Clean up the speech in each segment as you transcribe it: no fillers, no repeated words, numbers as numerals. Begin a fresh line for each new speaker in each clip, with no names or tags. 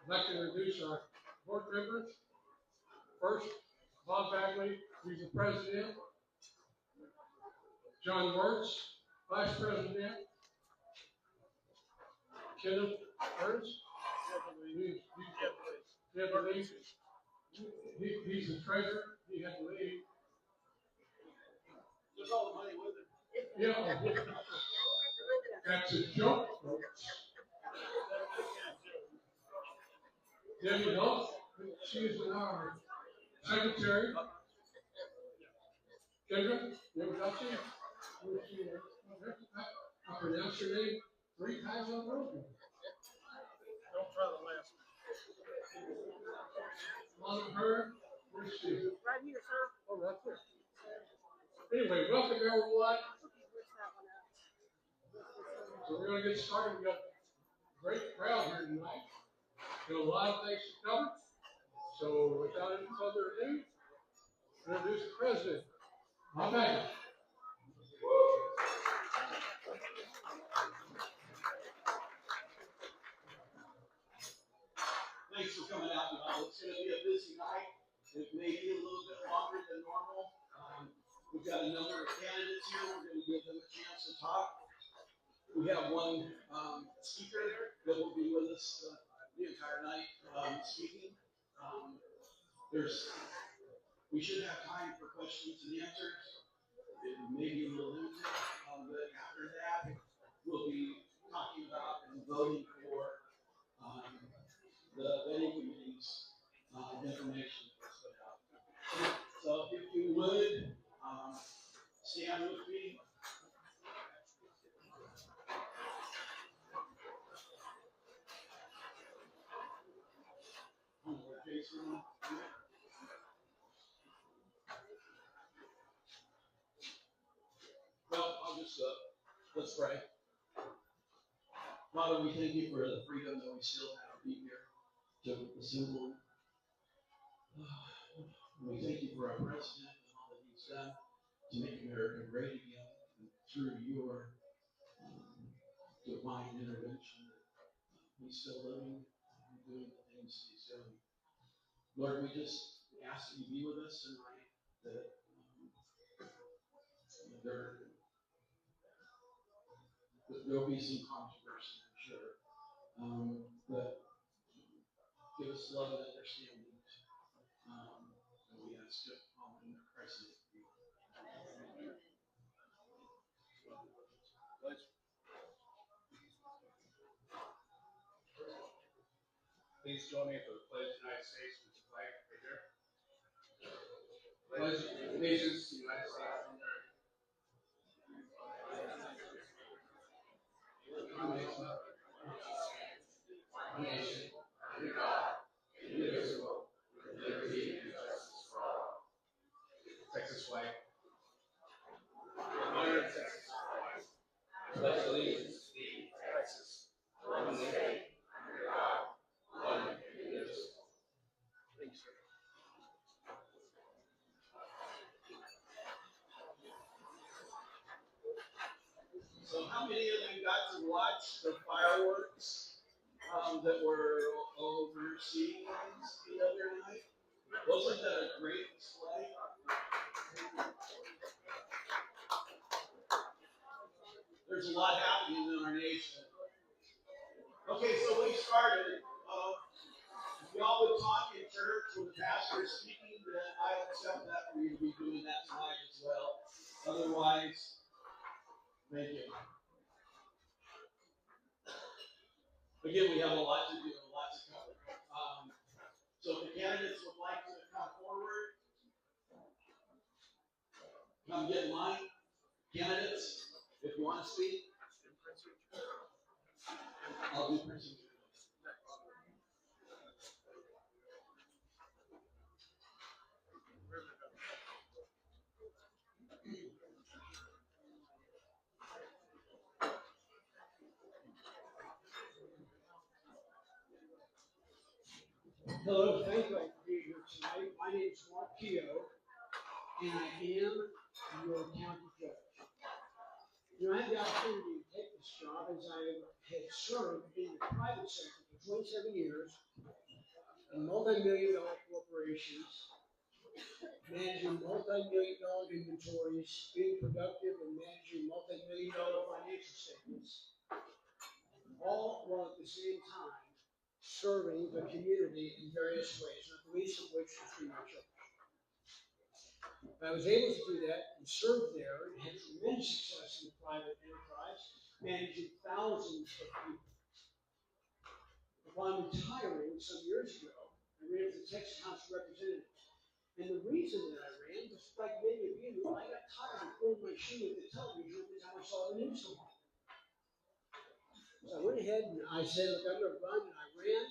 I'd like to introduce our board members. First, Bob Bagley, he's the president. John Wirtz, vice president. Kenneth Ernst, he's the treasurer. He had to leave.
There's all the money with it.
Yeah, that's a joke, folks. Debbie Huff, she is our secretary. Kendra, you ever got you? I pronounced your name 3 times on the road.
Don't try the last
On her, where's she?
one. Right here, sir.
Oh, right there. Anyway, welcome everyone. So we're going to get started. We've got a great crowd here tonight. Got a lot of things to cover. So without any further ado, introduce the president. Bob Bagley.
Thanks for coming out tonight. It's going to be a busy night. It may be a little bit longer than normal. We've got a number of candidates here. We're going to give them a chance to talk. We have one speaker that will be with us the entire night speaking. We should have time for questions and answers. It may be a little limited, but after that, we'll be talking about and voting for the vetting committee's information that's put out. So if you would, stand with me. Jason. Well, I'll just, let's pray. Father, we thank you for the freedom that we still have to be here to assemble. We thank you for our president and all that he's done to make America great again through your divine intervention. He's still living and doing the things he's doing. Lord, we just ask that you be with us tonight, that there'll be some controversy, I'm sure. But give us love and understanding. And we ask it all in Christ's name.
Please join me for the Pledge of the United States with the flag right there. Pledge allegiance to the United States of America. One nation, under God, indivisible, with liberty and justice for all. Texas flag. Honor Texas flag. Pledge allegiance to thee, Texas, one nation, under God, one indivisible. Thanks, sir.
So how many of you got to watch the fireworks that were overseas the other night? Wasn't that a great display? There's a lot happening in our nation. Okay, so we started. If y'all would talk in church when the pastor is speaking, then I accept that for you to be doing that tonight as well. Otherwise, thank you. Again, we have a lot to do, a lot to cover. So if the candidates would like to come forward, come get in line. Candidates, if you want to speak, I'll do Prince.
Hello, thank you for being here tonight. My name is Mark Keogh, and I am your county judge. You know, I had the opportunity to take this job as I had served in the private sector for 27 years in multi-million-dollar corporations, managing multi-million-dollar inventories, being productive and managing multi-million-dollar financial statements, all while at the same time serving the community in various ways, not the least of which is through my church. I was able to do that and serve there and had tremendous success in the private enterprise, managing thousands of people. Upon retiring some years ago, I ran for the Texas House of Representatives. And the reason that I ran was like many of you, I got tired of throwing my shoe at the television every time I saw the news come on. So I went ahead and I said, look, I'm going to run, and I ran.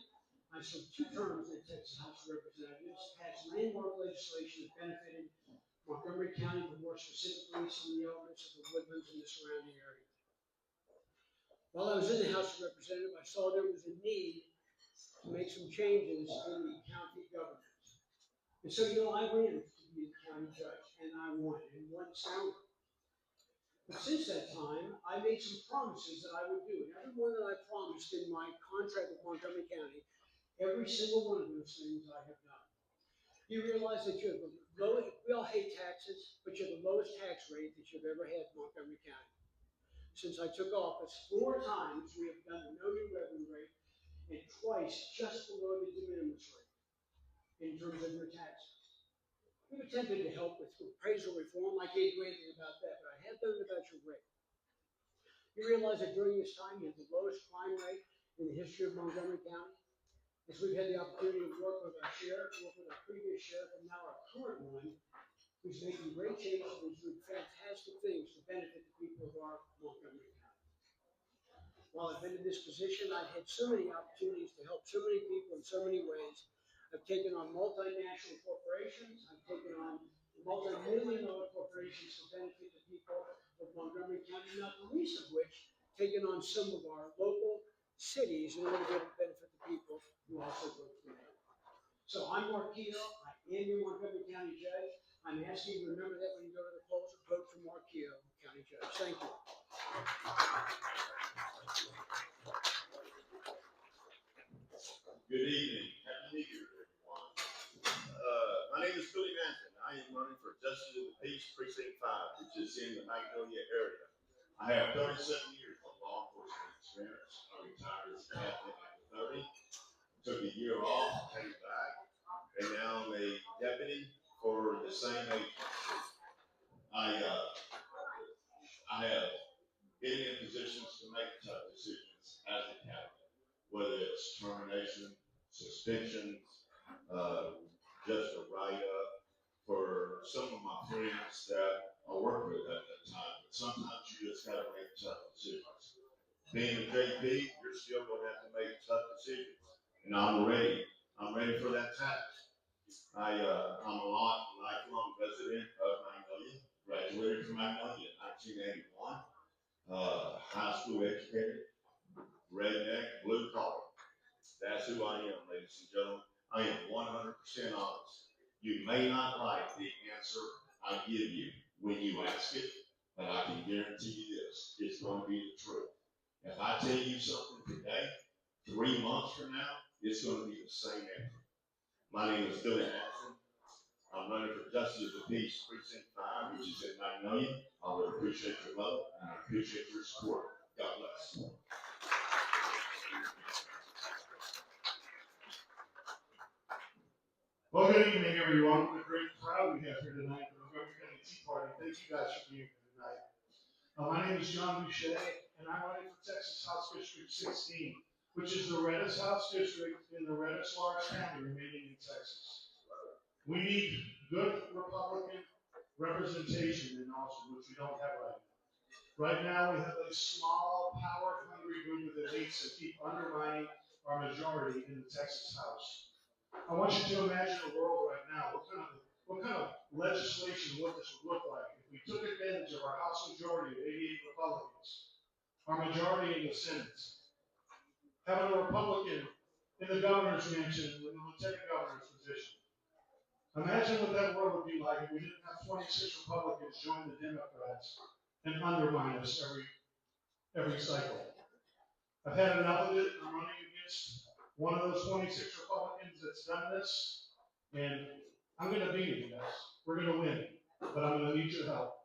I served 2 terms in the Texas House of Representatives, passed landmark legislation that benefited Montgomery County, but more specifically some of the elements of the Woodlands and the surrounding area. While I was in the House of Representatives, I saw there was a need to make some changes in the county government. And so, I ran to be the county judge, and I won soundly. But since that time, I made some promises that I would do. And every one that I promised in my contract with Montgomery County, every single one of those things I have done. You realize that you have the lowest, we all hate taxes, but you have the lowest tax rate that you've ever had in Montgomery County. Since I took office, 4 times we have done the no new revenue rate, and twice just below the de minimis rate in terms of your taxes. We've attempted to help with appraisal reform. I can't do anything about that, but I have done it about your rate. You realize that during this time, you have the lowest crime rate in the history of Montgomery County. As we've had the opportunity to work with our sheriff, work with our previous sheriff, and now our current one, who's making great changes and doing fantastic things to benefit the people of our Montgomery County. While I've been in this position, I've had so many opportunities to help so many people in so many ways. I've taken on multinational corporations. I've taken on multi-million-dollar corporations to benefit the people of Montgomery County, not the least of which, taken on some of our local cities in order to benefit the people who also vote for me. So I'm Mark Keto. I am your Montgomery County Judge. I'm asking you to remember that when you go to the polls, vote for Mark Keto, County Judge. Thank you.
Good evening. Happy New Year, everyone. My name is Billy Manton. I am running for Justice of the Peace, Precinct 5, which is in the Magnolia area. I have 37 years of law enforcement experience. I retired as a captain after 30, took a year off, came back, and now I'm a deputy for the same agency. I have been in positions to make tough decisions as a captain, whether it's termination, suspensions, just a write-up for some of my friends that I worked with at that time. But sometimes you just got to make tough decisions. Being a JP, you're still going to have to make tough decisions. And I'm ready. I'm ready for that task. I'm a lifelong resident of Magnolia. Graduated from Magnolia in 1981. High school educated. Redneck, blue collar. That's who I am, ladies and gentlemen. I am 100% honest. You may not like the answer I give you when you ask it, but I can guarantee you this, it's going to be the truth. If I tell you something today, 3 months from now, it's going to be the same answer. My name is Billy Manson. I'm running for Justice of the Peace, Precinct 5, which is in Magnolia. I would appreciate your love, and I appreciate your support. God bless.
Well, good evening, everyone. What a great crowd we have here tonight for the Montgomery County Tea Party. Thank you guys for being here tonight. My name is John Boucher, and I'm running for Texas House District 16, which is the reddest House District in the reddest large county remaining in Texas. We need good Republican representation in Austin, which we don't have right now. Right now, we have a small, power-hungry group of elites that keep undermining our majority in the Texas House. I want you to imagine a world right now, what kind of legislation would this look like if we took advantage of our House majority of 88 Republicans, our majority in the Senate, having a Republican in the governor's mansion in the lieutenant governor's position. Imagine what that world would be like if we didn't have 26 Republicans join the Democrats and undermine us every cycle. I've had enough of it. I'm running against one of those 26 Republicans that's done this, and I'm gonna beat you guys. We're gonna win, but I'm gonna need your help.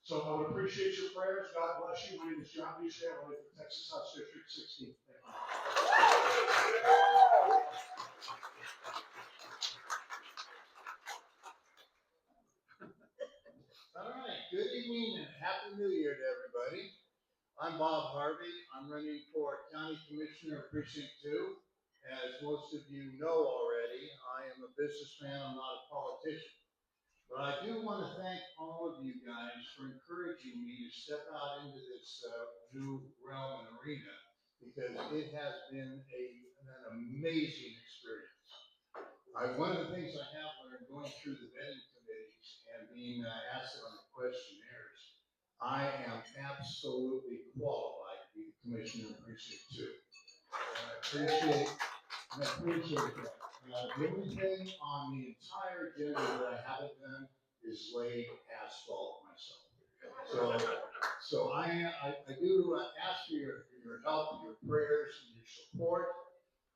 So I would appreciate your prayers. God bless you. My name is John Boucher. I'm with Texas House District 16. Thank you.
All right, good evening and happy new year to everybody. I'm Bob Harvey. I'm running for County Commissioner Precinct 2. As most of you know already, I am a businessman. I'm not a politician. But I do want to thank all of you guys for encouraging me to step out into this new realm and arena, because it has been an amazing experience. One of the things I have learned going through the vetting committees and being asked on the questionnaires, I am absolutely qualified to be the commissioner of Precinct 2. And I appreciate that. The only thing on the entire agenda that I haven't done is lay asphalt myself. So I do ask for your help, your prayers, and your support.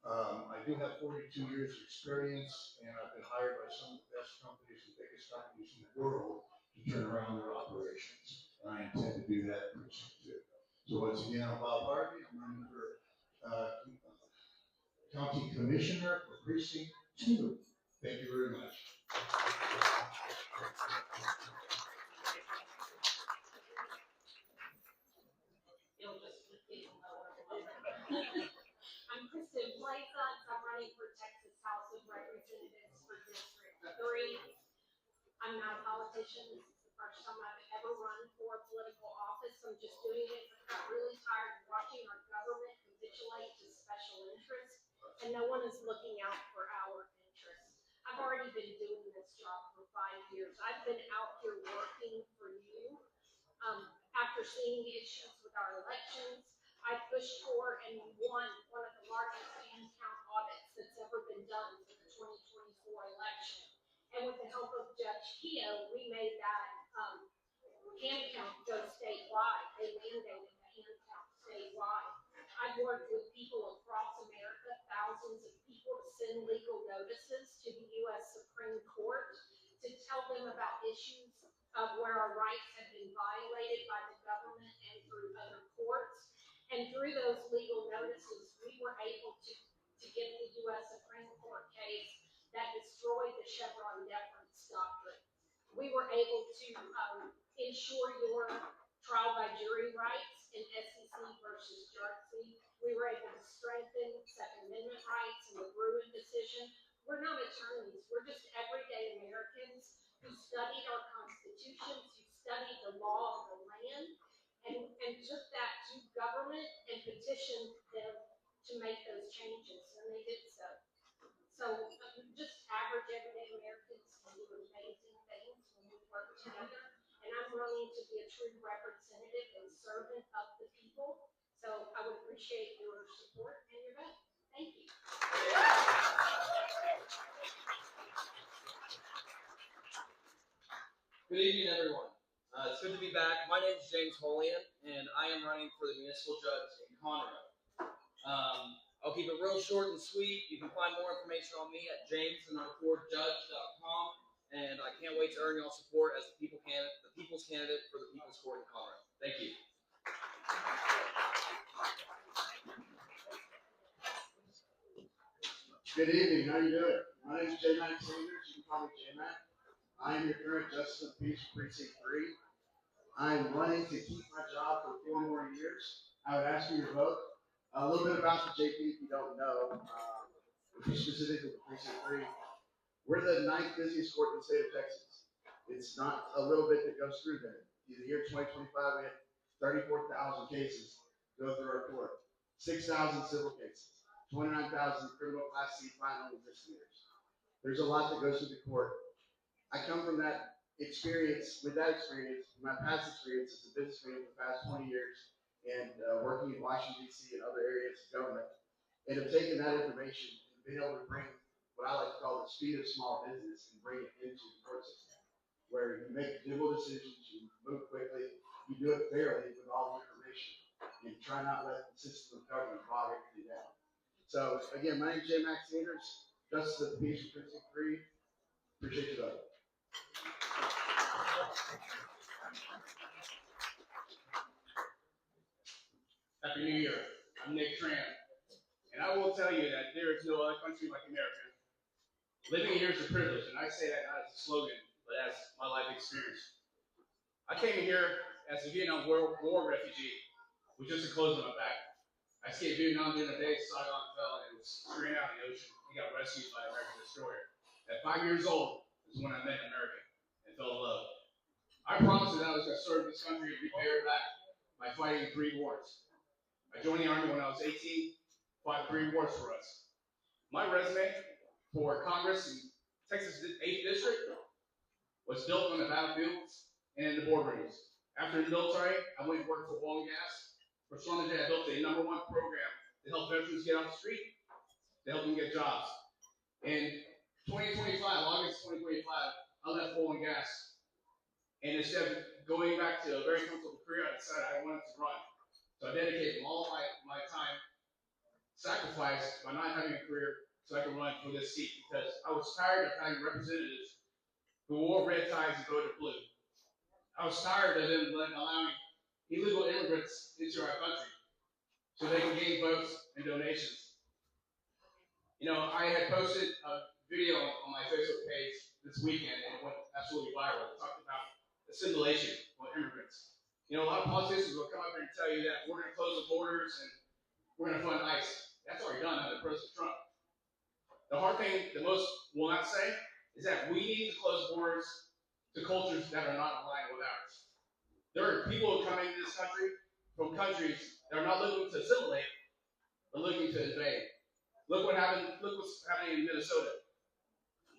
I do have 42 years of experience, and I've been hired by some of the best companies, the biggest companies in the world, to turn around their operations. And I intend to do that in Precinct 2. So once again, I'm Bob Harvey. I'm running for County Commissioner for Precinct 2. Thank you very much.
I'm Kristen Blaisdell. I'm running for Texas House of Representatives for District 3. I'm not a politician. This is the first time I've ever run for a political office. I'm just doing it because I got really tired of watching our government capitulate to special interests, and no one is looking out for our interests. I've already been doing this job for 5 years. I've been out here working for you. After seeing the issues with our elections, I pushed for and won one of the largest hand count audits that's ever been done for the 2024 election. And with the help of Judge Keogh, we made that hand count go statewide. They mandated the hand count statewide. I've worked with people across America, thousands of people, to send legal notices to the U.S. Supreme Court to tell them about issues of where our rights have been violated by the government and through other courts. And through those legal notices, we were able to get the U.S. Supreme Court case that destroyed the Chevron deference doctrine. We were able to ensure your trial by jury rights in SEC versus Jersey. We were able to strengthen Second Amendment rights in the Bruin decision. We're not attorneys. We're just everyday Americans who studied our constitutions, who studied the law of the land, and took that to government and petitioned them to make those changes, and they did so. So just average everyday Americans can do amazing things when we work together, and I'm running to be a true representative and servant of the people. So I would appreciate your support and your vote. Thank you.
Good evening, everyone. It's good to be back. My name is James Holian, and I am running for the municipal judge in Conroe. I'll keep it real short and sweet. You can find more information on me at jamesandjudge.com, and I can't wait to earn y'all's support as the people's candidate for the People's Court in Conroe. Thank you.
Good evening. How you doing? My name is J. Mac Sanders. You can call me J. Mac. I am your current Justice of the Peace for Precinct 3. I am running to keep my job for 4 more years. I would ask for your vote. A little bit about the JP if you don't know, specifically for Precinct 3. We're the 9th busiest court in the state of Texas. It's not a little bit that goes through there. In the year 2025, we had 34,000 cases go through our court, 6,000 civil cases, 29,000 criminal class C final misdemeanors. There's a lot that goes through the court. I come from that experience, my past experience as a businessman for the past 20 years and working in Washington, D.C. and other areas of government, and have taken that information and been able to bring what I like to call the speed of small business and bring it into the court system, where you make nimble decisions, you move quickly, you do it fairly with all the information, and try not to let the system of government bog everything down. So again, my name is J. Max Sanders. Justice of the Peace for Precinct 3. Appreciate your vote.
Happy New Year. I'm Nick Tran, and I will tell you that there is no other country like America. Living here is a privilege, and I say that not as a slogan, but as my life experience. I came here as a Vietnam War refugee with just a clothes on my back. I escaped Vietnam during the day Saigon fell and was stranded out in the ocean and got rescued by an American destroyer. At 5 years old is when I met an American and fell in love. I promised that I was going to serve this country and repay her back by fighting 3 wars. I joined the Army when I was 18, fought 3 wars for us. My resume for Congress in Texas 8th District was built on the battlefields and in the boardrooms. After the military, I went to work for oil and gas. For Schlumberger, I built a #1 program to help veterans get off the street, to help them get jobs. In 2025, August 2025, I left oil and gas. And instead of going back to a very comfortable career, I decided I wanted to run. So I dedicated all my time, sacrificed by not having a career, so I could run for this seat because I was tired of having representatives who wore red ties and voted blue. I was tired of them allowing illegal immigrants into our country so they can gain votes and donations. You know, I had posted a video on my Facebook page this weekend and it went absolutely viral. It talked about assimilation for immigrants. You know, a lot of politicians will come up here and tell you that we're going to close the borders and we're going to fund ICE. That's already done under President Trump. The hard thing that most will not say is that we need to close borders to cultures that are not aligned with ours. There are people who come into this country from countries that are not looking to assimilate, but looking to invade. Look what's happening in Minnesota.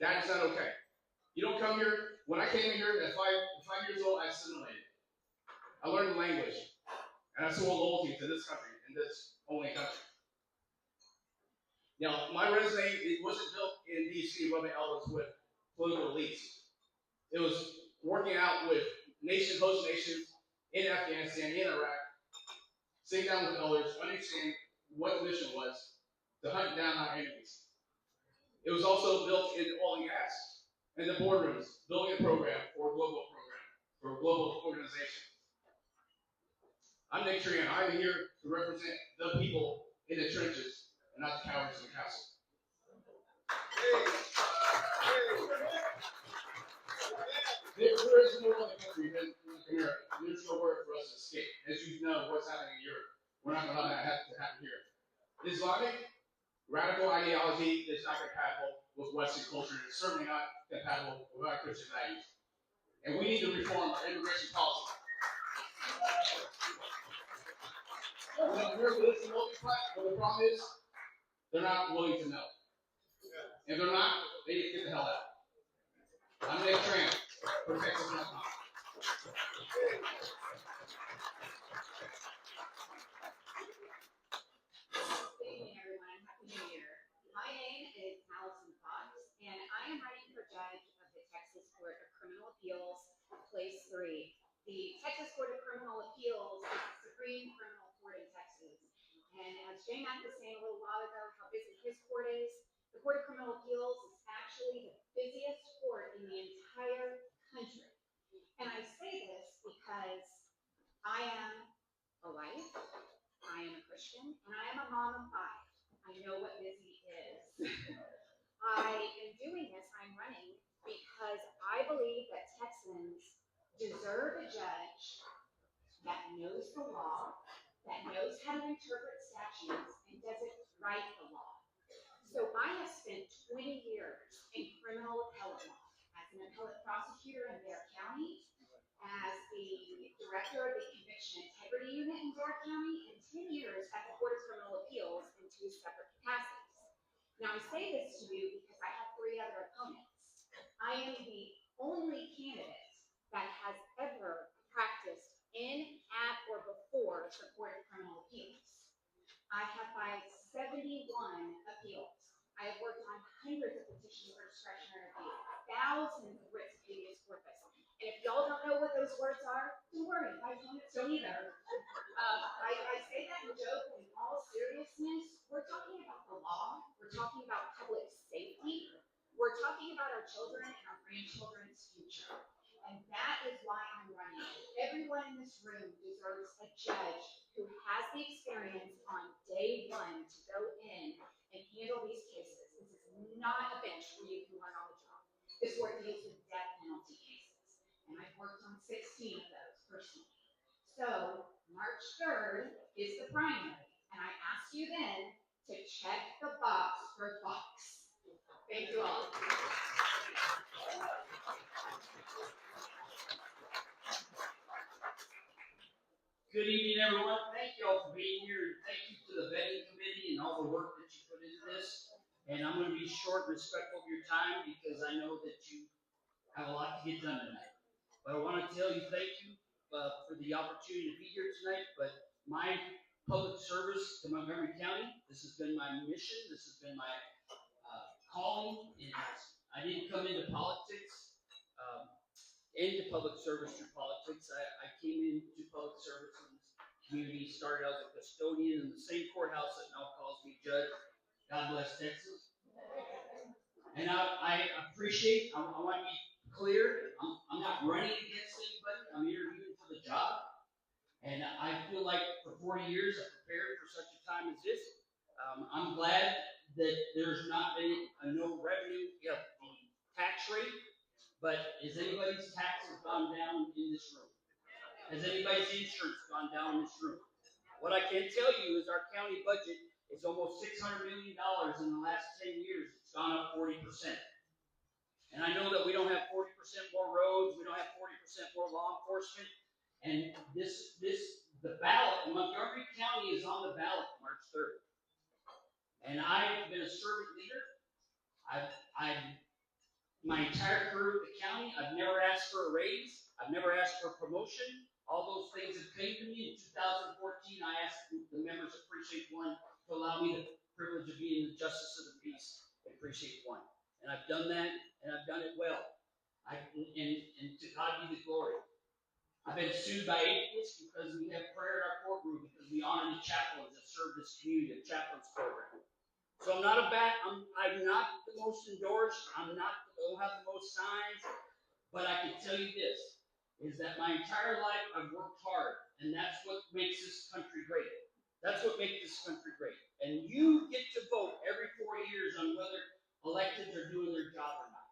That is not okay. You don't come here. When I came here at 5 years old, I assimilated. I learned the language, and I swore loyalty to this country and this only country. Now, my resume, it wasn't built in D.C. rubbing elbows with political elites. It was working out with host nations in Afghanistan, in Iraq, sitting down with elders, understanding what the mission was to hunt down our enemies. It was also built in oil and gas, in the boardrooms, building a program, for a global organization. I'm Nick Tran. I'm here to represent the people in the trenches and not the cowards in the castle. There is no other country than America. There's nowhere for us to escape. As you know, what's happening in Europe, we're not going to allow that to happen here. Islamic radical ideology is not compatible with Western culture. It's certainly not compatible with our Christian values. And we need to reform our immigration policy. America is multi-plat, but the problem is they're not willing to know. If they're not, they need to get the hell out. I'm Nick Tran for Texas.com.
Good evening, everyone. Happy New Year. My name is Allison Fox, and I am running for judge of the Texas Court of Criminal Appeals, Place 3. The Texas Court of Criminal Appeals is the supreme criminal court in Texas. And as Jay Mack was saying a little while ago, how busy his court is, the Court of Criminal Appeals is actually the busiest court in the entire country. And I say this because I am a wife, I am a Christian, and I am a mom of 5. I know what busy is. I am doing this, I'm running, because I believe that Texans deserve a judge that knows the law, that knows how to interpret statutes, and doesn't write the law. So I have spent 20 years in criminal appellate law as an appellate prosecutor in Dare County, as the director of the Conviction Integrity Unit in Dare County, and 10 years at the Court of Criminal Appeals in 2 separate capacities. Now I say this to you because I have 3 other opponents. I am the only candidate that has ever practiced in, at, or before the Court of Criminal Appeals. I have filed 71 appeals. I have worked on hundreds of petitions for discretionary review, thousands of writs of habeas corpus. And if y'all don't know what those words are, don't worry, my opponents don't either. I say that in joke, but in all seriousness, we're talking about the law, we're talking about public safety, we're talking about our children and our grandchildren's future. And that is why I'm running. Everyone in this room deserves a judge who has the experience on day one to go in and handle these cases. This is not a bench where you can learn on the job. This work deals with death penalty cases. And I've worked on 16 of those personally. So March 3rd is the primary. And I ask you then to check the box for Fox. Thank you all.
Good evening, everyone. Thank you all for being here. Thank you to the vetting committee and all the work that you put into this. And I'm going to be short and respectful of your time because I know that you have a lot to get done tonight. But I want to tell you thank you for the opportunity to be here tonight. But my public service to Montgomery County, this has been my mission. This has been my calling. And I didn't come into politics. Into public service through politics. I came into public service in this community, started out as a custodian in the same courthouse that now calls me judge. God bless Texas. And I appreciate, I want to be clear, I'm not running against anybody. I'm interviewing for the job. And I feel like for 40 years I've prepared for such a time as this. I'm glad that there's not been no revenue, the tax rate. But has anybody's taxes gone down in this room? Has anybody's insurance gone down in this room? What I can tell you is our county budget is almost $600 million in the last 10 years. It's gone up 40%. And I know that we don't have 40% more roads. We don't have 40% more law enforcement. And the ballot, Montgomery County is on the ballot March 3rd. And I've been a servant leader. My entire career with the county, I've never asked for a raise. I've never asked for a promotion. All those things have came to me. In 2014, I asked the members of Precinct 1 to allow me the privilege of being the Justice of the Peace in Precinct 1. And I've done that, and I've done it well. And to God be the glory. I've been sued by atheists because we have prayer in our courtroom because we honor the chaplains that serve this community, the chaplains program. So I'm not the most endorsed. I don't have the most signs, but I can tell you this, is that my entire life I've worked hard, and that's what makes this country great. That's what makes this country great. And you get to vote every 4 years on whether electeds are doing their job or not.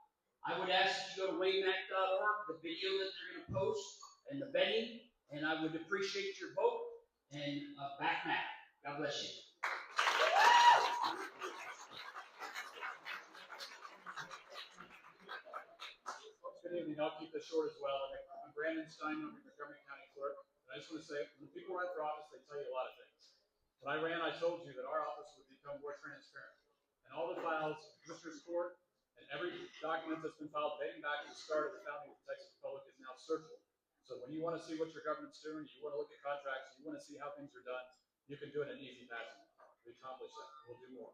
I would ask you to go to waymac.org, the video that they're going to post, and the vetting, and I would appreciate your vote, and back Mac. God bless you.
Good evening. I'll keep this short as well. I'm Brandon Stein, I'm the Montgomery County Clerk. And I just want to say, when people run for office, they tell you a lot of things. When I ran, I told you that our office would become more transparent. And all the files, Commissioner's Court, and every document that's been filed dating back to the start of the founding of the Texas Republic is now searchable. So when you want to see what your government's doing, you want to look at contracts, you want to see how things are done, you can do it in an easy fashion. We accomplished that. We'll do more.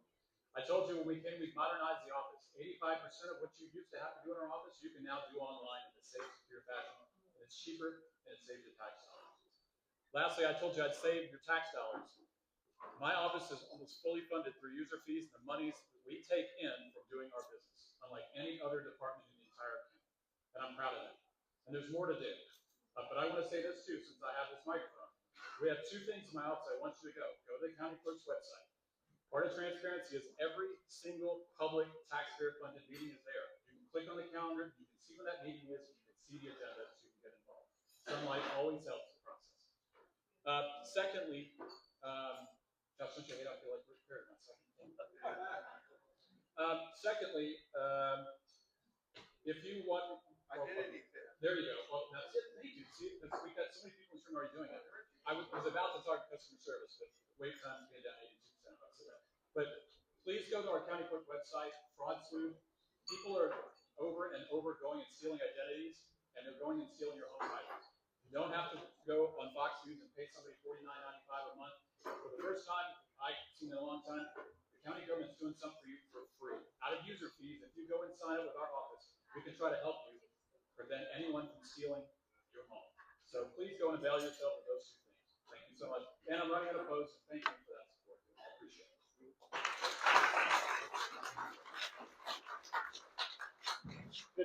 I told you when we came, we modernized the office. 85% of what you used to have to do in our office, you can now do online in a safe, secure fashion. And it's cheaper, and it saves your tax dollars. Lastly, I told you I'd save your tax dollars. My office is almost fully funded through user fees and the monies that we take in from doing our business, unlike any other department in the entire county. And I'm proud of that. And there's more to do. But I want to say this too, since I have this microphone. We have two things in my office I want you to go. Go to the county clerk's website. Part of transparency is every single public taxpayer-funded meeting is there. You can click on the calendar, you can see when that meeting is, you can see the agenda, so you can get involved. Sunlight always helps the process. Secondly, since you hate, I feel like we're prepared my second thing. Secondly, if you want identity theft. There you go. Well, that's it. Thank you. See, we've got so many people in this room already doing it. I was about to talk customer service, but wait time's being down 82% of us. But please go to our county clerk website, fraud sleuth. People are over and over going and stealing identities, and they're going and stealing your home items. You don't have to go on Fox News and pay somebody $49.95 a month. For the first time I've seen in a long time, the county government's doing something for you for free. Out of user fees, if you go and sign up with our office, we can try to help you prevent anyone from stealing your home. So please go and avail yourself of those two things. Thank you so much. And I'm running unopposed, so thank you for that support. I appreciate it.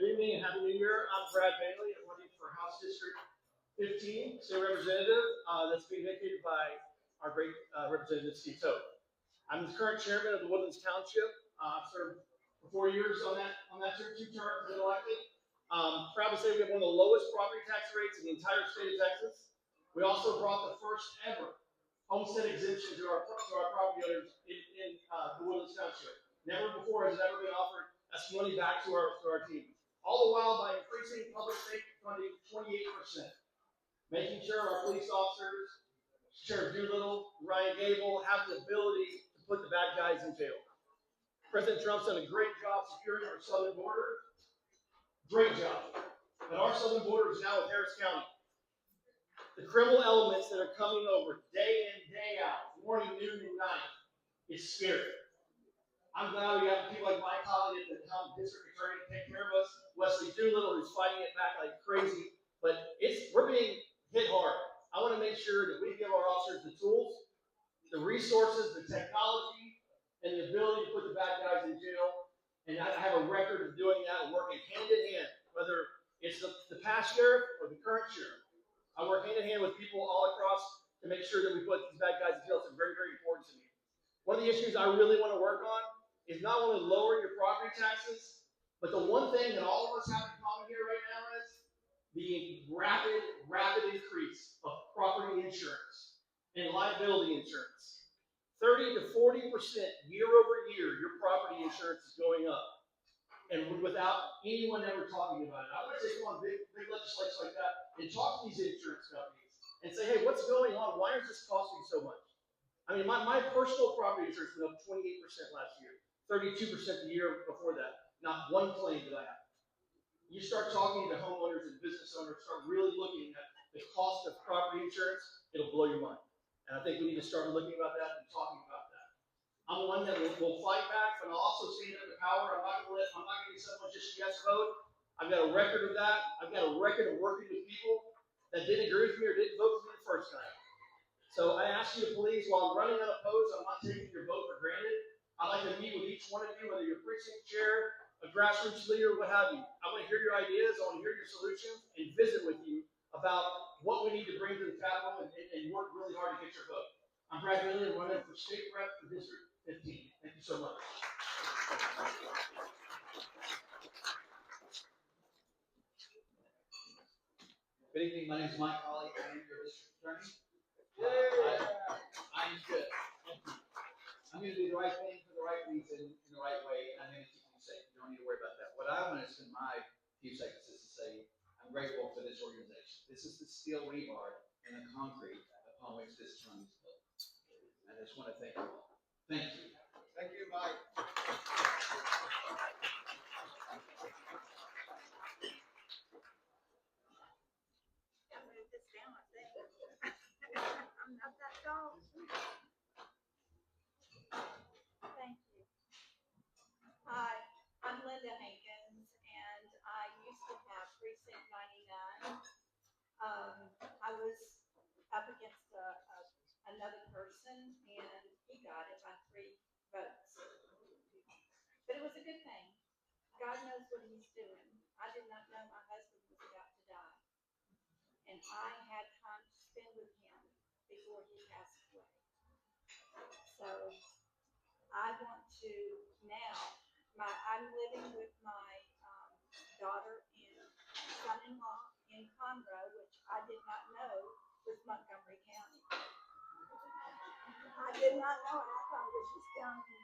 Good evening and Happy New Year. I'm Brad Bailey. I'm running for House District 15, State Representative. That's being vacated by our great Representative Steve Tote. I'm the current chairman of the Woodlands Township. I've served for 4 years on that term, 2 terms, been elected. Proud to say we have one of the lowest property tax rates in the entire state of Texas. We also brought the first ever homestead exemption to our property owners in the Woodlands Township. Never before has it ever been offered us money back to our team. All the while by increasing public safety funding 28%. Making sure our police officers, Sheriff Doolittle, Ryan Gable, have the ability to put the bad guys in jail. President Trump's done a great job securing our southern border. Great job. But our southern border is now with Harris County. The criminal elements that are coming over day in, day out, morning, noon, and night, is scary. I'm glad we have people like my colleague at the town district attorney to take care of us, Wesley Doolittle, who's fighting it back like crazy. But we're being hit hard. I want to make sure that we give our officers the tools, the resources, the technology, and the ability to put the bad guys in jail. And I have a record of doing that and working hand in hand, whether it's the past sheriff or the current sheriff. I work hand in hand with people all across to make sure that we put these bad guys in jail. It's very, very important to me. One of the issues I really want to work on is not only lowering your property taxes, but the one thing that all of us have in common here right now is the rapid increase of property insurance and liability insurance. 30 to 40% year over year, your property insurance is going up. And without anyone ever talking about it. I want to say, come on, big legislators like that, and talk to these insurance companies and say, hey, what's going on? Why is this costing so much? I mean, my personal property insurance went up 28% last year, 32% the year before that. Not one claim did I have. You start talking to homeowners and business owners, start really looking at the cost of property insurance, it'll blow your mind. And I think we need to start looking about that and talking about that. I'm one that will fight back, but I'll also stand up to power. I'm not going to be someone just yes vote. I've got a record of that. I've got a record of working with people that didn't agree with me or didn't vote for me the first time. So I ask you to please, while I'm running unopposed, I'm not taking your vote for granted. I'd like to meet with each one of you, whether you're a precinct chair, a grassroots leader, what have you. I want to hear your ideas, I want to hear your solutions, and visit with you about what we need to bring to the Capitol and work really hard to get your vote. I'm Brad Bailey, I'm running for state rep for District 15. Thank you so much.
Good evening, my name is Mike Hawley, I am your district attorney. I'm good. I'm going to do the right thing for the right reason in the right way, and I'm going to keep you safe. You don't need to worry about that. What I want to spend my few seconds is to say I'm grateful for this organization. This is the steel rebar and the concrete upon which this town is built. And I just want to thank you all. Thank you.
Thank you, Mike.
I'm not that tall. Thank you. Hi, I'm Linda Hankins, and I used to have Precinct 99. I was up against another person, and he got it by 3 votes. But it was a good thing. God knows what he's doing. I did not know my husband was about to die. And I had time to spend with him before he passed away. So I want to now, I'm living with my daughter and son-in-law in Conroe, which I did not know was Montgomery County. I did not know it. I thought it was just down in,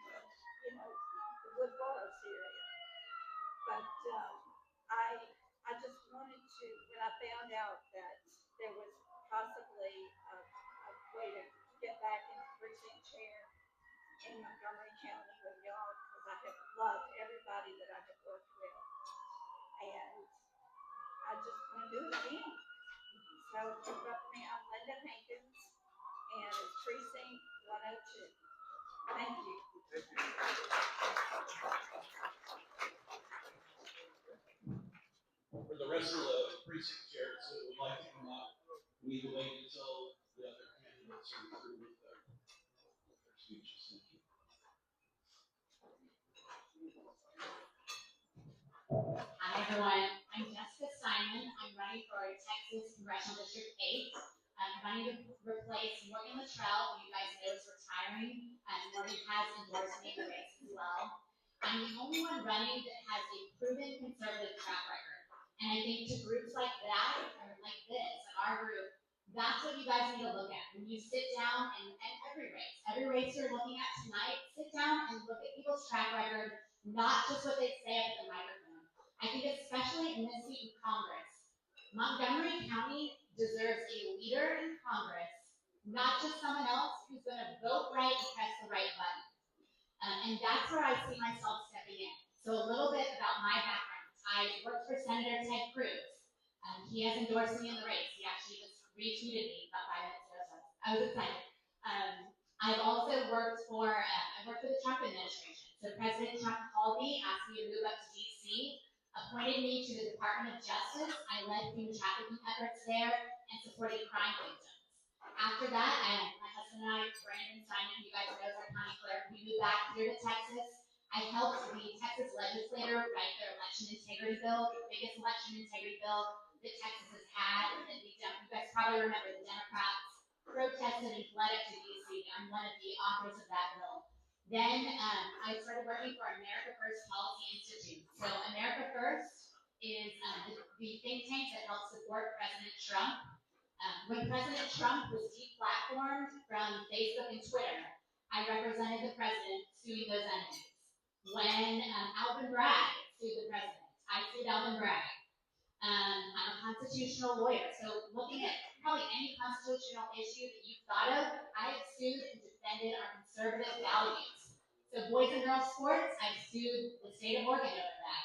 the Wood Forest area. But I just wanted to, when I found out that there was possibly a way to get back into precinct chair in Montgomery County with y'all, because I have loved everybody that I have worked with. And I just want to do it again. So keep up with me. I'm Linda Hankins, and it's precinct 102. Thank you.
For the rest of the precinct chairs that would like to come up, we will wait until the other candidates are through with their speeches. Thank you.
My name
everyone. I'm Jessica Steinman. I'm running for Texas Congressional District 8. I'm running to replace Morgan Luttrell, who you guys know is retiring, and Morgan has endorsed me in the race as well. I'm the only one running that has a proven conservative track record. And I think to groups like that, or like this, like our group, that's what you guys need to look at. When you sit down and every race you're looking at tonight, sit down and look at people's track record, not just what they say up at the microphone. I think especially in this seat in Congress, Montgomery County deserves a leader in Congress, not just someone else who's going to vote right and press the right button. And that's where I see myself stepping in. So a little bit about my background. I worked for Senator Ted Cruz. He has endorsed me in the race. He actually just retweeted me about 5 minutes ago, so I was excited. I've also worked for the Trump administration. So President Trump called me, asked me to move up to DC, appointed me to the Department of Justice. I led human trafficking efforts there and supported crime victims. After that, my husband and I, Brandon Simon, you guys know as our county clerk, we moved back here to Texas. I helped the Texas legislature write their election integrity bill, the biggest election integrity bill that Texas has had. And you guys probably remember the Democrats protested and fled up to DC. I'm one of the authors of that bill. Then I started working for America First Policy Institute. So America First is the think tank that helps support President Trump. When President Trump was deplatformed from Facebook and Twitter, I represented the president suing those entities. When Alvin Bragg sued the president, I sued Alvin Bragg. I'm a constitutional lawyer, so looking at probably any constitutional issue that you've thought of, I have sued and defended our conservative values. So boys and girls sports, I've sued the state of Oregon over that.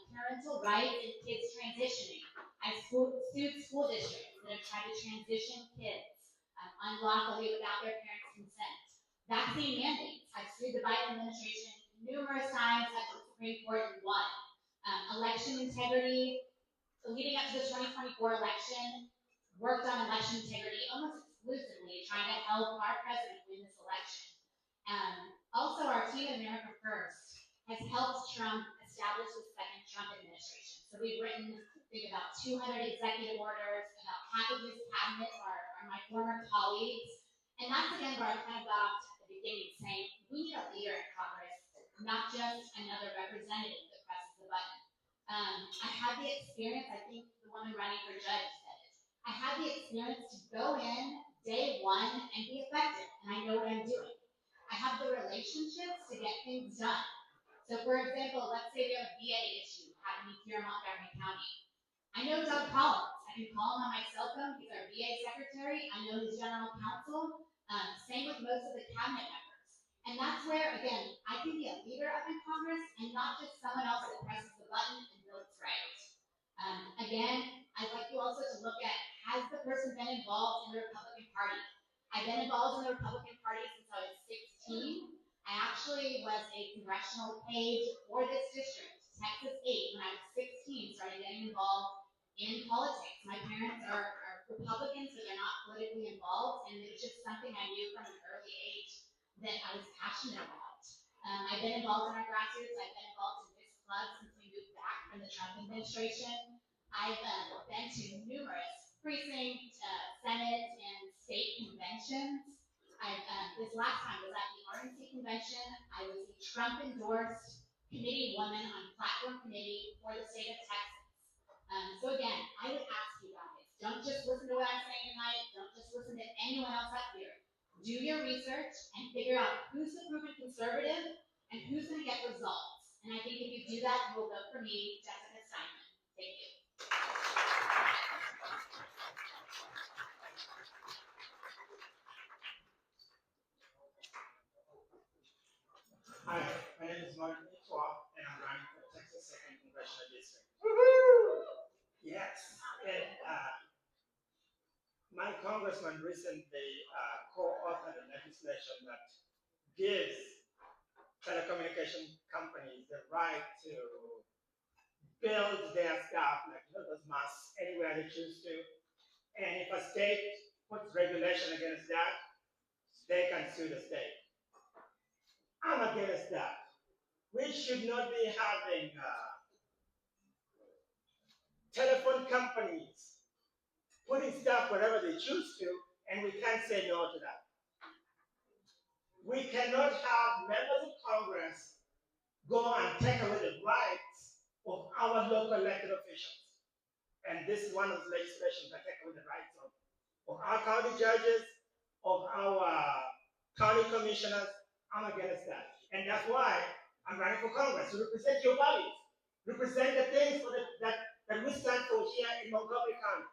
Parental rights and kids transitioning. I've sued school districts that have tried to transition kids unlawfully without their parents' consent. Vaccine mandates. I've sued the Biden administration numerous times at the Supreme Court and won. Election integrity. Leading up to the 2024 election, worked on election integrity almost exclusively, trying to help our president win this election. Also, our team at America First has helped Trump establish the second Trump administration. So we've written, I think, about 200 executive orders, about half of his cabinet are my former colleagues. And that's again where I kind of got off at the beginning saying, we need a leader in Congress, not just another representative that presses the button. I had the experience, I think the woman running for judge said it. I had the experience to go in day one and be effective, and I know what I'm doing. I have the relationships to get things done. So for example, let's say we have a VA issue happening here in Montgomery County. I know Doug Collins. I can call him on my cell phone. He's our VA secretary. I know his general counsel. Same with most of the cabinet members. And that's where, again, I can be a leader up in Congress and not just someone else that presses the button and votes right. Again, I'd like you also to look at, has the person been involved in the Republican Party? I've been involved in the Republican Party since I was 16. I actually was a congressional page for this district, Texas 8, when I was 16, started getting involved in politics. My parents are Republicans, but they're not politically involved, and it was just something I knew from an early age that I was passionate about. I've been involved in our grassroots. I've been involved in this club since we moved back from the Trump administration. I've been to numerous precinct, Senate, and state conventions. This last time was at the RNC convention. I was a Trump-endorsed committee woman on platform committee for the state of Texas. So again, I would ask you guys, don't just listen to what I'm saying tonight. Don't just listen to anyone else up here. Do your research and figure out who's the proven conservative and who's going to get results. And I think if you do that, you will vote for me, Jessica Steinman. Thank you.
Hi, my name is Martin Itwa, and I'm running for the Texas 2nd Congressional District. Yes, and my congressman recently co-authored a legislation that gives telecommunication companies the right to build their staff, like those masks, anywhere they choose to. And if a state puts regulation against that, they can sue the state. I'm against that. We should not be having telephone companies putting stuff wherever they choose to, and we can't say no to that. We cannot have members of Congress go and take away the rights of our local elected officials. And this is one of the legislation that take away the rights of our county judges, of our county commissioners. I'm against that. And that's why I'm running for Congress, to represent your values, represent the things that we stand for here in Montgomery County.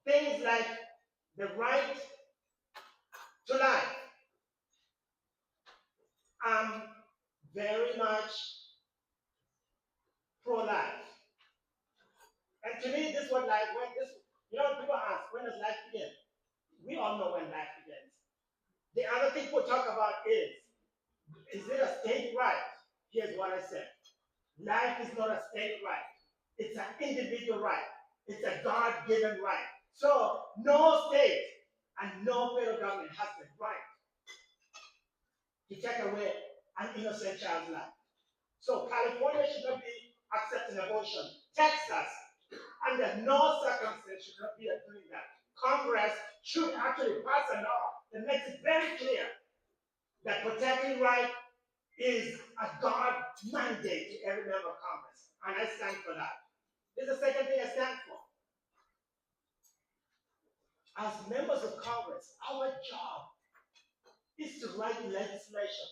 Things like the right to life. I'm very much pro-life. And to me, this is what life, people ask, when does life begin? We all know when life begins. The other thing people talk about is it a state right? Here's what I said. Life is not a state right. It's an individual right. It's a God-given right. So no state and no federal government has the right to take away an innocent child's life. So California should not be accepting abortion. Texas, under no circumstance, should not be doing that. Congress should actually pass a law that makes it very clear that protecting right is a God mandate to every member of Congress. And I stand for that. This is the second thing I stand for. As members of Congress, our job is to write legislation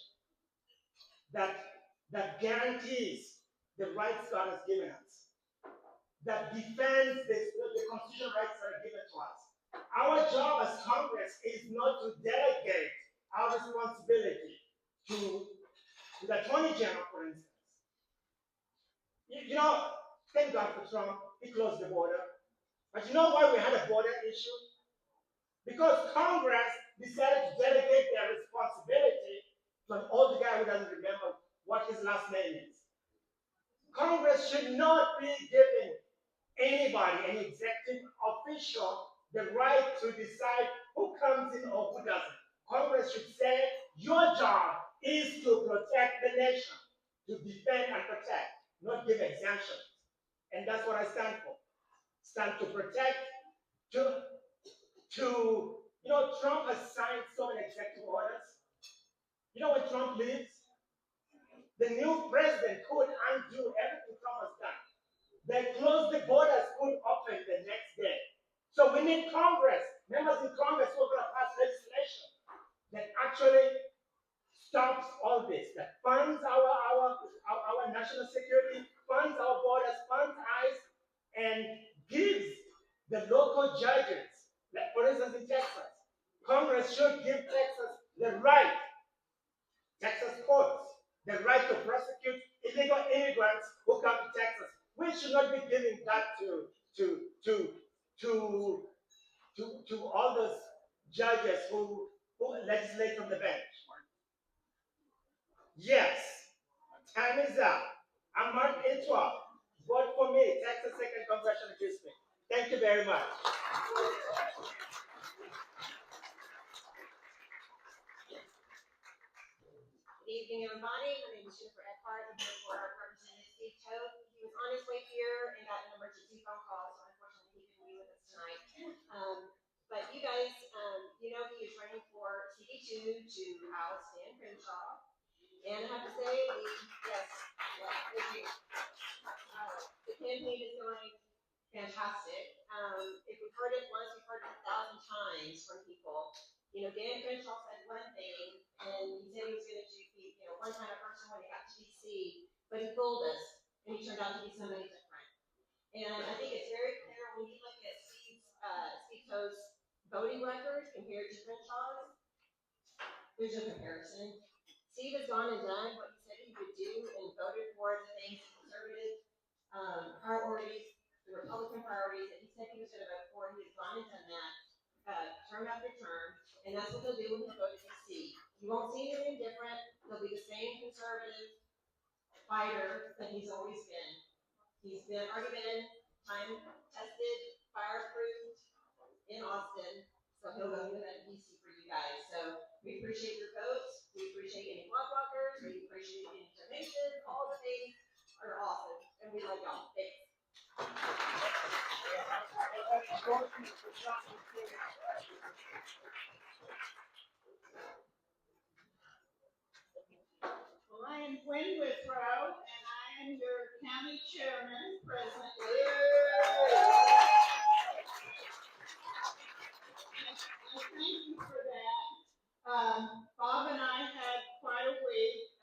that guarantees the rights God has given us, that defends the constitutional rights that are given to us. Our job as Congress is not to delegate our responsibility to the Attorney General, for instance. You know, thank God for Trump, he closed the border. But you know why we had a border issue? Because Congress decided to delegate their responsibility to an old guy who doesn't remember what his last name is. Congress should not be giving anybody, any executive official, the right to decide who comes in or who doesn't. Congress should say, your job is to protect the nation, to defend and protect, not give exemptions. And that's what I stand for. Stand to protect, Trump has signed so many executive orders. You know when Trump leaves, the new president could undo everything Trump has done. They closed the borders, could open the next day. So we need Congress, members in Congress who are going to pass legislation that actually stops all this, that funds our national security, funds our borders, funds ICE, and gives the local judges, like for instance in Texas, Congress should give Texas the right, Texas courts, the right to prosecute illegal immigrants who come to Texas. We should not be giving that to all those judges who legislate from the bench. Yes, time is up. I'm Mark Intwa. Vote for me, Texas 2nd Congressional District. Thank you very much.
Good evening, everybody. My name is Jennifer Eckhart. I'm here for Representative Steve Toth. He was on his way here and got an emergency phone call, so unfortunately he couldn't be with us tonight. But you guys, he is running for CD2 to oust Dan Crenshaw. And I have to say, the campaign is going fantastic. If we've heard it once, we've heard it 1,000 times from people. Dan Crenshaw said one thing, and he said he was going to be, one kind of person when he got to DC, but he fooled us, and he turned out to be somebody different. And I think it's very clear when you look at Steve Toth's voting record compared to Crenshaw's, there's no comparison. Steve has gone and done what he said he would do and voted for the things, conservative priorities, the Republican priorities that he said he was going to vote for. He has gone and done that term after term, and that's what he'll do when he goes to DC. You won't see anything different. He'll be the same conservative fighter that he's always been. He's already been time-tested, fireproof in Austin, so he'll go do that in DC for you guys. So we appreciate your votes. We appreciate any block walkers. We appreciate any donations. All the things are awesome, and we love y'all. Thanks.
Well, I am Gwen Withrow, and I am your county chairman presently. I thank you for that. Bob and I had quite a week.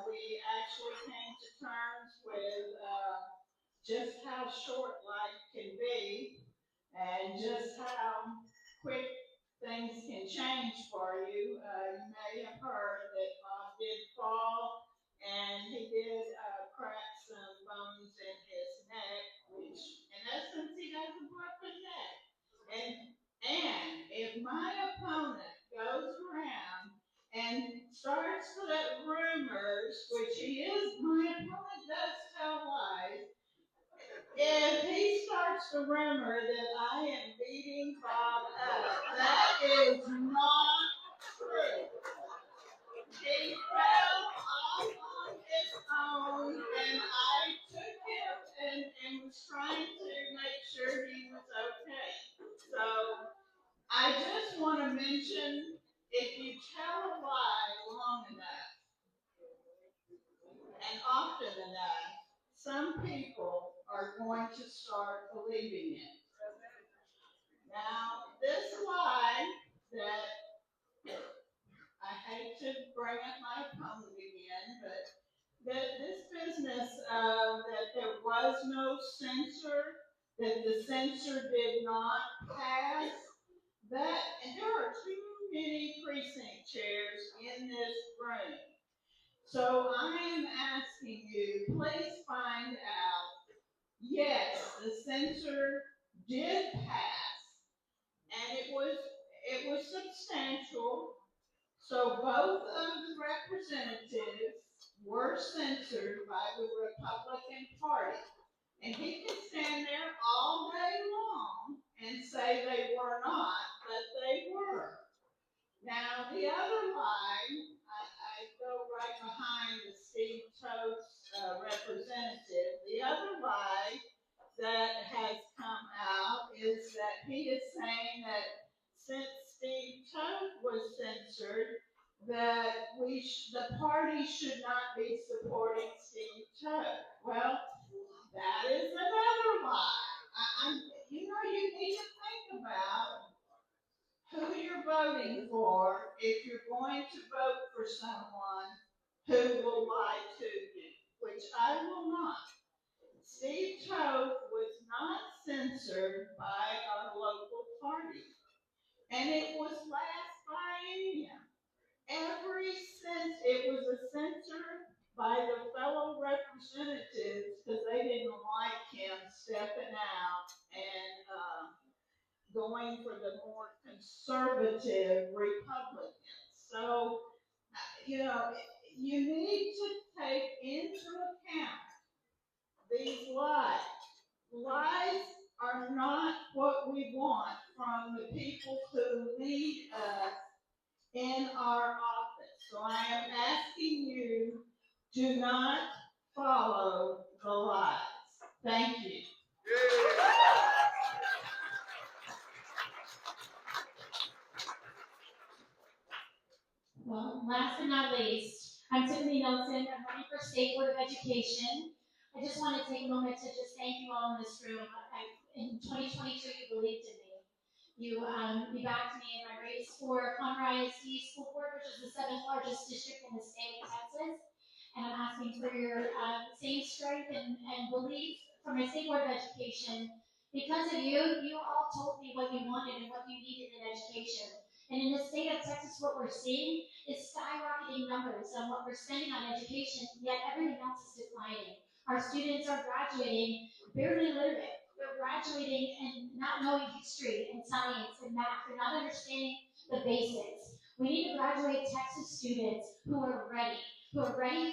We actually came to terms with just how short life can be and just how quick things can change for you. You may have heard that Bob did fall and he did crack some bones in his neck, which in essence he has a broken neck. And if my opponent goes around and starts to let rumors, which he is, my opponent does tell lies, if he starts to rumor that I am beating Bob up, that is not true. He fell off on his own, and I took him and was trying to make sure he was okay. So I just want to mention, if you tell a lie long enough and often enough, some people are going to start believing it. Now, this lie that I hate to bring up my opponent again, but that this business that there was no censor, that the censor did not pass, that, and there are too many precinct chairs in this room. So I am asking you, please find out, yes, the censor did pass, and it was substantial. So both of the representatives were censored by the Republican Party. And he can stand there all day long and say they were not, but they were. Now, the other lie, I go right behind the Steve Toast representative. The other lie that has come out is that he is saying that since Steve Toad was censored, that the party should not be supporting Steve Toad. Well, that is another lie. You need to think about who you're voting for if you're going to vote for someone who will lie to you, which I will not. Steve Toad was not censored by our local party, and it was last biennium. It was a censor by the fellow representatives because they didn't like him stepping out and going for the more conservative Republicans. So, you need to take into account these lies. Lies are not what we want from the people who lead us in our office. So I am asking you, do not follow the lies. Thank you.
Well, last but not least, I'm Tiffany Nelson. I'm running for State Board of Education. I just want to take a moment to just thank you all in this room. In 2022, you believed in me. You backed me in my race for Conroe ISD School Board, which is the 7th largest district in the state of Texas. And I'm asking for your same strength and belief for my State Board of Education. Because of you, you all told me what you wanted and what you needed in education. And in the state of Texas, what we're seeing is skyrocketing numbers on what we're spending on education, yet everything else is declining. Our students are graduating barely literate. They're graduating and not knowing history and science and math. They're not understanding the basics. We need to graduate Texas students who are ready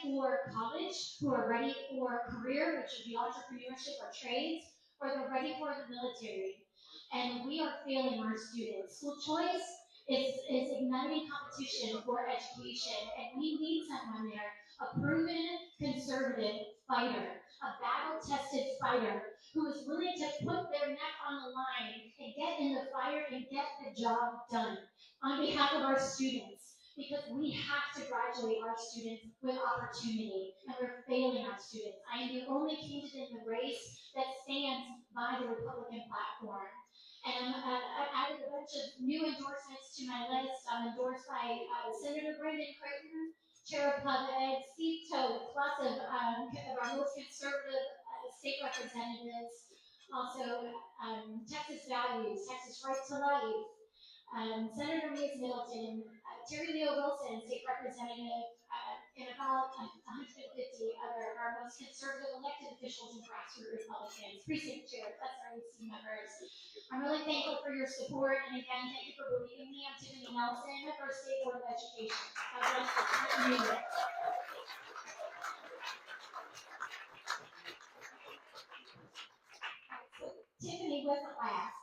for college, who are ready for a career, which would be entrepreneurship or trades, or they're ready for the military. And we are failing our students. School choice is igniting competition for education, and we need someone there, a proven conservative fighter, a battle-tested fighter who is willing to put their neck on the line and get in the fire and get the job done on behalf of our students, because we have to graduate our students with opportunity, and we're failing our students. I am the only candidate in the race that stands by the Republican platform. And I've added a bunch of new endorsements to my list. I'm endorsed by Senator Brendan Creighton, Chair of Pub Ed, Steve Toth, lots of our most conservative state representatives. Also, Texas Values, Texas Right to Life, Senator Mies Middleton, Terry Leo Wilson, state representative, and about 150 other our most conservative elected officials and grassroots Republicans, precinct chairs, SREC members. I'm really thankful for your support, and again, thank you for believing me. I'm Tiffany Nelson, for State Board of Education. God bless you. Happy New Year. Tiffany wasn't last.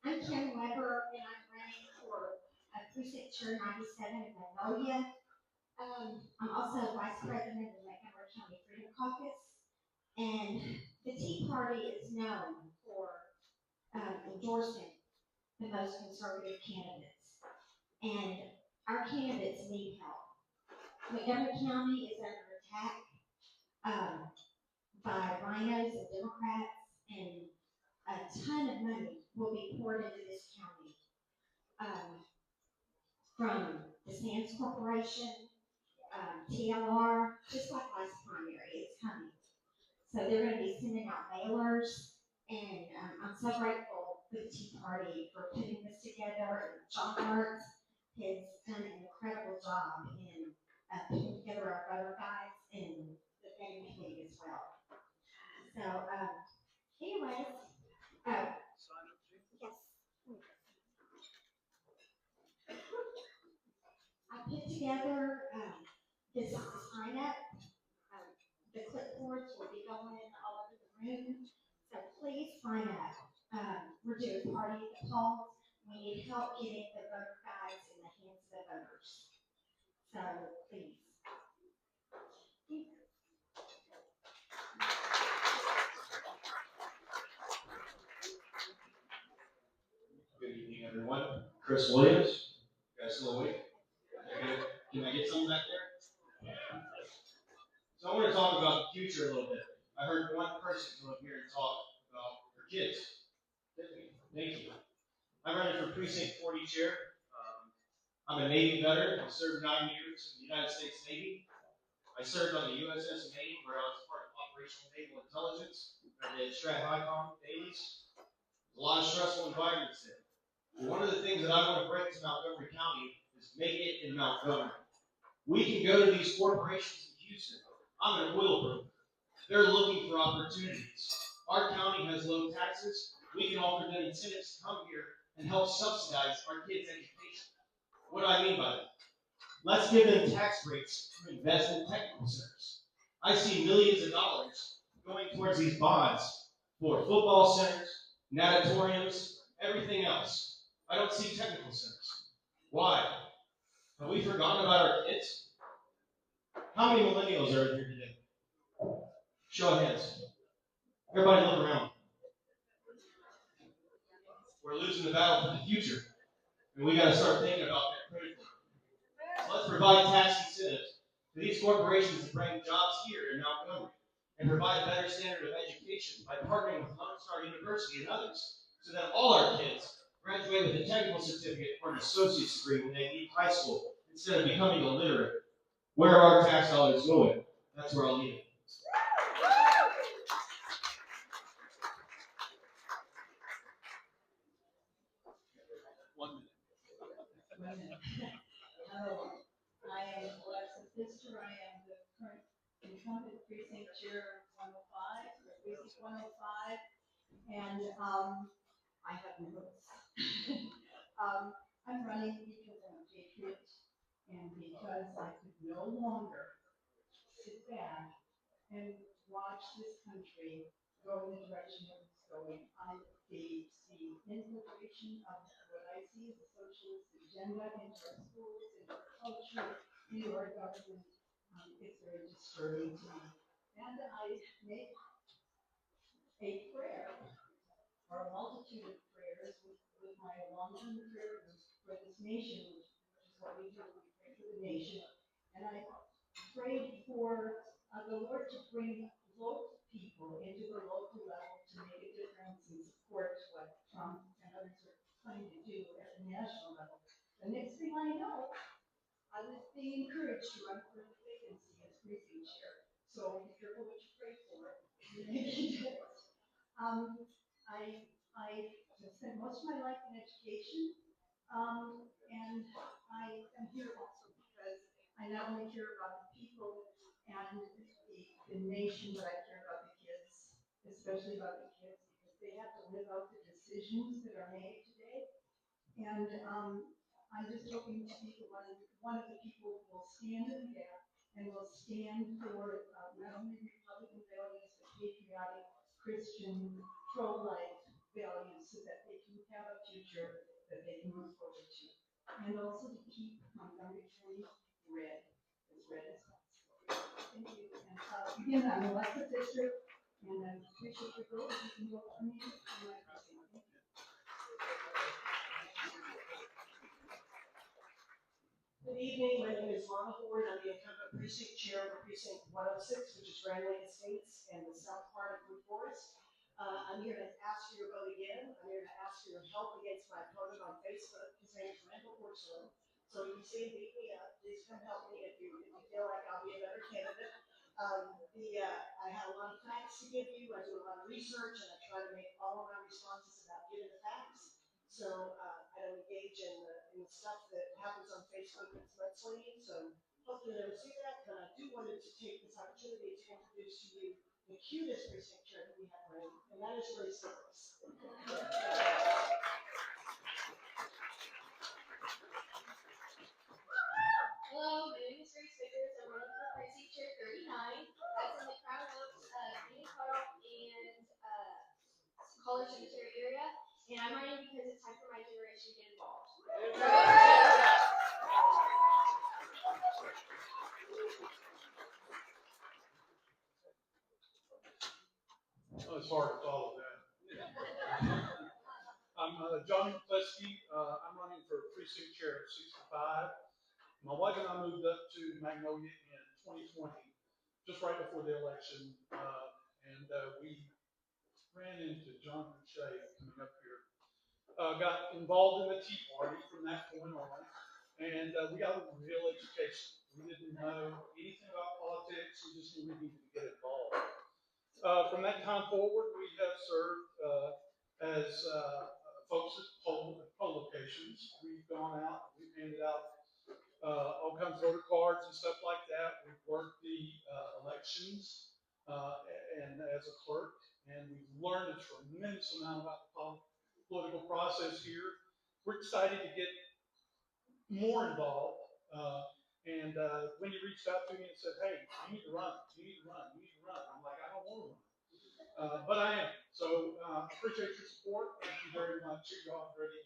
I'm Kim Weber, and I'm running for Precinct Chair 97 in Magnolia. I'm also Vice President of the Montgomery County Freedom Caucus, and the Tea Party is known for endorsing the most conservative candidates, and our candidates need help. Montgomery County is under attack by rhinos and Democrats, and a ton of money will be poured into this county from the Sands Corporation, TLR, just like last primary, it's coming. So they're going to be sending out mailers, and I'm so grateful for the Tea Party for putting this together. John Hart has done an incredible job in putting together our voter guides and the vetting committee as well. So, anyways, yes. I put together this is the sign up. The clipboards will be going all over the room. So please sign up. We're doing party at the polls. We need help getting the voter guides in the hands of the voters. So please.
Good evening, everyone. Chris Williams. You guys still awake? Can I get some back there? So I want to talk about the future a little bit. I heard one person come up here and talk about her kids. Thank you. I'm running for Precinct 40 chair. I'm a Navy veteran. I served 9 years in the United States Navy. I served on the USS Maine, where I was part of Operational Naval Intelligence. I did Strat HICOM dailies. A lot of stressful environments there. But one of the things that I want to bring to Montgomery County is make it in Montgomery. We can go to these corporations in Houston. I'm an oil broker. They're looking for opportunities. Our county has low taxes. We can offer them incentives to come here and help subsidize our kids' education. What do I mean by that? Let's give them tax breaks to invest in technical centers. I see millions of dollars going towards these bonds for football centers, natatoriums, everything else. I don't see technical centers. Why? Have we forgotten about our kids? How many millennials are in here today? Show of hands. Everybody look around. We're losing the battle for the future, and we got to start thinking about that critically. So let's provide tax incentives to these corporations to bring jobs here in Montgomery, and provide a better standard of education by partnering with Lone Star University and others, so that all our kids graduate with a technical certificate or an associate's degree when they leave high school, instead of becoming illiterate. Where are our tax dollars going? That's where I'll leave it.
Hello, I am Alexa Pfister. I am the current incumbent precinct chair 105, precinct 105, and I have no votes. I'm running because I'm a patriot and because I could no longer sit back and watch this country go in the direction that it's going. I see infiltration of what I see as a socialist agenda into our schools, into our culture, into our government. It's very disturbing to me. And I make a prayer or a multitude of prayers with my long-term prayer group for this nation, which is what we do. We pray for the nation. And I prayed for the Lord to bring local people into the local level to make a difference and support what Trump and others are trying to do at the national level. The next thing I know, I was being encouraged to run for the vacancy as precinct chair. So be careful what you pray for. I spent most of my life in education, and I am here also because I not only care about the people and the nation, but I care about the kids, especially about the kids, because they have to live out the decisions that are made today. And I'm just hoping to be one of the people who will stand in the gap and will stand for not only Republican values, but patriotic, Christian, pro-life values so that they can have a future that they can look forward to. And also to keep Montgomery County red, as red as possible. Thank you. And again, I'm Alexa Fisher, and I appreciate your vote. You can vote for me on my precinct. Thank you.
Good evening, my name is Lana Ford. I'm the incumbent precinct chair for precinct 106, which is Granley Estates and the south part of Blue Forest. I'm here to ask for your vote again. I'm here to ask for your help against my opponent on Facebook. His name is Randall Orso. So if you see him beat me up, please come help me if you feel like I'll be a better candidate. I have a lot of facts to give you. I do a lot of research, and I try to make all of my responses about giving the facts. So I don't engage in the stuff that happens on Facebook that's mudslinging. So hopefully you'll never see that. But I do wanted to take this opportunity to introduce to you the cutest precinct chair that we have around, and that is Ray Staples.
Hello, my name is Grace Vickers. I'm running for precinct chair 39. That's in the Crown Oaks, Indian Cutoff, and College Cemetery area. And I'm running because it's time for my generation to get involved.
Oh, it's hard to follow that. I'm Johnny Plesky. I'm running for precinct chair 65. My wife and I moved up to Magnolia in 2020, just right before the election, and we ran into John Boucher coming up here. Got involved in the Tea Party from that point on, and we got a real education. We didn't know anything about politics. We just knew we needed to get involved. From that time forward, we have served as folks at poll locations. We've gone out, we've handed out all kinds of voter cards and stuff like that. We've worked the elections and as a clerk, and we've learned a tremendous amount about the political process here. We're excited to get more involved. And when you reached out to me and said, hey, you need to run, you need to run, you need to run, I'm like, I don't want to run. But I am. So I appreciate your support. Thank you very much. Y'all ready?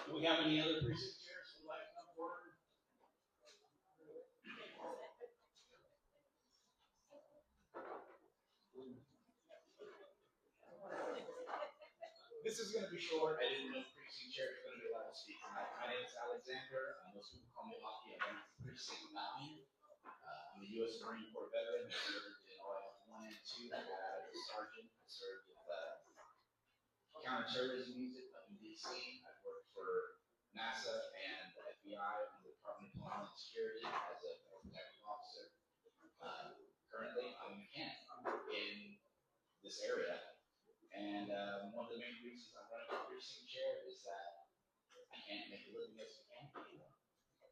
Do we have any other precinct chairs who would like to come forward?
This is going to be short. I didn't know the precinct chair was going to be allowed to speak tonight. My name is Alexander. Most people call me Hockey. I'm running for precinct 9. I'm a U.S. Marine Corps veteran. I served in OIF 1 and 2. I got out as a sergeant. I served with counterterrorism unit up in D.C. I've worked for NASA and the FBI and the Department of Homeland Security as a protective officer. Currently, I'm a mechanic in this area. And one of the main reasons I'm running for precinct chair is that I can't make a living as a mechanic anymore.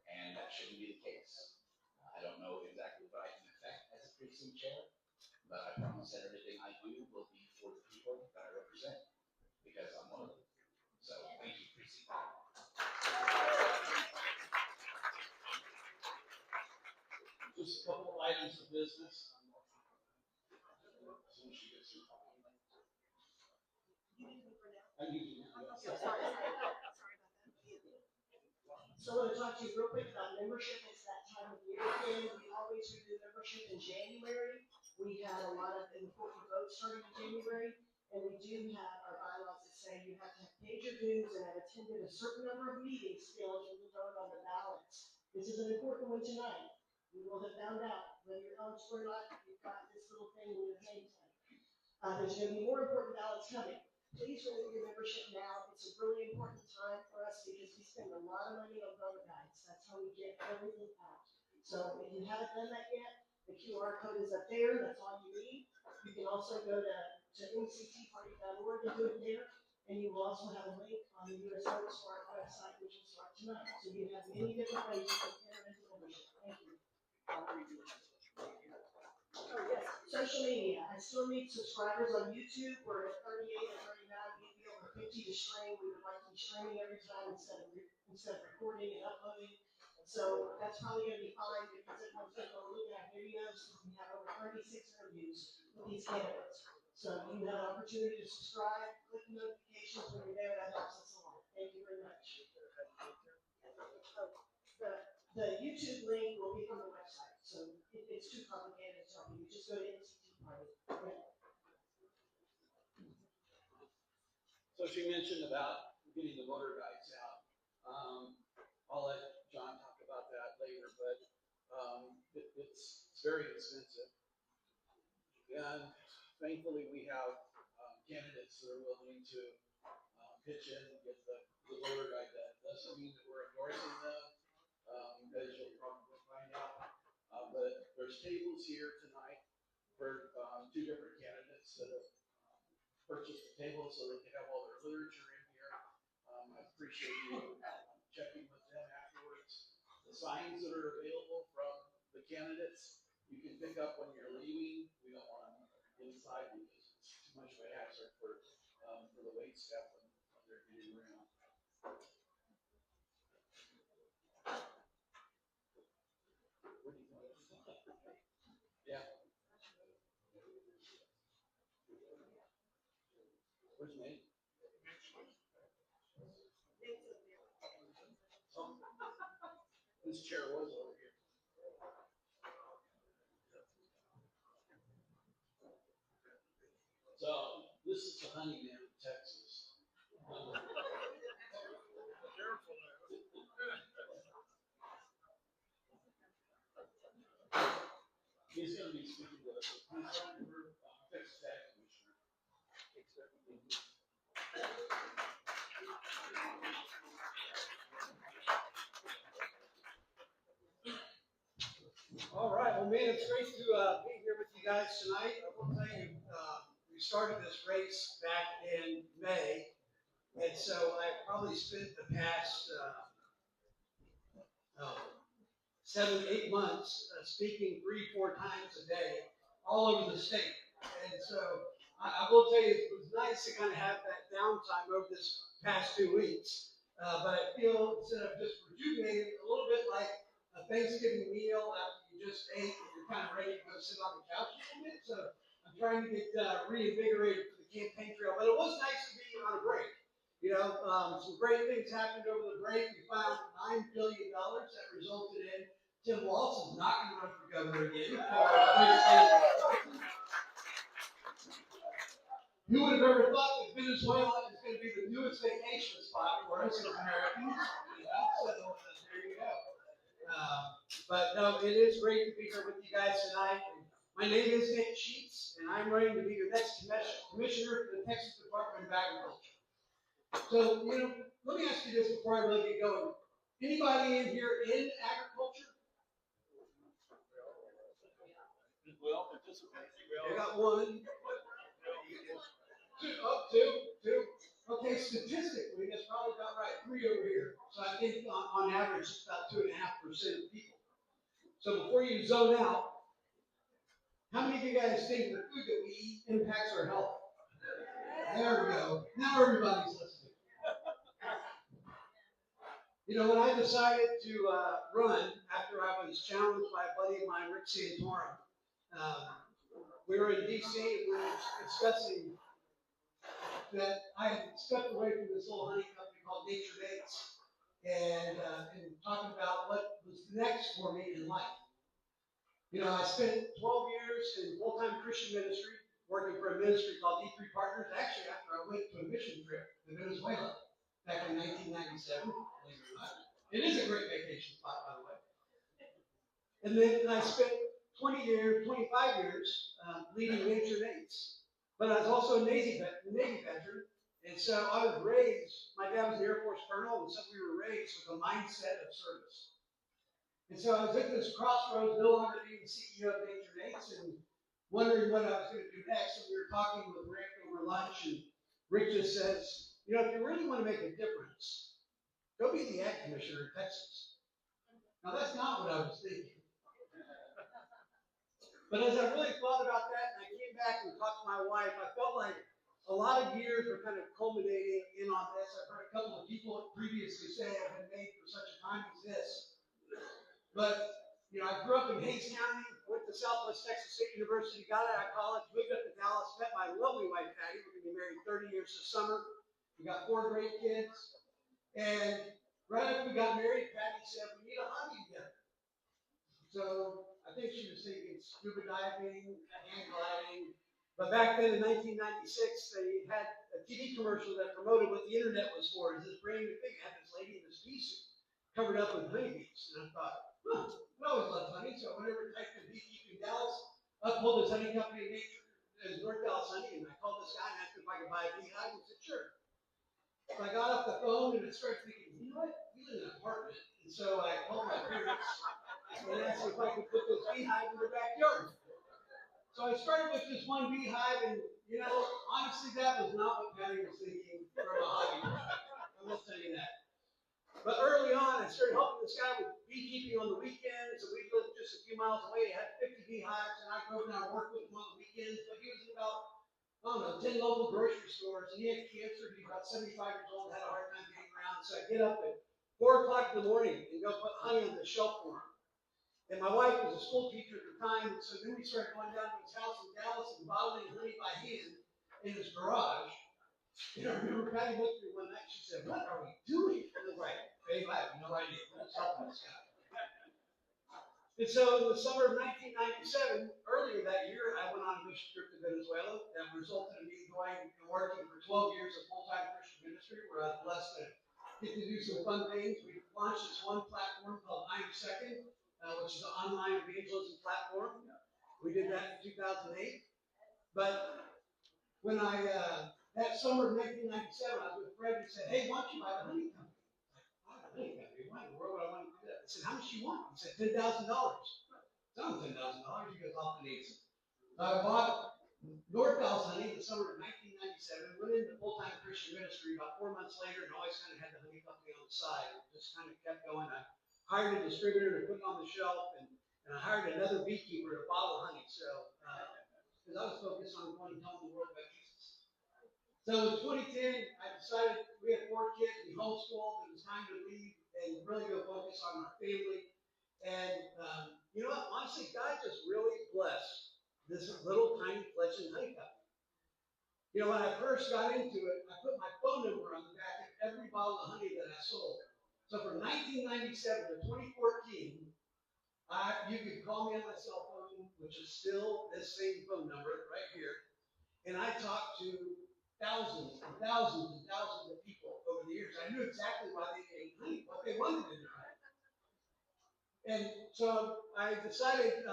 And that shouldn't be the case. I don't know exactly what I can affect as a precinct chair, but I promise that everything I do will be for the people that I represent, because I'm one of them. So thank you, precinct.
Just a couple of items of business.
to you real quick about membership. It's that time of year again. We always renew membership in January. We had a lot of important votes starting in January, and we do have our bylaws that say you have to have paid your dues and have attended a certain number of meetings to be eligible to vote on the ballots. This is an important one tonight. We will have found out whether you're eligible or not. You've got this little thing in your name tag. There's going to be more important ballots coming. Please renew your membership now. It's a really important time for us because we spend a lot of money on voter guides. That's how we get everything out. So if you haven't done that yet, the QR code is up there. That's all you need. You can also go to mctparty.org and do it there. And you will also have a link on the U.S. Vote Smart website, which will start tonight. So you have many different ways you can enter into membership. Thank you. Oh, yes, social media. I still need subscribers on YouTube. We're at 38 and 39. We need to be over 50 to stream. We would like to be streaming every time instead of recording and uploading. So that's probably going to be fine because everyone's going to look at videos. We have over 36 interviews with these candidates. So you have an opportunity to subscribe, click notifications when you're there. That helps us a lot. Thank you very much. The YouTube link will be on the website, so it's too complicated to tell you. You just go to MCT Party.
So she mentioned about getting the voter guides out. I'll let John talk about that later, but it's very expensive. And thankfully, we have candidates that are willing to pitch in and get the voter guide done. Doesn't mean that we're endorsing them, as you'll probably find out. But there's tables here tonight for two different candidates that have purchased the table so they can have all their literature in here. I appreciate you checking with them afterwards. The signs that are available from the candidates, you can pick up when you're leaving. We don't want them inside because it's too much of a hazard for the wait staff when they're getting around. What do you think? Yeah. Where's Nate? Oh, this chair was over here. So this is the honeyman of Texas. Careful now. He's going to be speaking to us. He's running for Texas Ag Commissioner.
All right, well, man, it's great to be here with you guys tonight. I will tell you, we started this race back in May, and so I probably spent the past 7, 8 months speaking 3-4 times a day all over the state. And so I will tell you, it was nice to kind of have that downtime over this past 2 weeks. But I feel instead of just rejuvenated, a little bit like a Thanksgiving meal after you just ate and you're kind of ready to go sit on the couch a little bit. So I'm trying to get reinvigorated for the campaign trail. But it was nice to be on a break. You know, some great things happened over the break. We found $9 billion that resulted in Tim Walz is not going to run for governor again. Who would have ever thought that Venezuela is going to be the newest vacation spot for us as Americans? So there you go. But no, it is great to be here with you guys tonight. My name is Nick Sheets, and I'm running to be your next commissioner for the Texas Department of Agriculture. So, you know, let me ask you this before I really get going. Anybody in here in agriculture?
Well, participate.
I got one. Two. Okay, statistically, that's probably about right. 3 over here. So I think on average, it's about 2.5% of people. So before you zone out, how many of you guys think the food that we eat impacts our health? There we go. Now everybody's listening. You know, when I decided to run after I was challenged by a buddy of mine, Rick Santorum, we were in D.C. and we were discussing that I had stepped away from this little honey company called Nature Dates. and talking about what was next for me in life. You know, I spent 12 years in full-time Christian ministry, working for a ministry called E3 Partners. Actually, after I went to a mission trip to Venezuela back in 1997, believe it or not. It is a great vacation spot, by the way. And then I spent 25 years leading Nature Nates. But I was also a Navy veteran. And so I was raised, my dad was an Air Force colonel, and so we were raised with a mindset of service. And so I was at this crossroads, no longer being the CEO of Nature Nates, and wondering what I was going to do next. And we were talking with Rick over lunch, and Rick just says, you know, if you really want to make a difference, go be the Ag Commissioner in Texas. Now, that's not what I was thinking. But as I really thought about that, and I came back and talked to my wife, I felt like a lot of years were kind of culminating in on this. I've heard a couple of people previously say I've been made for such a time as this. But, you know, I grew up in Hays County, went to Southwest Texas State University, got out of college, moved up to Dallas, met my lovely wife, Patty. We're going to be married 30 years this summer. We got 4 great kids. And right after we got married, Patty said, we need a hobby together. So I think she was thinking scuba diving, hang gliding. But back then in 1996, they had a TV commercial that promoted what the internet was for. It was this brand new thing. It had this lady in this pea suit covered up with honeybees. And I thought, I always loved honey, so whenever I typed in beekeeping Dallas, I pulled this honey company in Nature, as North Dallas Honey, and I called this guy and asked him if I could buy a beehive, and he said, sure. So I got off the phone and I started thinking, you know what, we live in an apartment, and so I called my parents and asked if I could put this beehive in their backyard. So I started with just one beehive, and you know, honestly, that was not what Patty was thinking from a hobby. I will tell you that. But early on, I started helping this guy with beekeeping on the weekends. So we lived just a few miles away. He had 50 beehives, and I drove down and worked with him on the weekends. But he was in about, I don't know, 10 local grocery stores, and he had cancer. He was about 75 years old, had a hard time getting around. So I get up at 4 o'clock in the morning and go put honey on the shelf for him. And my wife was a school teacher at the time, so then we started going down to his house in Dallas and bottling honey by hand in his garage. And I remember Patty looked at me one night, she said, what are we doing? And I was like, babe, I have no idea. We're just helping this guy. And so in the summer of 1997, earlier that year, I went on a mission trip to Venezuela that resulted in me going and working for 12 years of full-time Christian ministry, where I was blessed to get to do some fun things. We launched this one platform called I Am Second, which is an online evangelism platform. We did that in 2008. But when that summer of 1997, I was with Fred and said, hey, why don't you buy the honey company? I was like, buy the honey company? Why in the world would I want to do that? I said, how much do you want? He said, $10,000. It's not $10,000. He goes, off the needs. So I bought North Dallas Honey in the summer of 1997, went into full-time Christian ministry about 4 months later, and always kind of had the honey company on the side. And just kind of kept going. I hired a distributor to put it on the shelf, and I hired another beekeeper to bottle honey. So, because I was focused on going and telling the world about Jesus. So in 2010, I decided we had 4 kids, we homeschooled, it was time to leave and really go focus on our family. And you know what? Honestly, God just really blessed this little tiny fledgling honey company. You know, when I first got into it, I put my phone number on the back of every bottle of honey that I sold. So from 1997 to 2014, you could call me on my cell phone, which is still this same phone number right here. And I talked to thousands and thousands and thousands of people over the years. I knew exactly why they ate honey, what they wanted in their honey. And so I decided,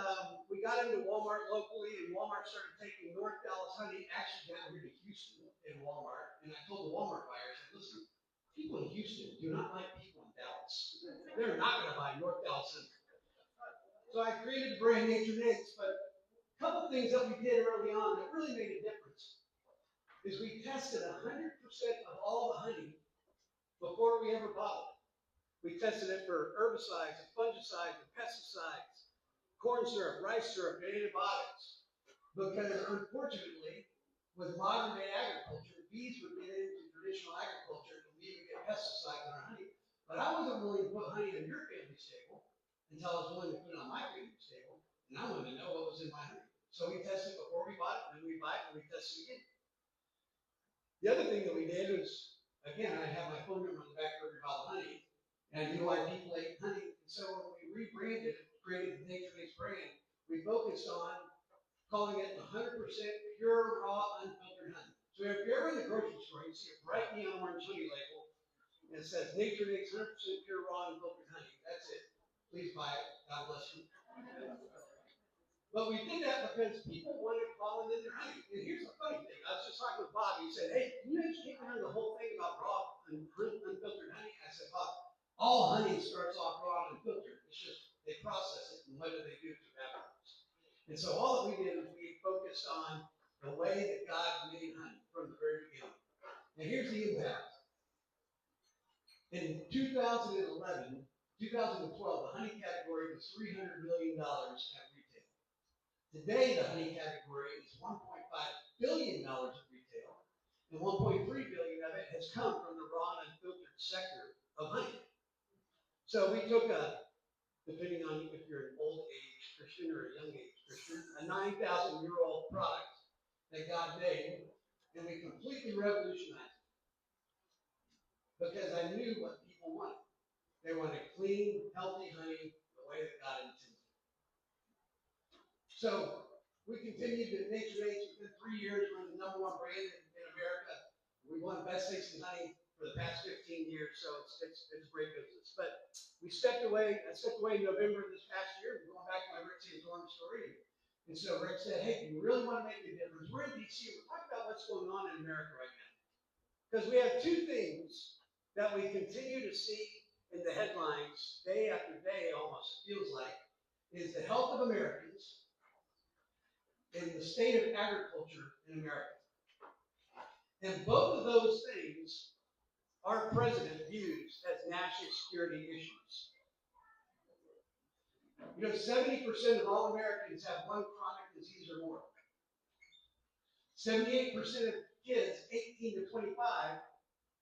we got into Walmart locally, and Walmart started taking North Dallas honey actually down here to Houston in Walmart. And I told the Walmart buyer, I said, listen, people in Houston do not like people in Dallas. They're not going to buy North Dallas honey. So I created the brand Nature Nates, but a couple things that we did early on that really made a difference is we tested 100% of all the honey before we ever bottled it. We tested it for herbicides and fungicides and pesticides, corn syrup, rice syrup, and antibiotics. Because unfortunately, with modern day agriculture, bees would get into traditional agriculture and we would get pesticides in our honey. But I wasn't willing to put honey on your family's table until I was willing to put it on my family's table. And I wanted to know what was in my honey. So we tested before we bought it, and then we buy it, and we test it again. The other thing that we did was, again, I have my phone number on the back of every bottle of honey. And I knew why people ate honey. And so when we rebranded, created the Nature Mix brand, we focused on calling it 100% pure, raw, unfiltered honey. So if you're ever in the grocery store, you see a bright neon orange honey label, and it says Nature Mix 100% pure, raw, unfiltered honey. That's it. Please buy it. God bless you. But we did that because people wanted pollen in their honey. And here's the funny thing. I was just talking with Bob. He said, hey, can you educate me on the whole thing about raw and unfiltered honey? I said, Bob, all honey starts off raw and unfiltered. It's just they process it, and what do they do to evaporize? And so all that we did was we focused on the way that God made honey from the very beginning. And here's the impact. In 2011, 2012, the honey category was $300 million at retail. Today, the honey category is $1.5 billion at retail, and $1.3 billion of it has come from the raw and unfiltered sector of honey. So we took depending on if you're an old age Christian or a young age Christian, a 9,000-year-old product that God made, and we completely revolutionized it. Because I knew what people wanted. They wanted clean, healthy honey the way that God intended. So we continued to Nature Mix. Within 3 years, we're the #1 brand in America. We won Best Tasting Honey for the past 15 years, so it's great business. But we stepped away. I stepped away in November of this past year. Going back to my Rick St. Dorm story. And so Rick said, hey, if you really want to make a difference, we're in D.C. We're talking about what's going on in America right now. Because we have two things that we continue to see in the headlines day after day, almost, it feels like, is the health of Americans and the state of agriculture in America. And both of those things our president views as national security issues. You know, 70% of all Americans have one chronic disease or more. 78% of kids 18 to 25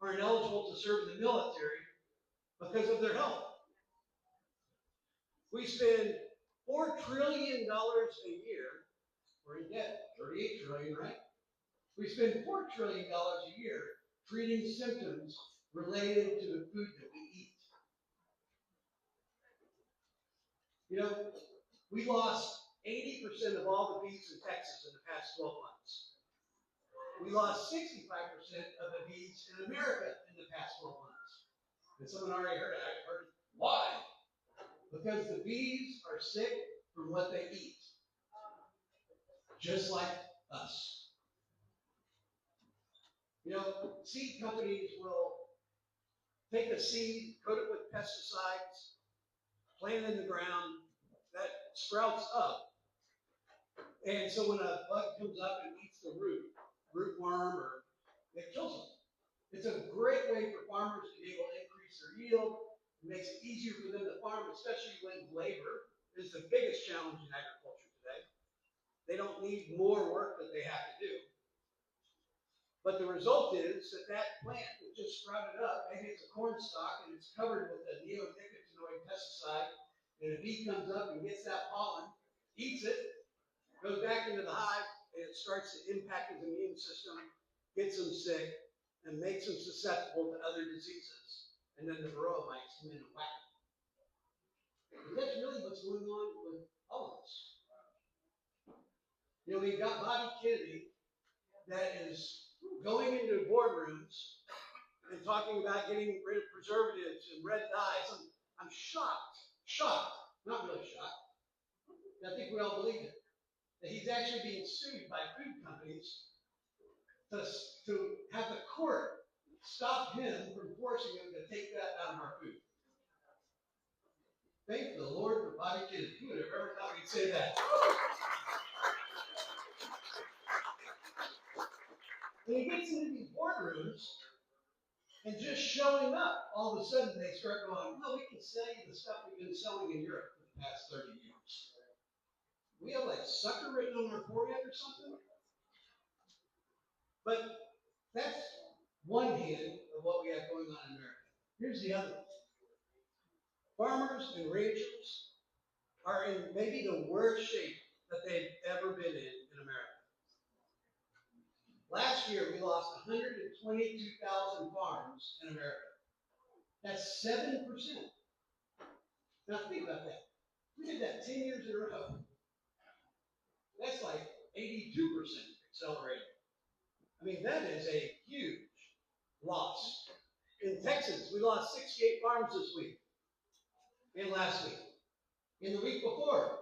are ineligible to serve in the military because of their health. We spend $4 trillion a year. We're in debt, $38 trillion, right? We spend $4 trillion a year treating symptoms related to the food that we eat. You know, we lost 80% of all the bees in Texas in the past 12 months. We lost 65% of the bees in America in the past 12 months. And someone already heard it. I heard it. Why? Because the bees are sick from what they eat. Just like us. You know, seed companies will take a seed, coat it with pesticides, plant it in the ground, that sprouts up. And so when a bug comes up and eats the rootworm, or it kills them. It's a great way for farmers to be able to increase their yield. It makes it easier for them to farm, especially when labor is the biggest challenge in agriculture today. They don't need more work that they have to do. But the result is that plant that just sprouted up, maybe it's a corn stalk and it's covered with a neonicotinoid pesticide, and a bee comes up and gets that pollen, eats it, goes back into the hive, and it starts to impact his immune system, gets him sick, and makes him susceptible to other diseases. And then the varroa mites come in and whack him. And that's really what's going on with all of us. You know, we've got Bobby Kennedy that is going into boardrooms and talking about getting rid of preservatives and red dyes. I'm shocked, not really shocked. I think we all believe it. That he's actually being sued by food companies to have the court stop him from forcing him to take that out of our food. Thank the Lord for Bobby Kennedy. Who would have ever thought we'd say that? And he gets into these boardrooms and just showing up, all of a sudden they start going, no, we can sell you the stuff we've been selling in Europe for the past 30 years. We have like sucker written on our forehead or something? But that's one hand of what we have going on in America. Here's the other. Farmers and ranchers are in maybe the worst shape that they've ever been in America. Last year, we lost 122,000 farms in America. That's 7%. Now think about that. We did that 10 years in a row. That's like 82% accelerated. I mean, that is a huge loss. In Texas, we lost 68 farms this week. And last week. In the week before.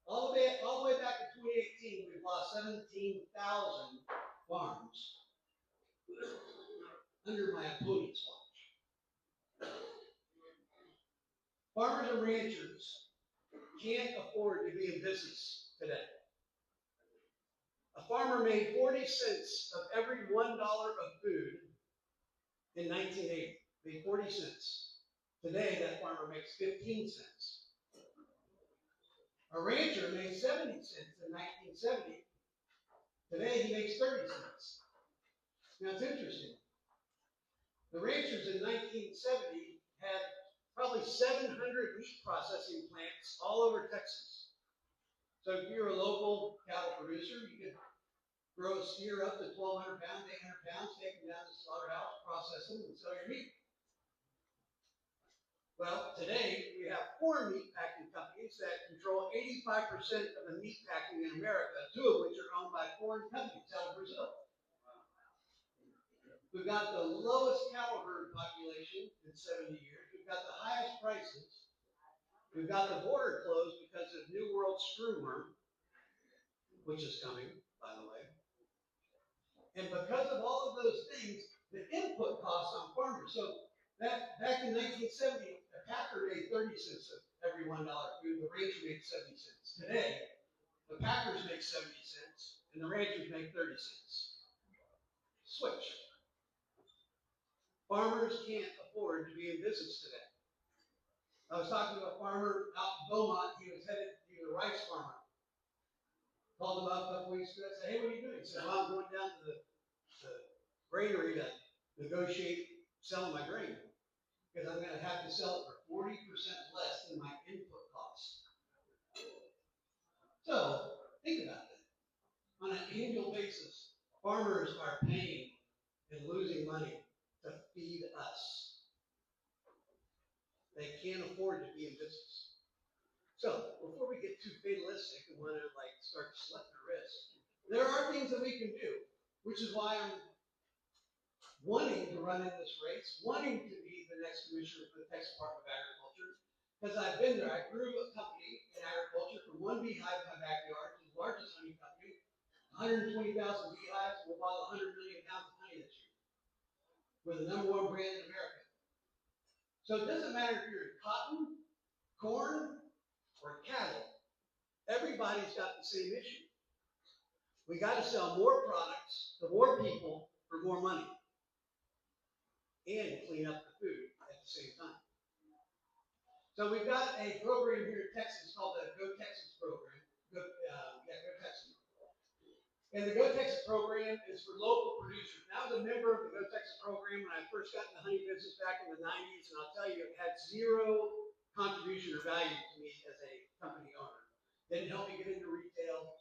All the way back to 2018, we've lost 17,000 farms under my opponent's watch. Farmers and ranchers can't afford to be in business today. A farmer made 40 cents of every $1 of food in 1980. Made 40 cents. Today, that farmer makes 15 cents. A rancher made 70 cents in 1970. Today, he makes 30 cents. Now, it's interesting. The ranchers in 1970 had probably 700 meat processing plants all over Texas. So if you're a local cattle producer, you could grow a steer up to 1,200 pounds, 800 pounds, take them down to the slaughterhouse, process them, and sell your meat. Well, today we have 4 meat packing companies that control 85% of the meat packing in America, 2 of which are owned by foreign companies out of Brazil. We've got the lowest cattle herd population in 70 years. We've got the highest prices. We've got the border closed because of New World screwworm, which is coming, by the way. And because of all of those things, the input costs on farmers. So that back in 1970, a packer made 30 cents of every $1 food. The rancher made 70 cents. Today, the packers make 70 cents, and the ranchers make 30 cents. Switch. Farmers can't afford to be in business today. I was talking to a farmer out in Beaumont. He was a rice farmer. Called him up a couple weeks ago and said, hey, what are you doing? He said, well, I'm going down to the granary to negotiate selling my grain because I'm going to have to sell it for 40% less than my input costs. So think about that. On an annual basis, farmers are paying and losing money to feed us. They can't afford to be in business. So before we get too fatalistic and want to start slipping the wrist, there are things that we can do, which is why I'm wanting to run in this race, wanting to be the next commissioner for the Texas Department of Agriculture, because I've been there. I grew a company in agriculture from 1 beehive in my backyard to the largest honey company, 120,000 beehives, and we'll bottle 100 million pounds of honey this year. We're the #1 brand in America. So it doesn't matter if you're in cotton, corn, or cattle. Everybody's got the same issue. We got to sell more products to more people for more money and clean up the food at the same time. So we've got a program here in Texas called the Go Texas program. Go Texas. And the Go Texas program is for local producers. And I was a member of the Go Texas program when I first got in the honey business back in the 90s, and I'll tell you, it had zero contribution or value to me as a company owner. Didn't help me get into retail,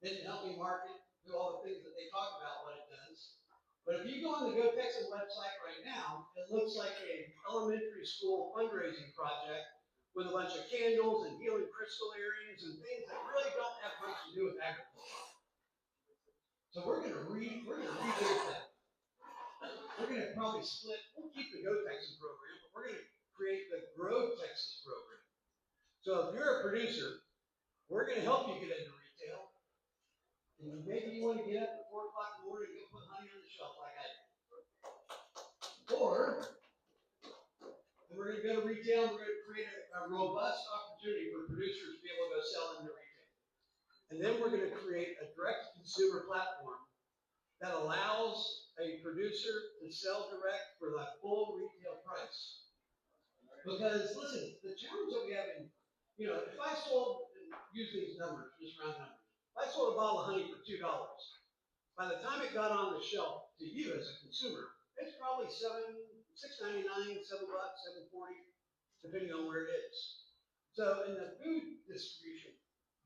didn't help me market, do all the things that they talk about what it does. But if you go on the Go Texas website right now, it looks like an elementary school fundraising project with a bunch of candles and healing crystal earrings and things that really don't have much to do with agriculture. So we're going to rebuild that. We're going to probably split. We'll keep the Go Texas program, but we're going to create the Grow Texas program. So if you're a producer, we're going to help you get into retail. And maybe you want to get up at 4 o'clock in the morning and go put honey on the shelf like I did. Or we're going to go to retail and we're going to create a robust opportunity for producers to be able to go sell into retail. And then we're going to create a direct consumer platform that allows a producer to sell direct for the full retail price. Because listen, the challenge that we have in, if I sold, use these numbers, just round numbers, if I sold a bottle of honey for $2, by the time it got on the shelf to you as a consumer, it's probably $6.99, $7, $7.40, depending on where it is. So in the food distribution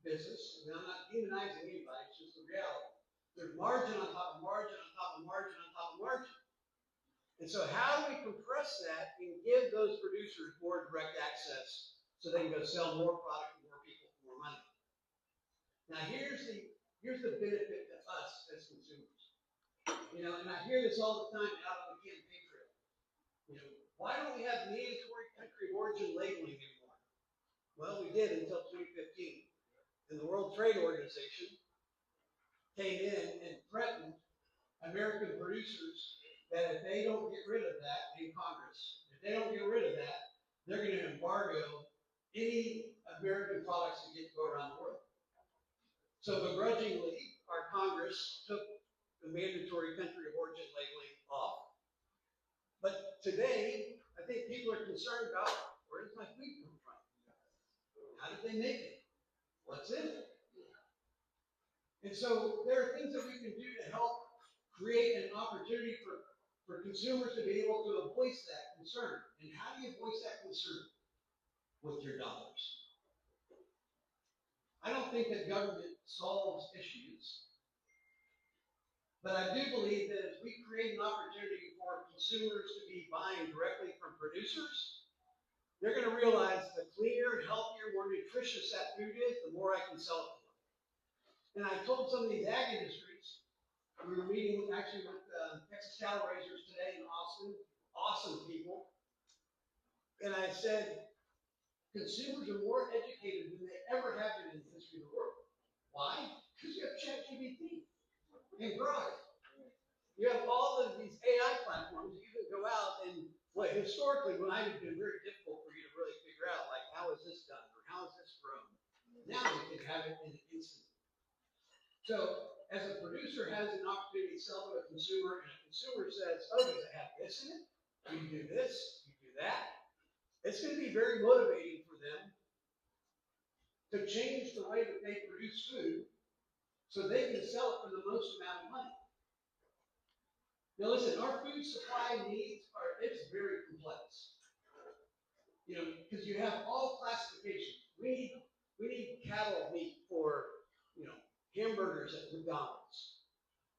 business, and I'm not demonizing anybody, it's just the reality. There's margin on top of margin on top of margin on top of margin. And so how do we compress that and give those producers more direct access so they can go sell more product to more people for more money? Now here's the benefit to us as consumers. You know, and I hear this all the time out on the campaign trail. You know, why don't we have mandatory country of origin labeling anymore? Well, we did until 2015. And the World Trade Organization came in and threatened American producers that if they don't get rid of that in Congress, if they don't get rid of that, they're going to embargo any American products that get to go around the world. So begrudgingly, our Congress took the mandatory country of origin labeling off. But today, I think people are concerned about where does my food come from? How did they make it? What's in it? And so there are things that we can do to help create an opportunity for consumers to be able to voice that concern. And how do you voice that concern? With your dollars. I don't think that government solves issues, but I do believe that as we create an opportunity for consumers to be buying directly from producers, they're going to realize the cleaner, healthier, more nutritious that food is, the more I can sell it to them. And I told some of these ag industries, we were meeting actually with Texas cattle raisers today in Austin, awesome people, and I said, consumers are more educated than they ever have been in the history of the world. Why? Because you have ChatGPT and Grok. You have all of these AI platforms. You can go out and what historically when I have been very difficult for you to really figure out, like how is this done or how is this grown? Now you can have it in an instant. So as a producer has an opportunity to sell to a consumer, and a consumer says, "Oh, does it have this in it? You do this, you do that." It's going to be very motivating for them to change the way that they produce food so they can sell it for the most amount of money. Now listen, our food supply needs it's very complex. You know, because you have all classifications. We need cattle meat for, you know, hamburgers at McDonald's.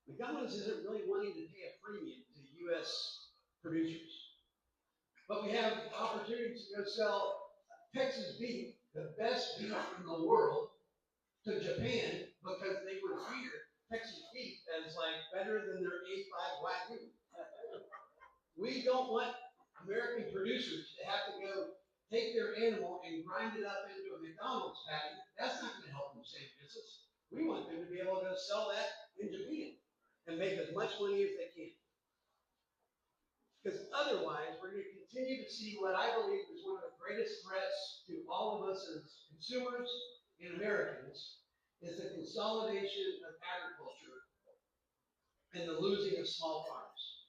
McDonald's isn't really wanting to pay a premium to U.S. producers. But we have opportunities to go sell Texas beef, the best beef in the world, to Japan because they revere Texas beef as like better than their A5 Wagyu. We don't want American producers to have to go take their animal and grind it up into a McDonald's patty. That's not going to help them save business. We want them to be able to go sell that in Japan and make as much money as they can. Because otherwise, we're going to continue to see what I believe is one of the greatest threats to all of us as consumers and Americans is the consolidation of agriculture and the losing of small farms.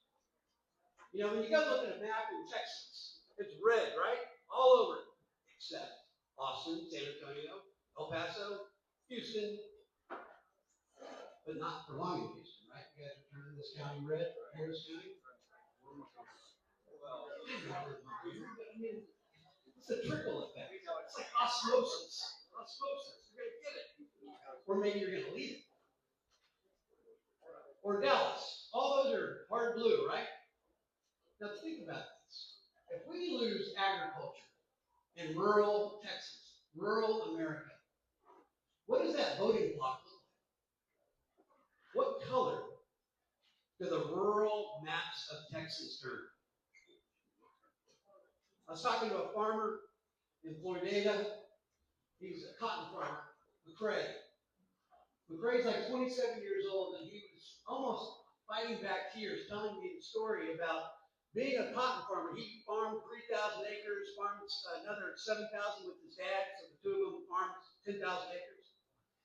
You know, when you go look at a map in Texas, it's red, right? All over it, except Austin, San Antonio, El Paso, Houston, but not for long in Houston, right? You guys are turning this county red, Harris County. Well, I mean, it's a trickle effect. It's like osmosis. Osmosis. You're going to get it. Or maybe you're going to leave it. Or Dallas. All those are hard blue, right? Now think about this. If we lose agriculture in rural Texas, rural America, what does that voting block look like? What color do the rural maps of Texas turn? I was talking to a farmer in Florida. He's a cotton farmer, McCrae. McCrae's like 27 years old, and he was almost fighting back tears, telling me the story about being a cotton farmer. He farmed 3,000 acres, farmed another 7,000 with his dad, so the two of them farmed 10,000 acres.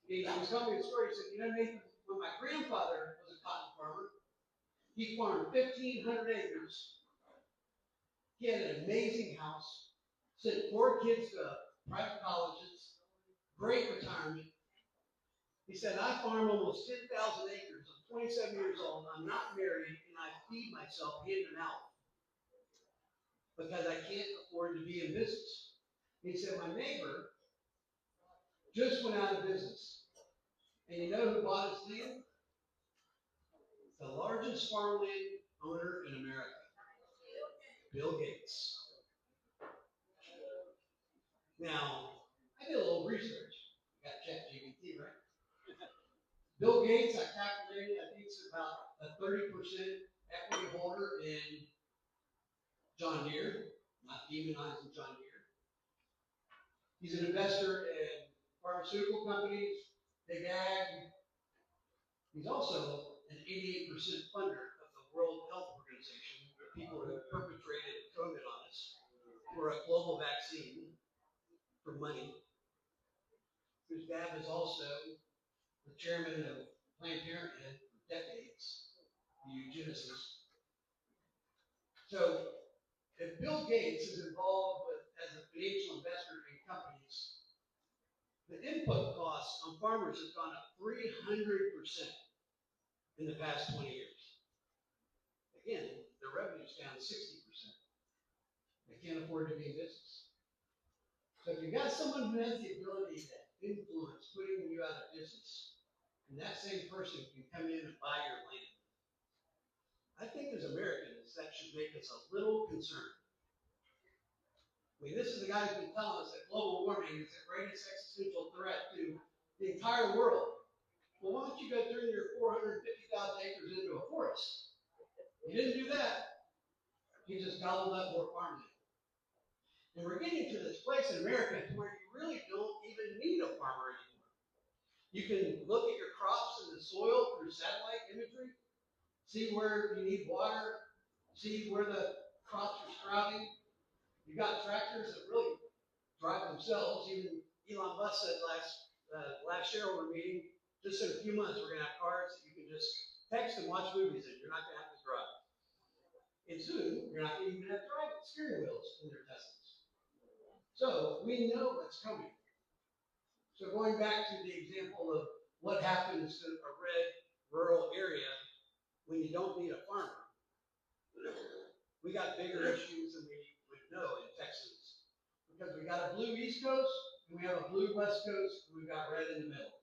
He was telling me the story. He said, "You know, Nathan, when my grandfather was a cotton farmer, he farmed 1,500 acres. He had an amazing house, sent 4 kids to private colleges, great retirement. He said, I farm almost 10,000 acres. I'm 27 years old. I'm not married, and I feed myself hand to mouth because I can't afford to be in business." He said, my neighbor just went out of business. And you know who bought his land? The largest farmland owner in America. Bill Gates. Now, I did a little research. I got ChatGPT, right? Bill Gates, I calculated, I think it's about a 30% equity holder in John Deere, not demonizing John Deere. He's an investor in pharmaceutical companies, big ag. He's also an 88% funder of the World Health Organization, the people who perpetrated COVID on us, for a global vaccine for money. His dad was also the chairman of Planned Parenthood for decades, the eugenicist. So, if Bill Gates is involved with as a financial investor in companies, the input costs on farmers has gone up 300% in the past 20 years. Again, their revenue's down 60%. They can't afford to be in business. So if you've got someone who has the ability to influence putting you out of business, and that same person can come in and buy your land, I think as Americans, that should make us a little concerned. I mean, this is the guy who's been telling us that global warming is the greatest existential threat to the entire world. Well, why don't you go turn your 450,000 acres into a forest? You didn't do that. You just gobbled up more farmland. And we're getting to this place in America where you really don't even need a farmer anymore. You can look at your crops in the soil through satellite imagery, see where you need water, see where the crops are sprouting. You've got tractors that really drive themselves. Even Elon Musk said last shareholder meeting, just in a few months, we're going to have cars that you can just text and watch movies in. You're not going to have to drive. And soon, you're not going to even have to drive steering wheels in their Teslas. So we know what's coming. So going back to the example of what happens to a red rural area when you don't need a farmer, we got bigger issues than we would know in Texas. Because we got a blue East Coast, and we have a blue West Coast, and we've got red in the middle.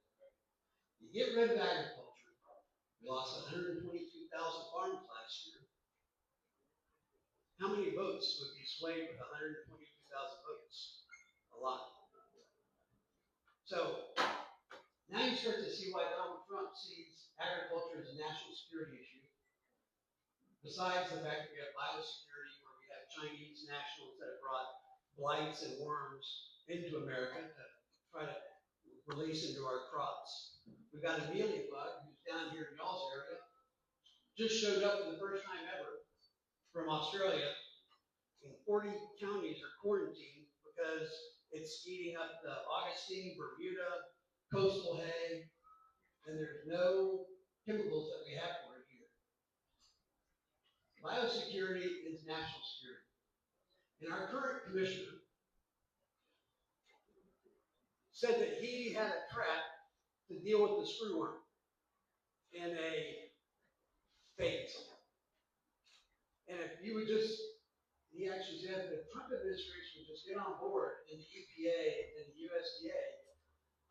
You get rid of agriculture. We lost 122,000 farms last year. How many votes would be swayed with 122,000 votes? A lot. So, now you start to see why Donald Trump sees agriculture as a national security issue. Besides the fact that we have biosecurity, where we have Chinese nationals that have brought blights and worms into America to try to release into our crops. We've got a mealy bug who's down here in y'all's area, just showed up for the first time ever from Australia, and 40 counties are quarantined because it's eating up the Augustine, Bermuda, coastal hay, and there's no chemicals that we have for it here. Biosecurity is national security. And our current commissioner said that he had a trap to deal with the screwworm in a phase. And if you would just, he actually said the Trump administration would just get on board in the EPA and the USDA,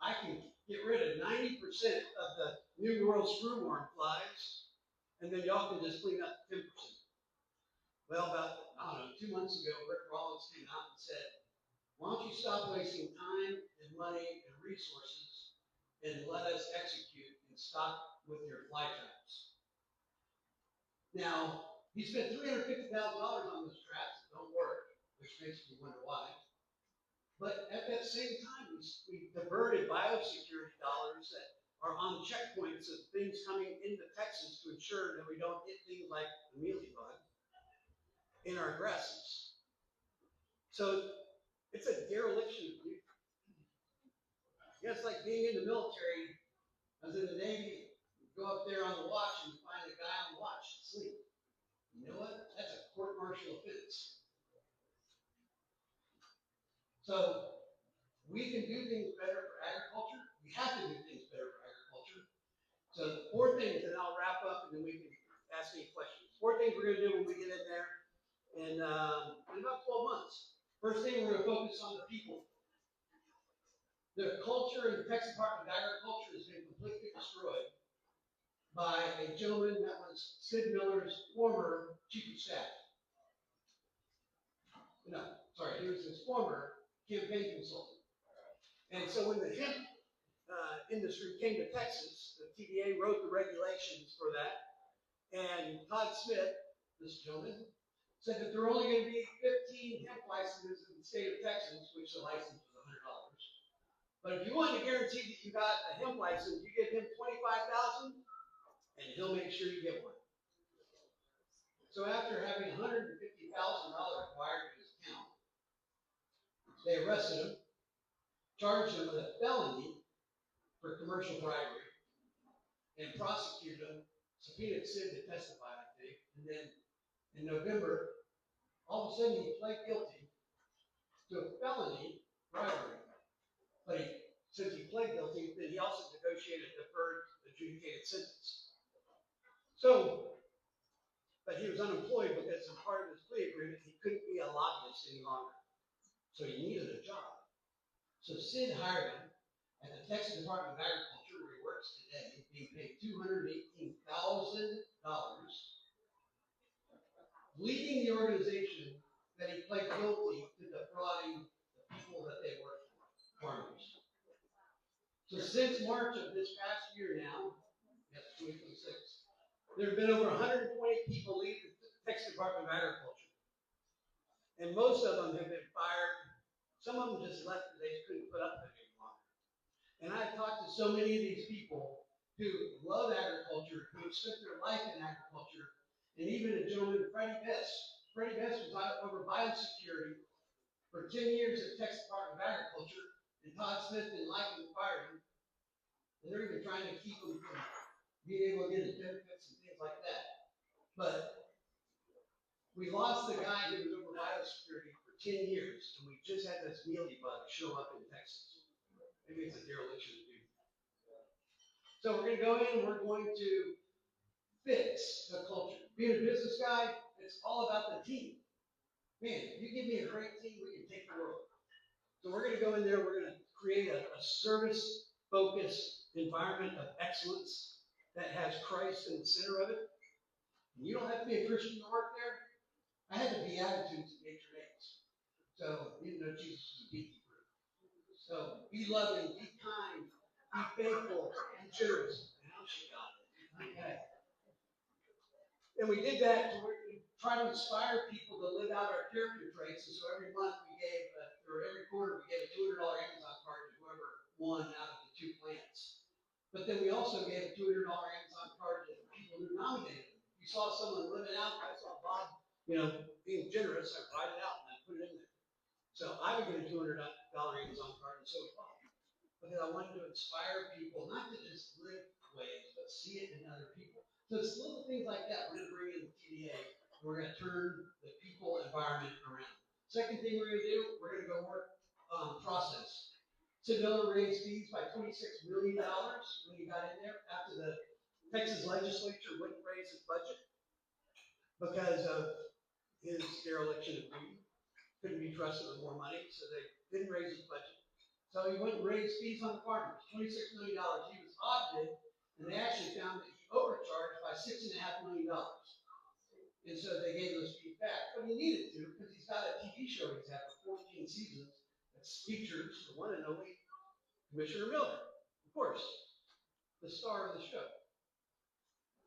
I can get rid of 90% of the New World screwworm flies, and then y'all can just clean up 10%. Well, about, 2 months ago, Rick Rollins came out and said, why don't you stop wasting time and money and resources and let us execute and stop with your fly traps. Now, he spent $350,000 on those traps that don't work, which makes me wonder why. But at that same time, we diverted biosecurity dollars that are on checkpoints of things coming into Texas to ensure that we don't get things like the mealybug in our grasses. So it's a dereliction of duty. Yeah, it's like being in the military. I was in the Navy, you go up there on the watch and you find a guy on the watch asleep. You know what? That's a court-martial offense. So we can do things better for agriculture. We have to do things better for agriculture. So 4 things, and I'll wrap up, and then we can ask any questions. 4 things we're going to do when we get in there in about 12 months. First thing, we're going to focus on the people. The culture in the Texas Department of Agriculture has been completely destroyed by a gentleman that was Sid Miller's former chief of staff. No, sorry, he was his former campaign consultant. And so when the hemp industry came to Texas, the TDA wrote the regulations for that. And Todd Smith, this gentleman, said that there are only going to be 15 hemp licenses in the state of Texas, which the license was $100. But if you want to guarantee that you got a hemp license, you give him $25,000, and he'll make sure you get one. So after having $150,000 wired to his account, they arrested him, charged him with a felony for commercial bribery, and prosecuted him, subpoenaed Sid to testify, I think, and then in November, all of a sudden he pled guilty to a felony bribery. But since he pled guilty, then he also negotiated a deferred adjudicated sentence. So, but he was unemployed because as part of his plea agreement, he couldn't be a lobbyist any longer. So he needed a job. So Sid hired him at the Texas Department of Agriculture, where he works today, being paid $218,000, leading the organization that he pled guilty to defrauding the people that they work for, farmers. So since March of this past year now, yes, 2026, there have been over 120 people leave the Texas Department of Agriculture. And most of them have been fired. Some of them just left because they just couldn't put up with it any longer. And I've talked to so many of these people who love agriculture, who have spent their life in agriculture, and even a gentleman, Freddie Bess. Freddie Bess was over biosecurity for 10 years at the Texas Department of Agriculture, and Todd Smith didn't like him and fired him. And they're even trying to keep him from being able to get his benefits and things like that. But we lost the guy who was over biosecurity for 10 years, and we just had this mealy bug show up in Texas. Maybe it's a dereliction of duty. So we're going to go in and we're going to fix the culture. Being a business guy, it's all about the team. Man, you give me a great team, we can take the world. So we're going to go in there, we're going to create a service-focused environment of excellence that has Christ in the center of it. And you don't have to be a Christian to work there. I had the Beatitudes at major names. So, you know, Jesus is a beekeeper. So, be loving, be kind, be faithful, be generous. And how she got it. Okay. And we did that to try to inspire people to live out our character traits. And so every month we gave, or every quarter we gave a $200 Amazon card to whoever won out of the 2 plants. But then we also gave a $200 Amazon card to the people who nominated them. You saw someone living out, I saw Bob, being generous, I write it out and I put it in there. So I would get a $200 Amazon card, and so would Bob. Because I wanted to inspire people not to just live ways, but see it in other people. So it's little things like that. We're going to bring in the TDA, and we're going to turn the people environment around. Second thing we're going to do, we're going to go work on process. Sid Miller raised fees by $26 million when he got in there after the Texas legislature wouldn't raise his budget because of his dereliction of duty. Couldn't be trusted with more money, so they didn't raise his budget. So he went and raised fees on the farmers, $26 million. He was audited, and they actually found that he overcharged by $6.5 million. And so they gave those fees back. But he needed to, because he's got a TV show he's had for 14 seasons that features the one and only Commissioner Miller, of course, the star of the show.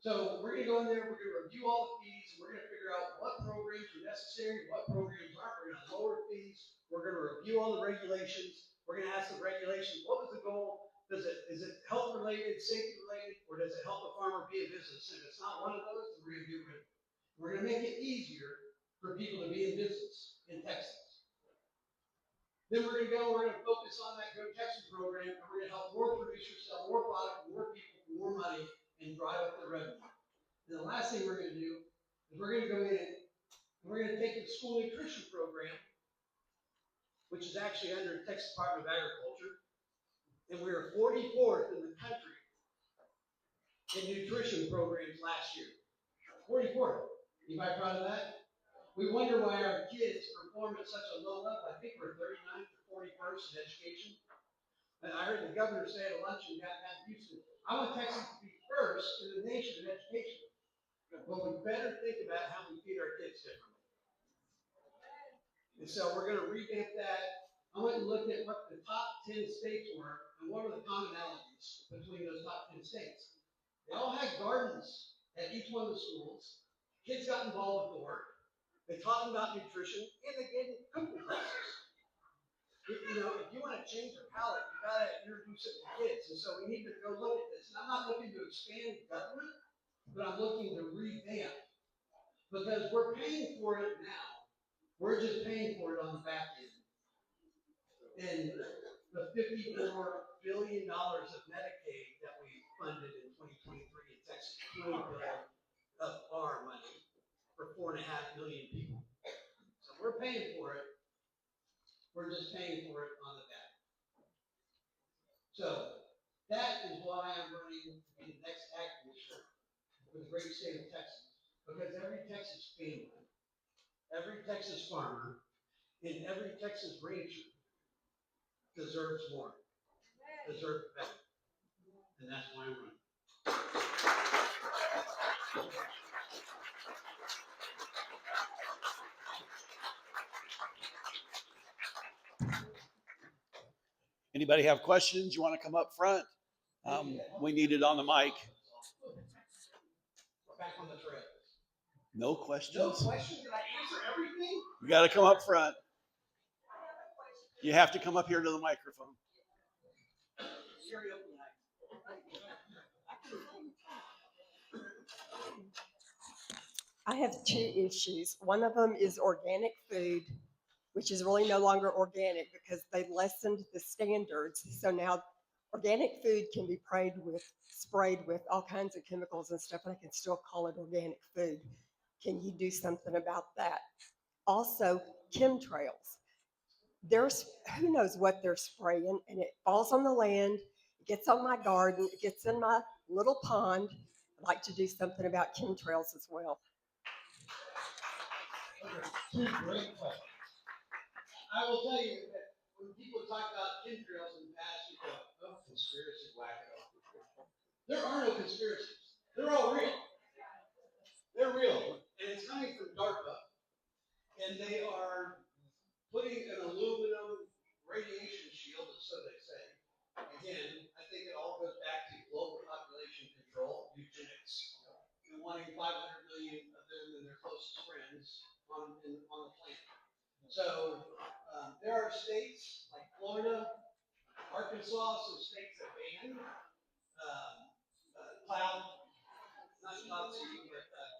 So we're going to go in there, we're going to review all the fees, and we're going to figure out what programs are necessary, what programs aren't. We're going to lower fees. We're going to review all the regulations. We're going to ask the regulations, what was the goal? Is it health related, safety related, or does it help the farmer be a business? And if it's not one of those, then we're going to do it. We're going to make it easier for people to be in business in Texas. Then we're going to focus on that Go Texas program, and we're going to help more producers sell more product, more people, more money, and drive up the revenue. And the last thing we're going to do is we're going to go in and we're going to take the school nutrition program, which is actually under the Texas Department of Agriculture, and we were 44th in the country in nutrition programs last year. 44th. Anybody proud of that? We wonder why our kids perform at such a low level. I think we're 39th or 41st in education. And I heard the governor say at a luncheon down in Houston, I want Texas to be first in the nation in education. Well, we better think about how we feed our kids differently. And so we're gonna revamp that. I went and looked at what the top 10 states were and what are the commonalities between those top 10 states. They all had gardens at each one of the schools. Kids got involved with the work. They taught them about nutrition and they gave them cooking classes. You know, if you want to change your palate, you gotta introduce it to kids. And so we need to go look at this. And I'm not looking to expand government, but I'm looking to revamp. Because we're paying for it now. We're just paying for it on the back end. And the $54 billion of Medicaid that we funded in 2023 in Texas, $20 billion of our money for 4.5 million people. So we're paying for it. We're just paying for it on the back. So that is why I'm running to be the next Ag Commissioner for the great state of Texas. Because every Texas family, every Texas farmer, and every Texas rancher deserves more, deserves better. And that's why I'm running.
Anybody have questions? You want to come up front? We need it on the mic.
We're back on the trail.
No questions?
No questions? Did I answer everything?
You got to come up front. You have to come up here to the microphone.
I have two issues. One of them is organic food, which is really no longer organic because they lessened the standards. So now organic food can be sprayed with all kinds of chemicals and stuff, and I can still call it organic food. Can you do something about that? Also, chemtrails. There's who knows what they're spraying, and it falls on the land, it gets on my garden, it gets in my little pond. I'd like to do something about chemtrails as well.
Two great questions. I will tell you that when people talk about chemtrails in the past, you go, oh, conspiracy wacko. There are no conspiracies. They're all real. They're real. And it's coming from DARPA. And they are putting an aluminum radiation shield, so they say. Again, I think it all goes back to global population control, eugenics, and wanting 500 million of them and their closest friends on the planet. So there are states like Florida, Arkansas, some states that ban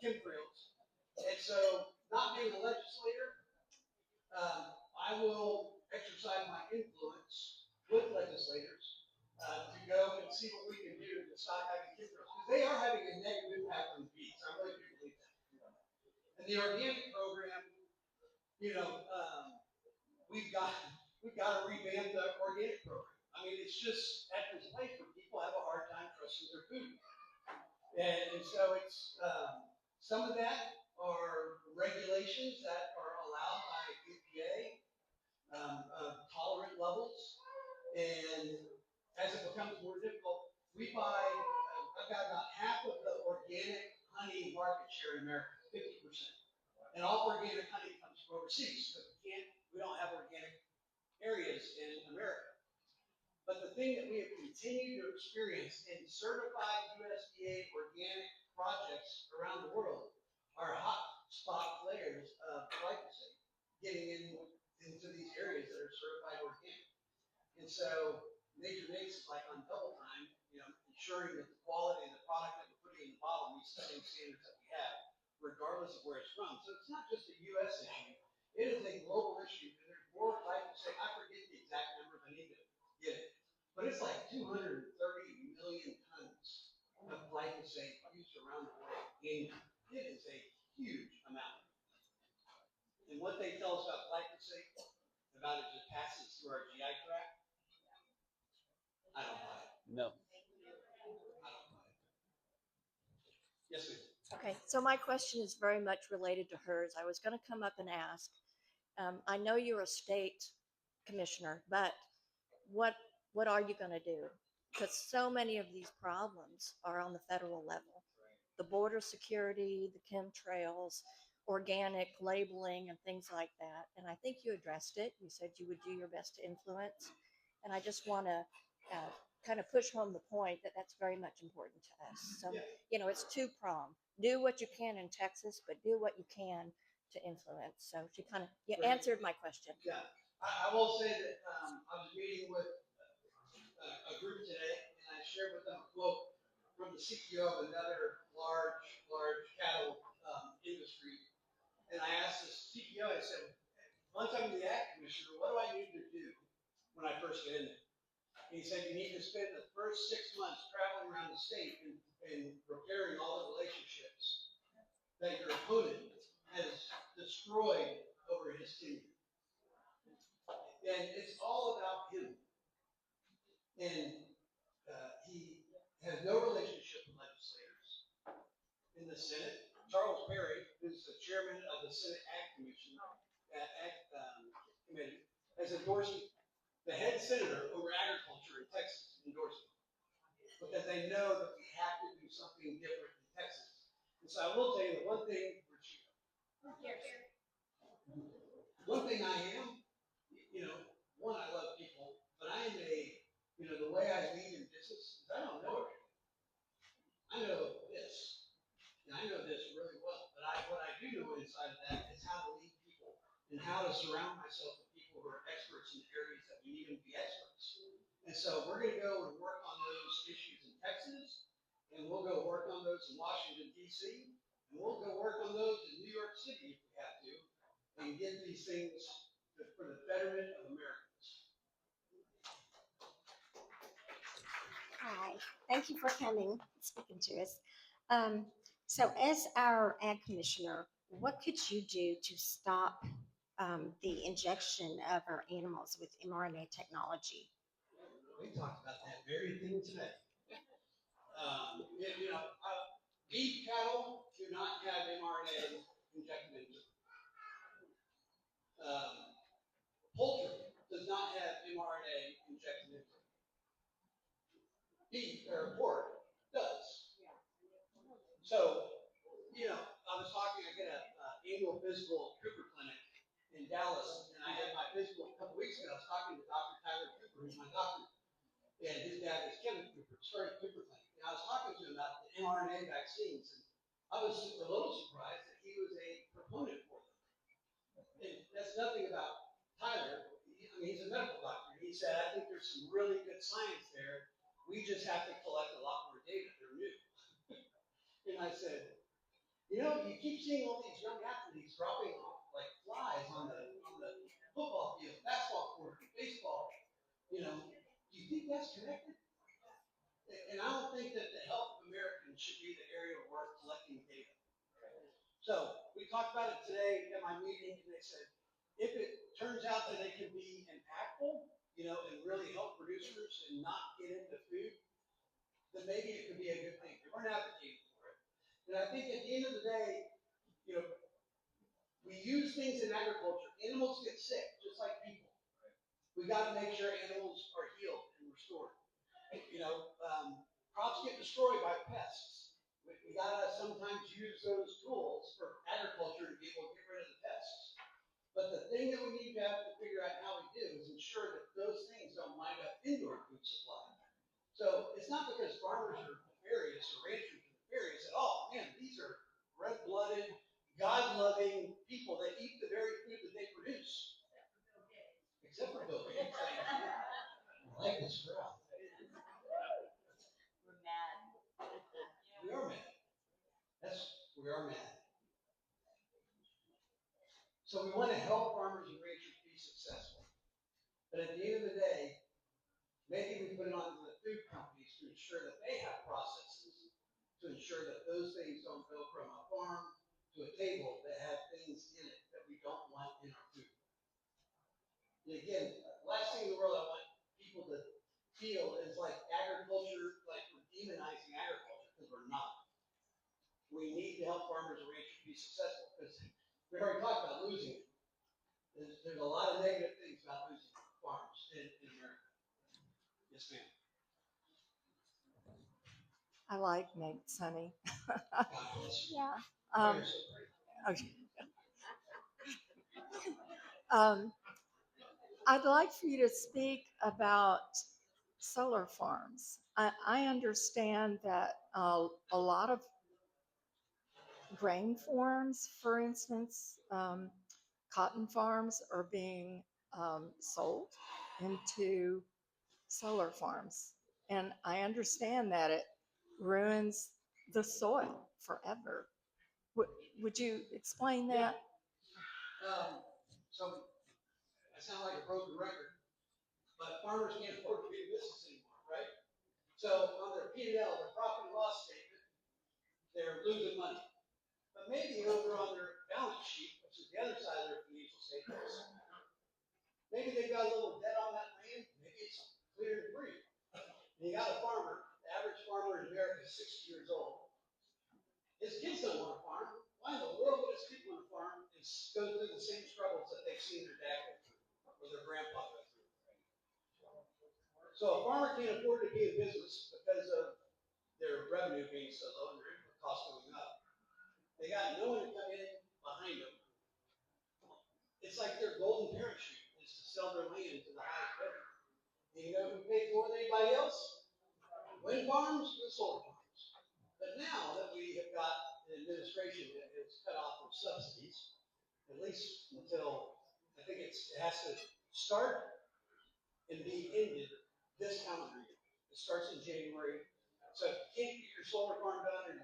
chemtrails. And so, not being a legislator, I will exercise my influence with legislators to go and see what we can do to stop having chemtrails. Because they are having a negative impact on the bees. I really do believe that. And the organic program, you know, we've got to revamp the organic program. I mean, it's just at this place where people have a hard time trusting their food. And so it's some of that are regulations that are allowed by EPA, tolerant levels, and as it becomes more difficult, we buy. I've got about half of the organic honey market share in America, 50%, and all organic honey comes from overseas because we don't have organic areas in America. But the thing that we have continued to experience in certified USDA organic projects around the world are hot spot flares of glyphosate getting into these areas that are certified organic. And so Major Mix is like on double time, you know, ensuring that the quality of the product that we're putting in the bottle meets the same standards that we have, regardless of where it's from. So it's not just a U.S. issue. It is a global issue, and there's more glyphosate. I forget the exact numbers. I need to get it. But it's like 230 million tons of glyphosate used around the world annually. It is a huge amount. And what they tell us about glyphosate, about it just passes through our GI tract, I don't buy it.
No.
I don't buy it. Yes, ma'am.
Okay, so my question is very much related to hers. I was going to come up and ask. I know you're a state commissioner, but what are you going to do? Because so many of these problems are on the federal level. The border security, the chemtrails, organic labeling and things like that. And I think you addressed it. You said you would do your best to influence. And I just want to kind of push home the point that that's very much important to us. So, you know, it's two-pronged. Do what you can in Texas, but do what you can to influence. So she kind of, you answered my question.
Yeah, I will say that I was meeting with a group today, and I shared with them a quote from the CEO of another large cattle industry. And I asked the CEO, I said, once I'm the Ag Commissioner, what do I need to do when I first get in there? And he said, you need to spend the first 6 months traveling around the state and repairing all the relationships that your opponent has destroyed over his tenure. And it's all about him. And he has no relationship with legislators in the Senate. Charles Perry, who's the chairman of the Senate Ag Commissioner, Committee, has endorsed him. The head senator over agriculture in Texas endorsed him because they know that we have to do something different in Texas. And so I will tell you the one thing, one thing I am, you know, one, I love people, but I am the way I lead in business is I don't know everything. I know this, and I know this really well, but what I do know inside of that is how to lead people and how to surround myself with people who are experts in the areas that we need them to be experts. And so we're going to go and work on those issues in Texas, and we'll go work on those in Washington, D.C., and we'll go work on those in New York City if we have to, and get these things for the betterment of Americans.
Hi, thank you for coming, speaking to us. So as our Ag Commissioner, what could you do to stop the injection of our animals with mRNA technology?
We talked about that very thing today. Beef cattle do not have mRNA injected into them. Poultry does not have mRNA injected into it. Beef or pork does. So, I was talking, I get an annual physical at Cooper Clinic in Dallas, and I had my physical a couple weeks ago. I was talking to Dr. Tyler Cooper, who's my doctor, and his dad is Kevin Cooper, started Cooper Clinic. And I was talking to him about the mRNA vaccines, and I was a little surprised that he was a proponent for them. And that's nothing about Tyler. He's a medical doctor. He said, I think there's some really good science there. We just have to collect a lot more data. They're new. And I said, you keep seeing all these young athletes dropping off like flies on the football field, basketball court, baseball. Do you think that's connected? And I don't think that the health of Americans should be the area where we're collecting data. So we talked about it today at my meeting, and they said, if it turns out that they can be impactful, and really help producers and not get into food, then maybe it could be a good thing. We weren't advocating for it. And I think at the end of the day, we use things in agriculture. Animals get sick, just like people. We got to make sure animals are healed and restored. Crops get destroyed by pests. We got to sometimes use those tools for agriculture to be able to get rid of the pests. But the thing that we need to have to figure out how we do is ensure that those things don't wind up into our food supply. So it's not because farmers are nefarious or ranchers are nefarious at all. Man, these are red-blooded, God-loving people that eat the very food that they produce. Except for Bill Gates. I like this crowd.
We're mad.
We are mad. We are mad. So we want to help farmers and ranchers be successful. But at the end of the day, maybe we put it on the food companies to ensure that they have processes to ensure that those things don't go from a farm to a table that have things in it that we don't want in our food. And again, last thing in the world I want people to feel is like agriculture, like we're demonizing agriculture, because we're not. We need to help farmers and ranchers be successful, because we already talked about losing it. There's a lot of negative things about losing farms in America. Yes, ma'am.
I like Nate's honey.
God bless you.
Yeah.
Oh, you're so great.
Okay.
I'd like for you to speak about solar farms. I understand that a lot of grain farms, for instance, cotton farms are being sold into solar farms. And I understand that it ruins the soil forever. Would, would you explain that?
So I sound like a broken record, but farmers can't afford to be in business anymore, right? So on their P&L, their profit and loss statement, they're losing money. But maybe over on their balance sheet, which is the other side of their financial statements, maybe they've got a little debt on that land. Maybe it's clear and free. And you got a farmer, the average farmer in America is 60 years old. His kids don't want to farm. Why in the world would his kids want to farm and go through the same struggles that they've seen their dad go through or their grandpa go through? So a farmer can't afford to be in business because of their revenue being so low and their input costs going up. They got no one to come in behind them. It's like their golden parachute is to sell their land to the highest bidder. And you know who pays more than anybody else? Wind farms and solar farms. But now that we have got an administration that has cut off their subsidies, at least until I think it has to start and be ended this calendar year. It starts in January. So if you can't get your solar farm done or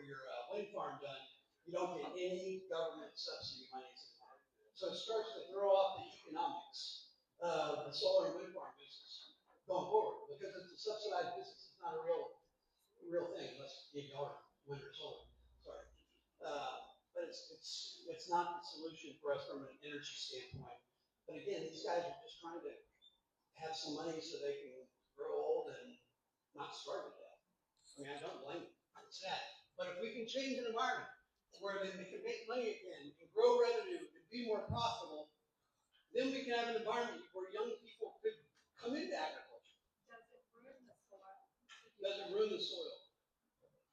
your wind farm done, you don't get any government subsidy monies anymore. So it starts to throw off the economics of the solar and wind farm business going forward because it's a subsidized business. It's not a real thing unless you are wind or solar. Sorry. But it's not the solution for us from an energy standpoint. But again, these guys are just trying to have some money so they can grow old and not starve to death. I mean, I don't blame them. It's sad. But if we can change an environment where they can make money again and grow revenue and be more profitable, then we can have an environment where young people could come into agriculture.
Does it ruin the soil?
Does it ruin the soil?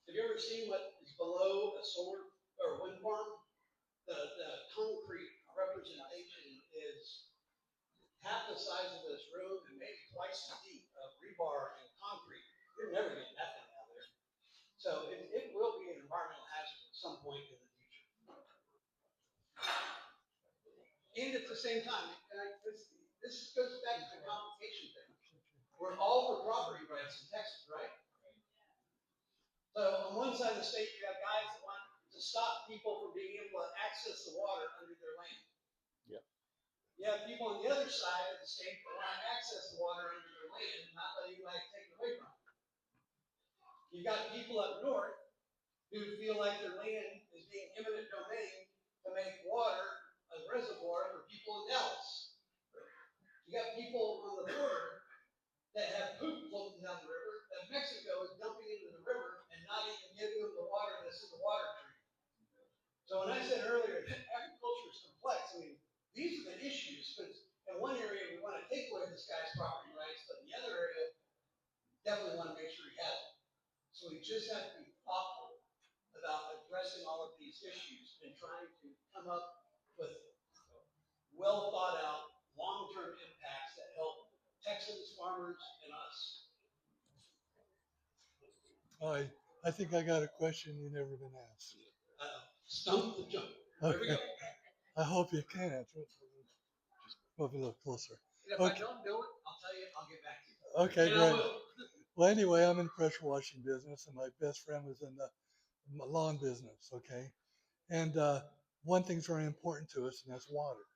Have you ever seen what is below a solar or wind farm? The concrete representation is half the size of this room and maybe twice as deep of rebar and concrete. You're never getting that thing out of there. So it will be an environmental hazard at some point in the future. And at the same time, this goes back to the complication thing. We're all for property rights in Texas, right? So on one side of the state, you have guys that want to stop people from being able to access the water under their land.
Yep.
You have people on the other side of the state that want to access the water under their land and not let anybody take it away from them. You've got people up north who feel like their land is being eminent domain to make water a reservoir for people in Dallas. You got people on the border that have poop floating down the river that Mexico is dumping into the river and not even giving them the water that's in the water treatment. So when I said earlier that agriculture is complex, I mean, these are the issues, because in one area we want to take away this guy's property rights, but in the other area, definitely want to make sure he has them. So we just have to be thoughtful about addressing all of these issues and trying to come up with well thought out, long-term impacts that help Texans, farmers, and us.
I think I got a question you never been asked.
Stump the jump. There we
Okay.
go.
I hope you can answer it. Just move a little closer.
And if
Okay.
I don't know it, I'll tell you, I'll get back to you.
Okay,
And I
great.
will.
Well, anyway, I'm in the pressure washing business, and my best friend was in the lawn business. Okay, and one thing's very important to us, and that's water.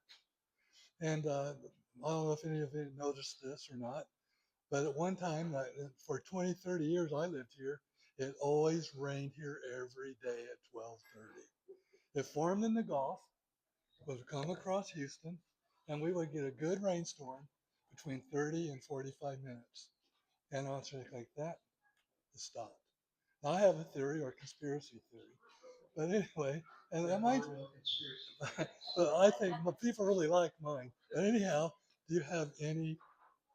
And I don't know if any of you noticed this or not, but at one time, for 20, 30 years I lived here, it always rained here every day at 12:30. It formed in the Gulf, would come across Houston, and we would get a good rainstorm between 30 and 45 minutes. And on something like that, it stopped. Now, I have a theory or a conspiracy theory. But anyway, and I might, but I think people really like mine. But anyhow, do you have any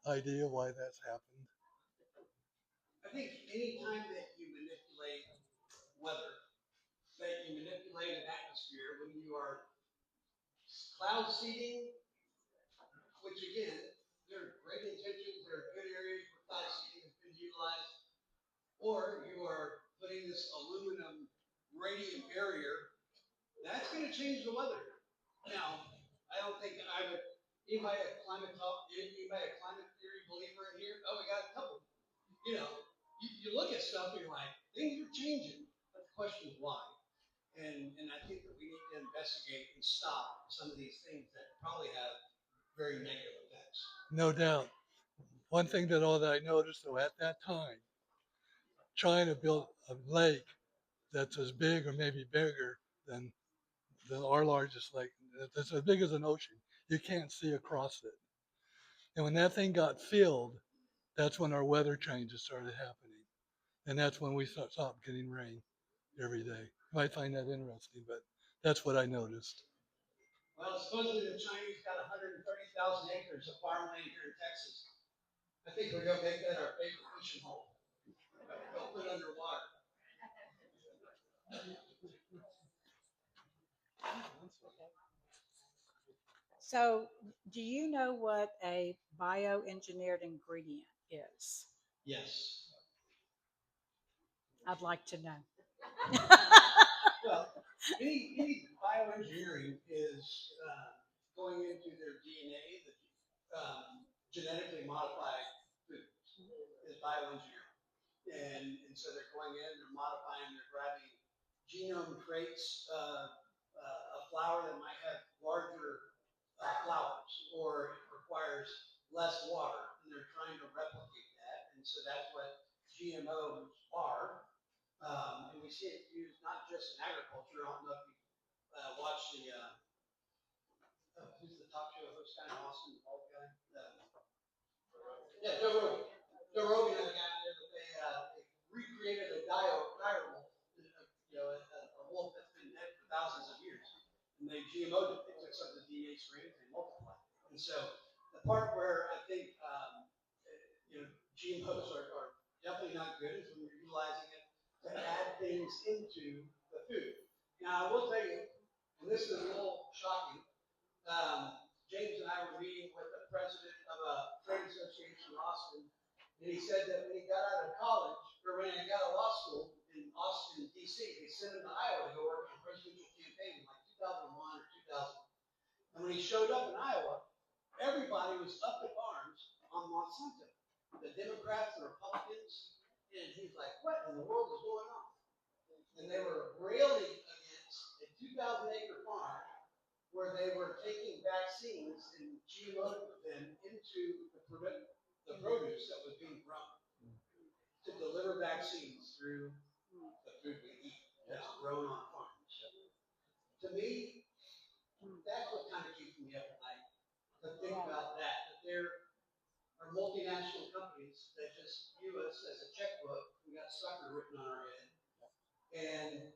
idea why that's happened?
I think any time that you manipulate weather, that you manipulate an atmosphere, when you are cloud seeding which again, they're great intentions, they're good areas where tile seeding has been utilized, or you are putting this aluminum radiant barrier, that's gonna change the weather. Now, I don't think I would, anybody a climate theory believer in here? Oh, we got a couple. You know, you look at stuff and you're like, things are changing, but the question is why? And I think that we need to investigate and stop some of these things that probably have very negative effects.
No doubt. One thing that I noticed though at that time, trying to build a lake that's as big or maybe bigger than our largest lake, that's as big as an ocean, you can't see across it. And when that thing got filled, that's when our weather changes started happening. And that's when we stopped getting rain every day. You might find that interesting, but that's what I noticed.
Well, supposedly the Chinese got 130,000 acres of farmland here in Texas. I think we're gonna make that our favorite fishing hole. They'll put it underwater.
So, do you know what a bioengineered ingredient is?
Yes.
I'd like to know.
Well, any bioengineering is going into their DNA, genetically modified foods is bioengineering. And so they're going in, they're modifying, they're grabbing genome traits, a flower that might have larger flowers or it requires less water, and they're trying to replicate that. And so that's what GMOs are. And we see it used not just in agriculture. I don't know if you watch who's the talk show host guy in Austin, the bald guy? Yeah, Joe Rogan. Joe Rogan had a guy there that they recreated a dire wolf, a wolf that's been dead for thousands of years. And they GMO'd it. They took some of the DNA strands and multiplied it. And so the part where I think GMOs are definitely not good is when you're utilizing it to add things into the food. Now I will tell you, and this is a little shocking. James and I were meeting with the president of a trade association in Austin, and he said that when he got out of college, or when he got out of law school in Austin, D.C., they sent him to Iowa to go work in a presidential campaign in like 2001 or 2000. And when he showed up in Iowa, everybody was up in arms on Monsanto, the Democrats, the Republicans, and he's like, what in the world is going on? And they were railing against a 2,000-acre farm where they were taking vaccines and GMOing them into the produce that was being grown to deliver vaccines through the food we eat that's grown on farms. To me, that's what kind of keeps me up at night, to think about that there are multinational companies that just view us as a checkbook. We got sucker written on our head. And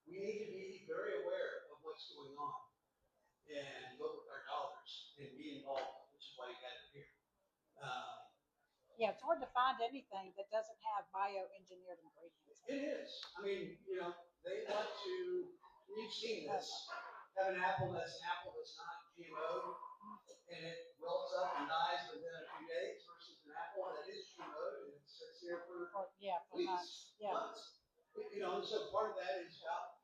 we need to be very aware of what's going on and vote with our dollars and be involved, which is why you got it here.
Yeah, it's hard to find anything that doesn't have bioengineered ingredients.
It is. I mean, they want to, you've seen this, have an apple that's not GMO, and it wilts up and dies within a few days versus an apple that is GMO and it sits there for weeks, months. And so part of that is about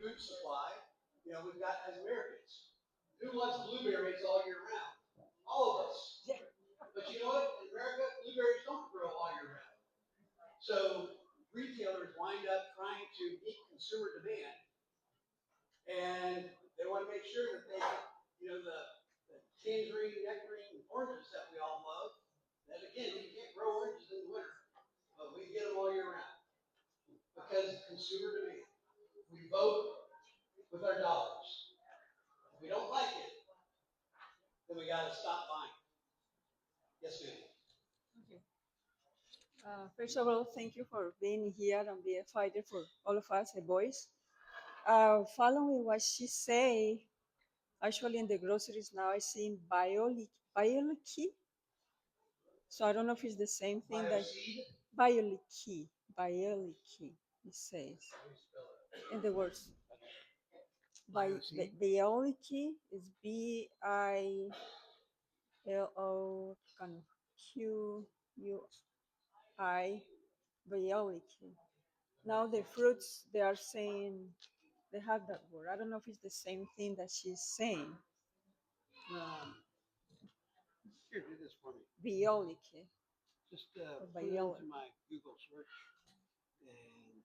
food supply. We've got as Americans. Who wants blueberries all year round? All of us. But you know what? In America, blueberries don't grow all year round. So retailers wind up trying to meet consumer demand, and they want to make sure that they, the tangerine, nectarine, oranges that we all love. That again, you can't grow oranges in the winter, but we get them all year round because consumer demand. We vote with our dollars. If we don't like it, then we got to stop buying. Yes, ma'am.
Okay. First of all, thank you for being here and being a fighter for all of us, a voice. Following what she say, actually in the groceries now I see biolicky. So I don't know if it's the same thing that biolicky, it says in the words. Biolicky is LOQUI, Biology. Now the fruits, they are saying, they have that word. I don't know if it's the same thing that she's saying.
Here, do this for me.
Biology.
Just
Or
put it
biology.
into my Google search and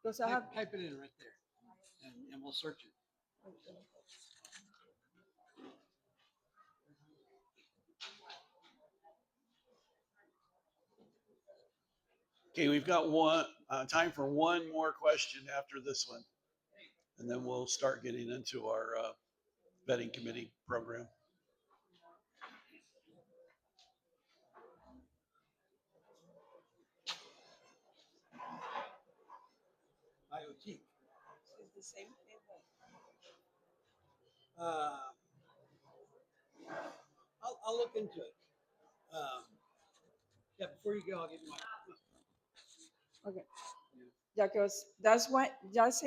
Because I have,
type it in right there, and we'll search it.
okay.
Okay, we've got time for one more question after this one. And then we'll start getting into our vetting committee program.
IoT.
It's the same thing.
I'll look into it. Yeah, before you go, I'll give you my.
Okay. Yeah, because that's a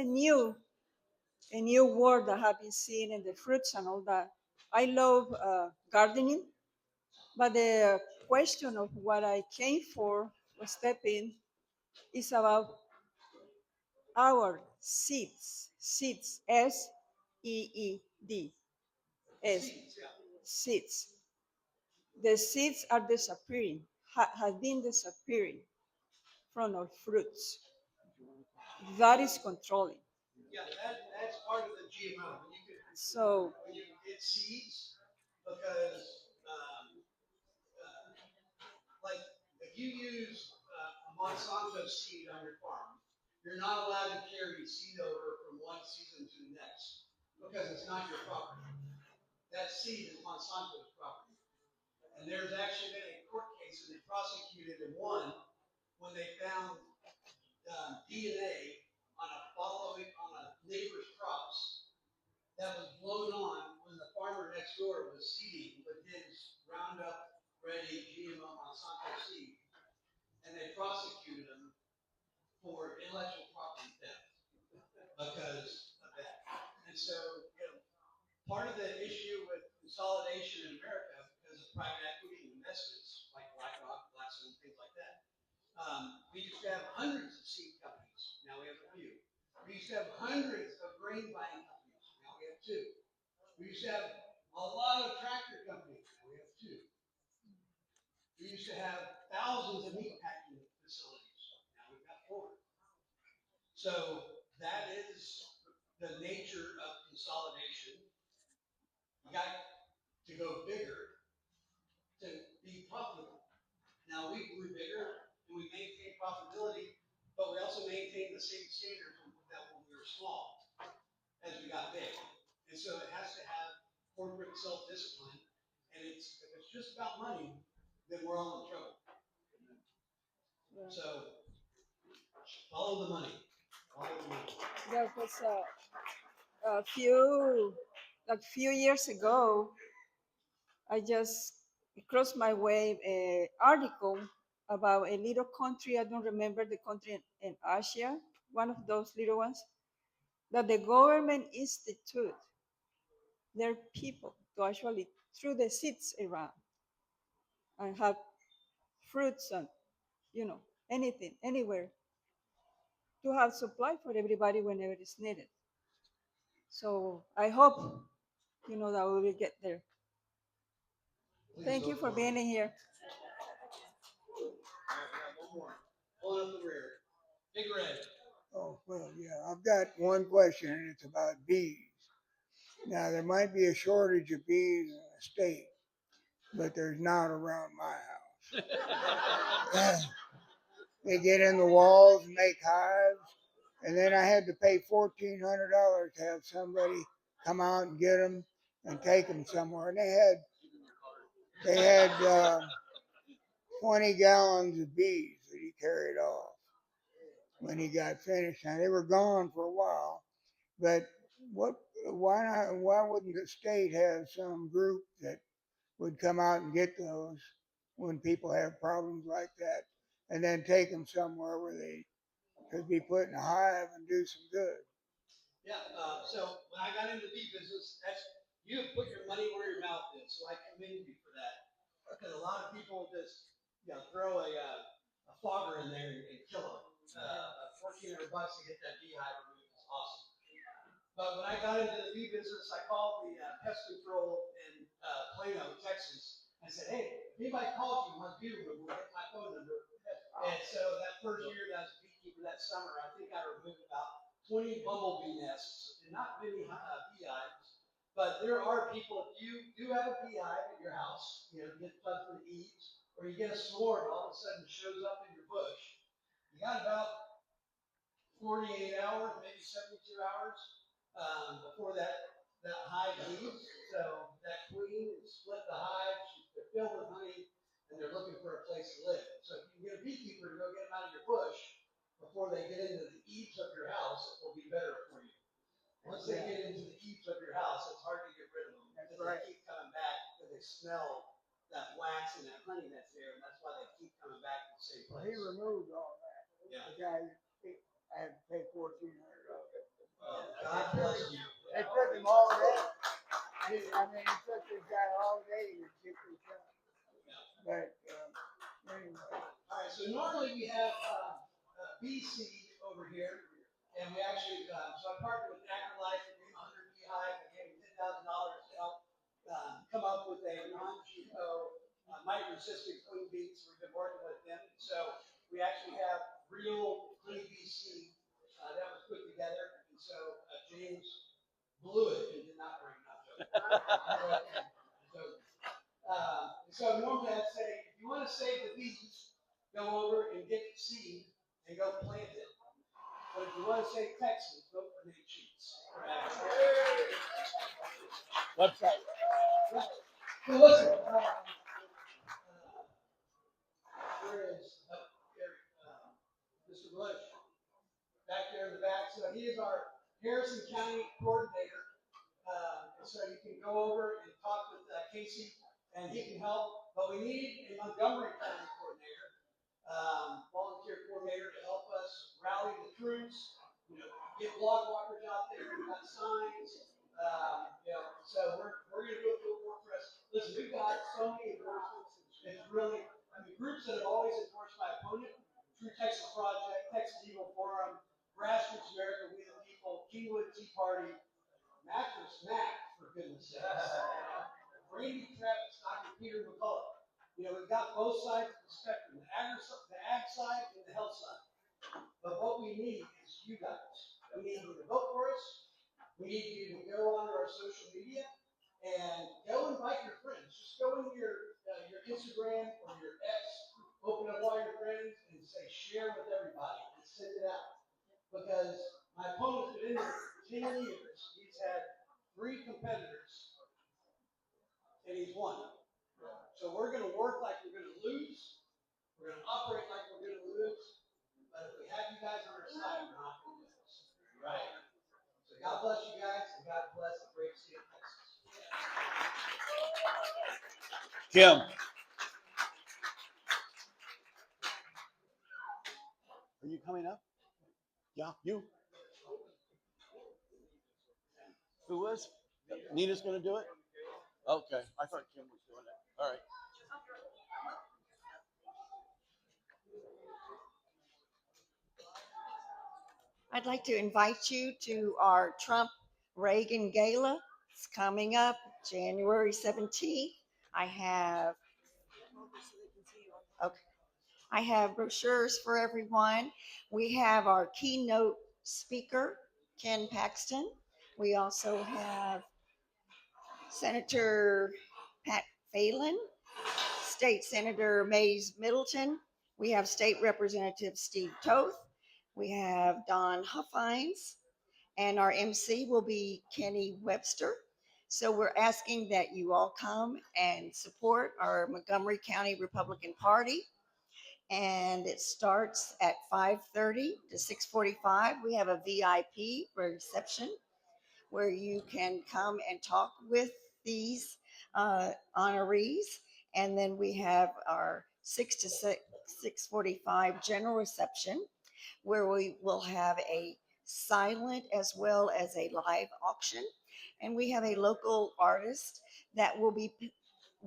new word that I have been seeing in the fruits and all that. I love gardening, but the question of what I came for stepping is about our seeds. Seeds, SEED, seeds. The seeds are disappearing, have been disappearing from our fruits. That is controlling.
Yeah, that's part of the GMO.
So
when you get seeds, because like if you use a Monsanto seed on your farm, you're not allowed to carry seed over from one season to the next because it's not your property. That seed is Monsanto's property. And there's actually been a court case and they prosecuted and won when they found DNA on a neighbor's crops that was blown on when the farmer next door was seeding with his Roundup Ready GMO Monsanto seed. And they prosecuted him for intellectual property theft because of that. And so, part of the issue with consolidation in America, because of private equity investments like BlackRock, Blackstone, things like that, we used to have hundreds of seed companies. Now we have a few. We used to have hundreds of grain buying companies. Now we have two. We used to have a lot of tractor companies. Now we have two. We used to have thousands of meat packing facilities. Now we've got 4. So that is the nature of consolidation. You got to go bigger to be profitable. Now we grew bigger and we maintained profitability, but we also maintained the same standard that when we were small as we got big. And so it has to have corporate self-discipline. And if it's just about money, then we're all in trouble.
yeah.
So follow the money. Follow the money.
There was a few years ago, I just crossed my way an article about a little country. I don't remember the country in Asia, one of those little ones, that the government institute their people to actually throw the seeds around and have fruits and anything, anywhere, to have supply for everybody whenever it's needed. So I hope that we will get there. Thank you for being in here.
One more. Pull up the rear. Big red.
Oh, well, yeah, I've got one question, and it's about bees. Now, there might be a shortage of bees in the state, but there's not around my house. They get in the walls and make hives, and then I had to pay $1,400 to have somebody come out and get them and take them somewhere. And they had 20 gallons of bees that he carried off when he got finished. Now they were gone for a while, but why not? Why wouldn't the state have some group that would come out and get those when people have problems like that, and then take them somewhere where they could be put in a hive and do some good?
Yeah. So when I got into the bee business, you have put your money where your mouth about this, so I commend you for that. Because a lot of people just, throw a fogger in there and kill them. $1,400 to get that beehive removed is awesome. But when I got into the bee business, I called the pest control in Plano, Texas. I said, hey, if anybody calls you and wants bee removal, get my phone number. And so that first year that I was a beekeeper that summer, I think I removed about 20 bumblebee nests and not many beehives. But there are people, if you do have a beehive at your house, get plugged for the eaves, or you get a swarm all of a sudden shows up in your bush, you got about 48 hours, maybe 72 hours before that hive leaves. So that queen has split the hive, they're filled with honey, and they're looking for a place to live. So if you can get a beekeeper to go get them out of your bush before they get into the eaves of your house, it will be better for you. Once they get into the eaves of your house, it's hard to get rid of them. That's right. They keep coming back because they smell that wax and that honey that's there, and that's why they keep coming back to the same place.
He removed all that.
Yeah.
The guy, I had to pay $1,400.
God bless you.
It took him all day. It took this guy all day to get this done. But anyway.
All right, so normally we have bee seed over here, and we actually, so I partnered with AgriLife and gave them 100 beehive. I gave them $10,000 to help come up with a non-GMO mite-resistant queen bees. We've been working with them. So we actually have real queen bee seed that was put together. And so James blew it and did not bring it up. So normally I'd say, if you want to save the bees, go over and get the seed and go plant it. But if you want to save Texas, vote for Nate Sheets.
Website.
Right. So listen, where is Mr. Bush? Back there in the back. So he is our Harrison County coordinator. So you can go over and talk with Casey, and he can help. But we need a Montgomery County coordinator, volunteer coordinator to help us rally the troops, get blog walkers out there, we've got signs, so we're going to go through a war press. Listen, we've got so many endorsements. It's really, groups that have always endorsed my opponent, True Texas Project, Texas Eagle Forum, Grassroots America, We the People, Kingwood Tea Party, Mattress Mac, for goodness sakes. Randy Travis, Dr. Peter McCullough. We've got both sides of the spectrum, the ag side and the health side. But what we need is you guys. We need you to vote for us. We need you to go onto our social media and go invite your friends. Just go into your Instagram or your X, open up all your friends and say share with everybody and send it out. Because my opponent's been in there for 10 years. He's had 3 competitors and he's won. So we're going to work like we're going to lose. We're going to operate like we're going to lose. But if we have you guys on our side, we're not going to lose. Right? So God bless you guys, and God bless the great state of Texas.
Kim. Are you coming up? Yeah, you. Who was? Nina's going to do it? Okay. I thought Kim was doing it. All right.
I'd like to invite you to our Trump Reagan Gala. It's coming up January 17th. I have brochures for everyone. We have our keynote speaker, Ken Paxton. We also have Senator Pat Phelan, State Senator Mays Middleton. We have State Representative Steve Toth. We have Don Huffines, and our MC will be Kenny Webster. So we're asking that you all come and support our Montgomery County Republican Party. And it starts at 5:30 to 6:45. We have a VIP reception where you can come and talk with these honorees. And then we have our 6 to 6:45 general reception, where we will have a silent as well as a live auction.
And we have a local artist that will be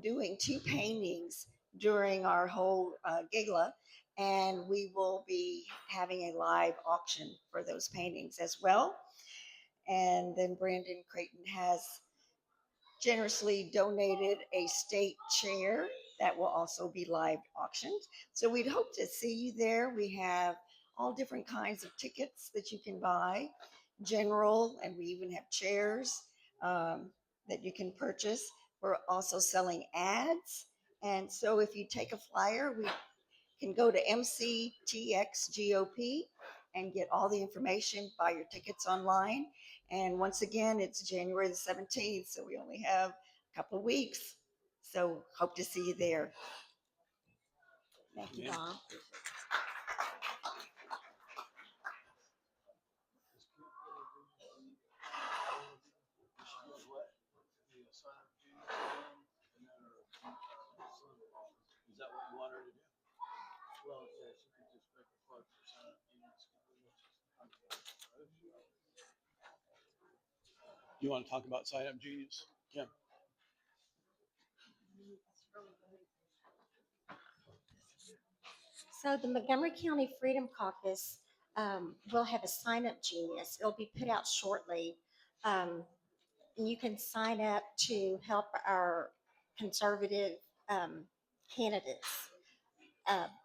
doing 2 paintings during our whole gala. And we will be having a live auction for those paintings as well. And then Brandon Creighton has generously donated a state chair that will also be live auctioned. So we'd hope to see you there. We have all different kinds of tickets that you can buy, general, and we even have chairs that you can purchase. We're also selling ads. And so if you take a flyer, we can go to MCTXGOP and get all the information, buy your tickets online. And once again, it's January the 17th, so we only have a couple of weeks. So hope to see you there. Thank you, Bob.
Is that what you want her to do? Well, yeah, she could just pick a 5%. You want to talk about sign up G's? Kim?
So the Montgomery County Freedom Caucus will have a sign up genius. It'll be put out shortly. And you can sign up to help our conservative candidates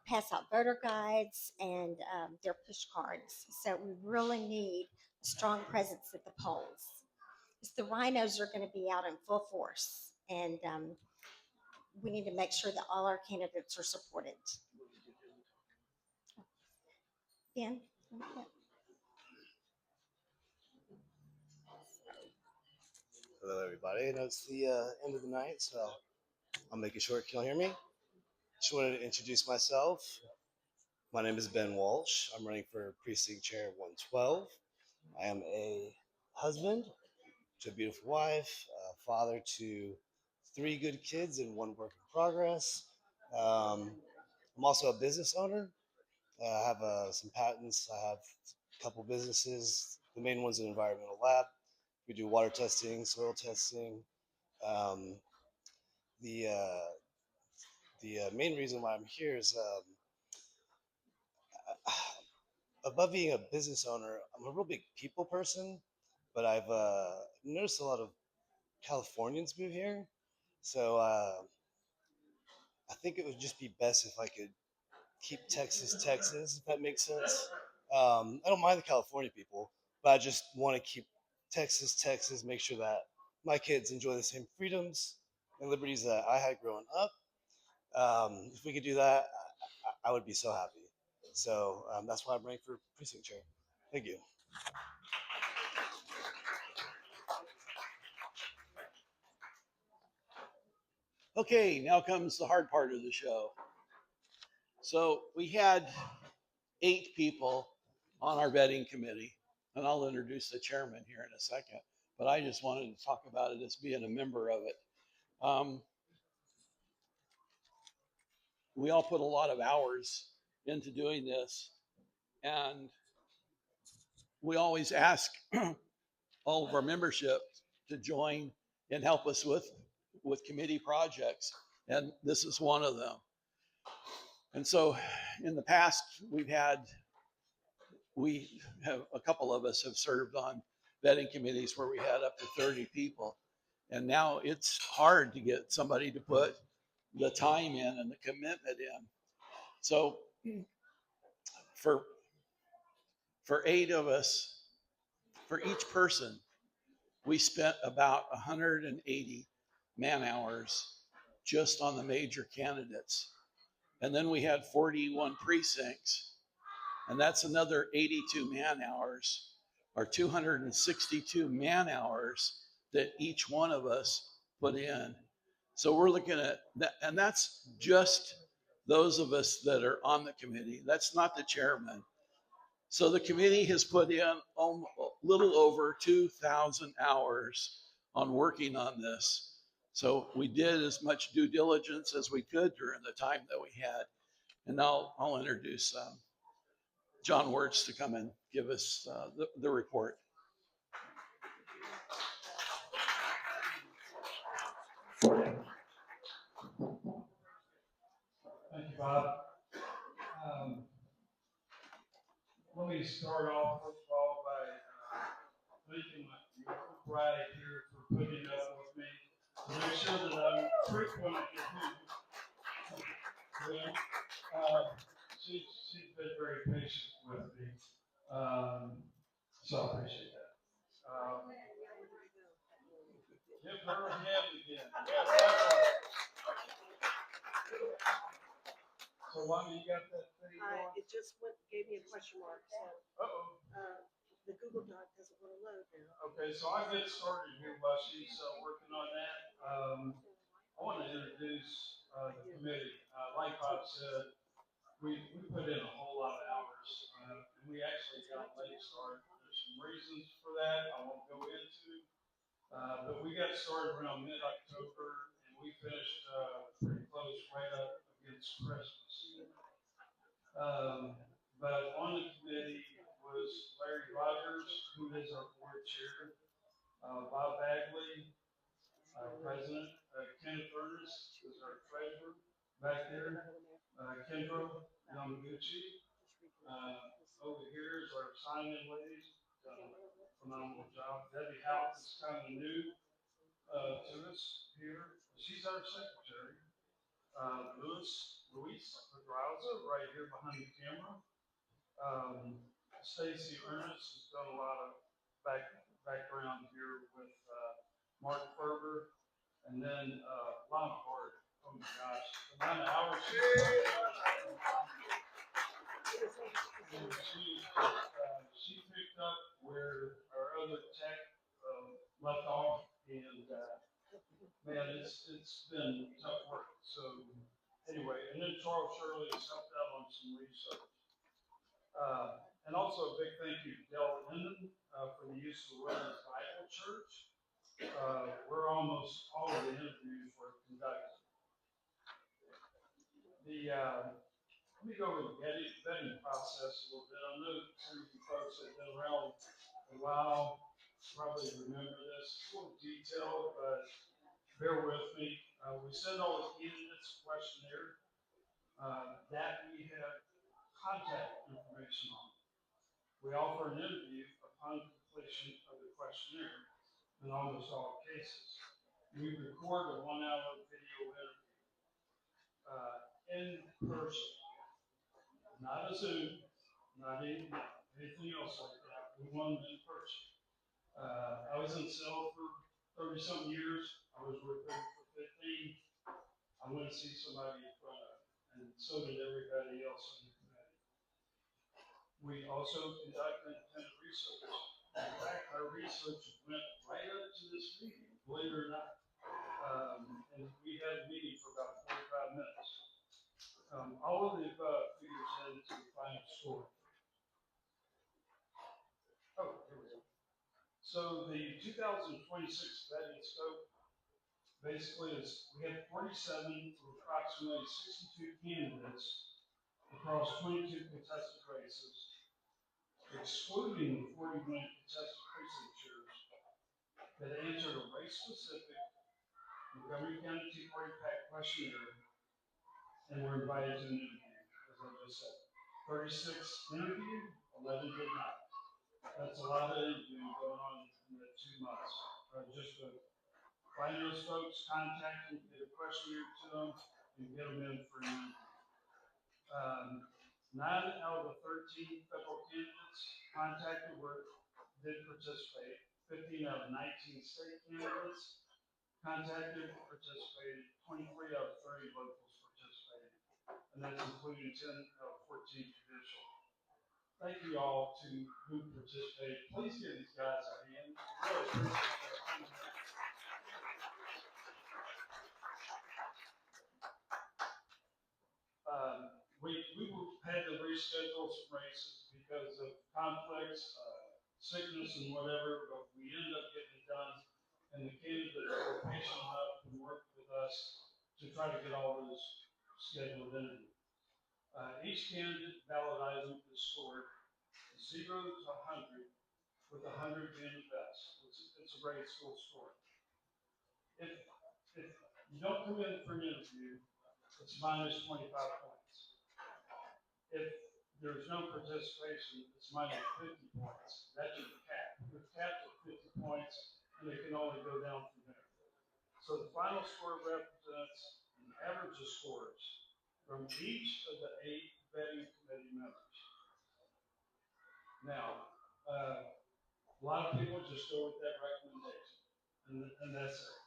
pass out voter guides and their push cards. So we really need a strong presence at the polls. Because the rhinos are going to be out in full force, and we need to make sure that all our candidates are supported. Dan?
Hello, everybody. I know it's the end of the night, so I'll make it short. Can you hear me? Just wanted to introduce myself. My name is Ben Walsh. I'm running for Precinct Chair 112. I am a husband to a beautiful wife, a father to 3 good kids and 1 work in progress. I'm also a business owner. I have some patents. I have a couple businesses. The main one's an environmental lab. We do water testing, soil testing. The main reason why I'm here is above being a business owner, I'm a real big people person, but I've noticed a lot of Californians move here. So I think it would just be best if I could keep Texas, Texas, if that makes sense. I don't mind the California people, but I just want to keep Texas, Texas, make sure that my kids enjoy the same freedoms and liberties that I had growing up. If we could do that, I would be so happy. So that's why I'm running for precinct chair. Thank you.
Okay, now comes the hard part of the show. So we had 8 people on our vetting committee, and I'll introduce the chairman here in a second, but I just wanted to talk about it as being a member of it. We all put a lot of hours into doing this, and we always ask all of our membership to join and help us with committee projects, and this is one of them. And so in the past, we have a couple of us have served on vetting committees where we had up to 30 people, and now it's hard to get somebody to put the time in and the commitment in. So for 8 of us, for each person, we spent about 180 man hours just on the major candidates. And then we had 41 precincts, and that's another 82 man hours, or 262 man hours that each one of us put in. So we're looking at that, and that's just those of us that are on the committee. That's not the chairman. So the committee has put in a little over 2,000 hours on working on this. So we did as much due diligence as we could during the time that we had. And now I'll introduce John Wirtz to come and give us the report.
Bob. Let me start off, first of all, by thanking my bride here for putting up with me to make sure that I'm frequent at your home. She's been very patient with me, so I appreciate that. Give her a hand again. Yes, that's right. So, Wanda, you got that thing going?
It just gave me a question mark. So, the Google Doc doesn't want to load now.
Okay, so I'll get started here while she's working on that. I want to introduce the committee. Like Bob said, we put in a whole lot of hours, and we actually got a late start. There's some reasons for that I won't go into, but we got started around mid-October, and we finished pretty close right up against Christmas. But on the committee was Larry Rogers, who is our board chair, Bob Bagley, President, Kenneth Ernest is our treasurer back there, Kendra Yamaguchi. Over here is our sign-in lady, done a phenomenal job. Debbie House is kind of new to us here. She's our secretary. Luis Pedraza, right here behind the camera. Stacy Ernest has done a lot of background here with Mark Ferber, and then Lana Hart. Oh my gosh, the amount of hours she picked up where our other tech left off, and man, it's been tough work. So anyway, and then Charles Shirley has helped out on some research. And also a big thank you to Del Linden for the use of the Women's Bible Church. Where almost all of the interviews were conducted. Let me go over the vetting process a little bit. I know some of you folks have been around a while, probably remember this. It's a little detailed, but bear with me. We send all the candidates a questionnaire that we have contact information on. We offer an interview upon completion of the questionnaire in almost all cases. We record a 1-hour video interview in person, not a Zoom, not anything else like that. We want them in person. I was in sales for 30-something years. I was with them for 15. I want to see somebody in front of them, and so did everybody else in the committee. We also conduct independent research. In fact, our research went right up to this meeting, believe it or not. And we had a meeting for about 45 minutes. All of the above figures into the final score. Oh, here we go. So the 2026 vetting scope basically is we have 47 of approximately 62 candidates across 22 contested races, excluding the 41 contested precinct chairs that answered a race-specific Montgomery County Tea Party PAC questionnaire and were invited to an interview, as I just said. 36 interviewed, 11 did not. That's a lot of interviewing going on in the 2 months. Just to find those folks, contact them, get a questionnaire to them, and get them in for an interview. 9 out of the 13 federal candidates contacted did participate. 15 out of 19 state candidates contacted, participated. 23 out of 30 locals participated. And that's including 10 out of 14 judicial. Thank you all to who participated. Please give these guys a hand. Really appreciate that. We had to reschedule some races because of conflicts, sickness, and whatever, but we ended up getting it done. And the candidates were patient enough to work with us to try to get all those scheduled in. Each candidate ballot item is scored 0 to 100, with 100 being the best. It's a grade school score. If you don't come in for an interview, it's minus 25 points. If there's no participation, it's minus 50 points. That's your cap. Your cap's at 50 points, and it can only go down from there. So the final score represents the average of scores from each of the 8 vetting committee members. Now, a lot of people just go with that recommendation, and that's it.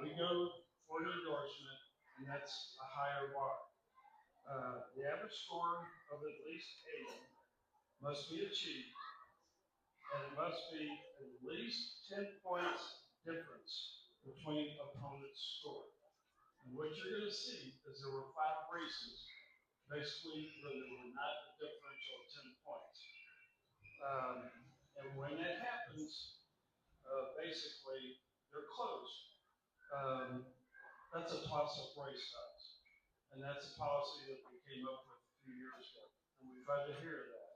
We go for an endorsement, and that's a higher bar. The average score of at least 8 must be achieved, and it must be at least 10 points difference between opponents' score. And what you're going to see is there were 5 races, basically, where there were not a differential of 10 points. And when that happens, basically, they're close. That's a toss-up race size. And that's a policy that we came up with a few years ago. And we tried to adhere to that.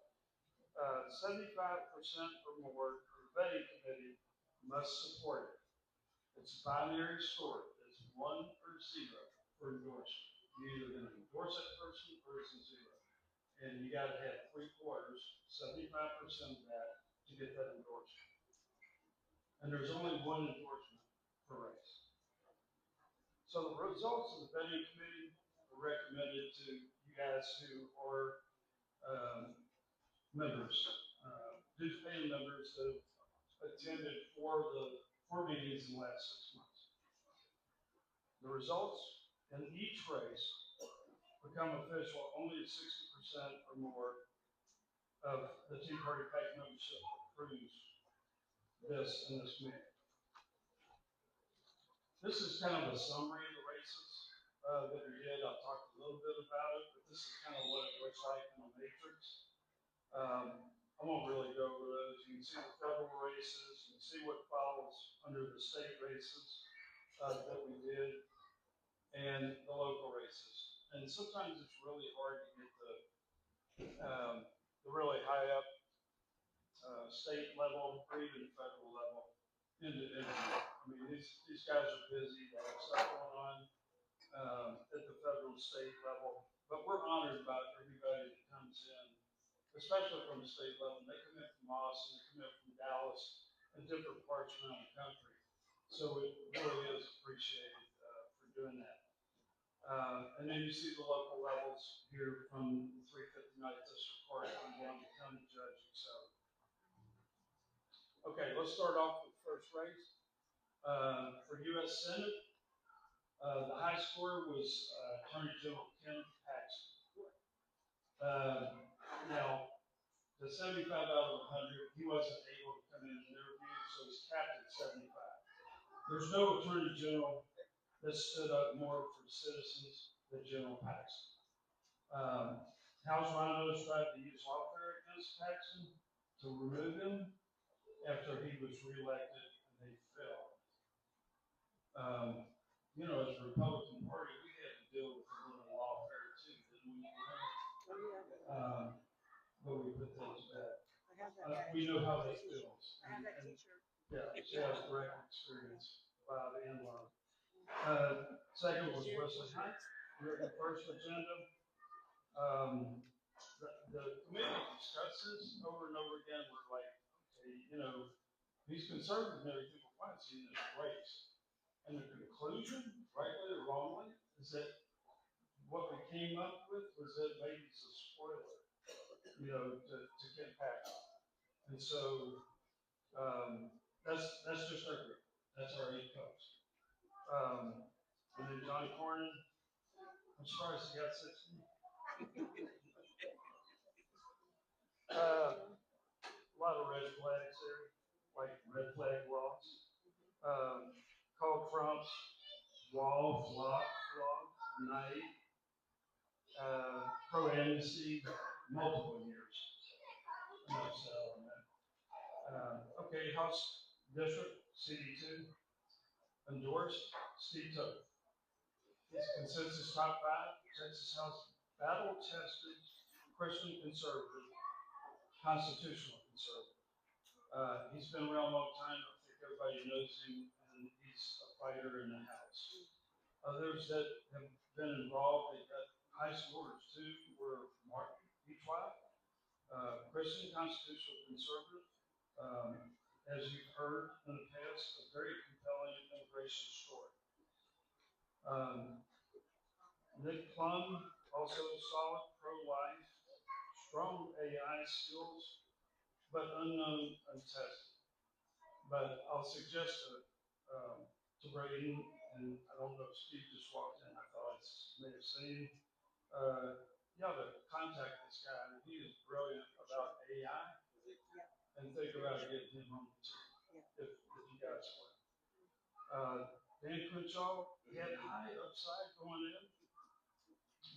75% or more of the vetting committee must support it. It's a binary score. It's 1 or 0 for endorsement. You're either going to endorse that person or it's a 0. And you got to have 3/4, 75% of that to get that endorsement. And there's only 1 endorsement per race. So the results of the vetting committee are recommended to you guys who are members, dues-paying members that have attended 4 meetings in the last 6 months. The results in each race become official only if 60% or more of the Tea Party PAC membership approves this in this meeting. This is kind of a summary of the races that we did. I talked a little bit about it, but this is kind of what it looks like in a matrix. I won't really go over those. You can see the federal races, you can see what follows under the state races that we did, and the local races. And sometimes it's really hard to get the really high up state level or even federal level individually. I mean, these guys are busy. They have stuff going on at the federal and state level. But we're honored about everybody that comes in, especially from the state level. They come in from Austin, they come in from Dallas, and different parts around the country. So it really is appreciated for doing that. And then you see the local levels here from the 359th District Court down to county judge, etc. Okay, let's start off with the first race. For U.S. Senate, the high score was Attorney General Ken Paxton. Now, the 75 out of 100, he wasn't able to come in and interview, so he's capped at 75. There's no Attorney General that stood up more for citizens than General Paxton. House Rhinos tried to use lawfare against Paxton to remove him after he was reelected and they failed. You know, as a Republican Party, we had to deal with a little lawfare too, didn't we? But we put those back. We know how that feels.
I have that t-shirt.
Yeah, she has direct experience about and love. Second was Wesley Hunt. The first agenda. The committee discussed this over and over again. We're like, okay, you know, he's conservative and everything, but why is he in this race? And the conclusion, rightly or wrongly, is that what we came up with was that maybe it's a spoiler, you know, to get back. And so that's just our group. That's our 8 folks. And then John Cornyn, I'm surprised he got 16. A lot of red flags there, like red flag laws. Call Trump's wall, flop, night, pro-amnesty, multiple years. Enough said on that. Okay, House District, CD2, endorsed Steve Toth. His consensus top 5, Texas House battle-tested Christian conservative, constitutional conservative. He's been around a long time. I think everybody knows him, and he's a fighter in the House. Others that have been involved, they've got high scores too, were Martin Beachwild, Christian Constitutional Conservative. As you've heard in the past, a very compelling immigration story. Nick Plum, also solid pro-life, strong AI skills, but unknown, untested. But I'll suggest to Braden, and I don't know if Steve just walked in, I thought I may have seen, you ought to contact this guy. He is brilliant about AI, and think about getting him on the team if you guys want. Dan Crenshaw, he had high upside going in,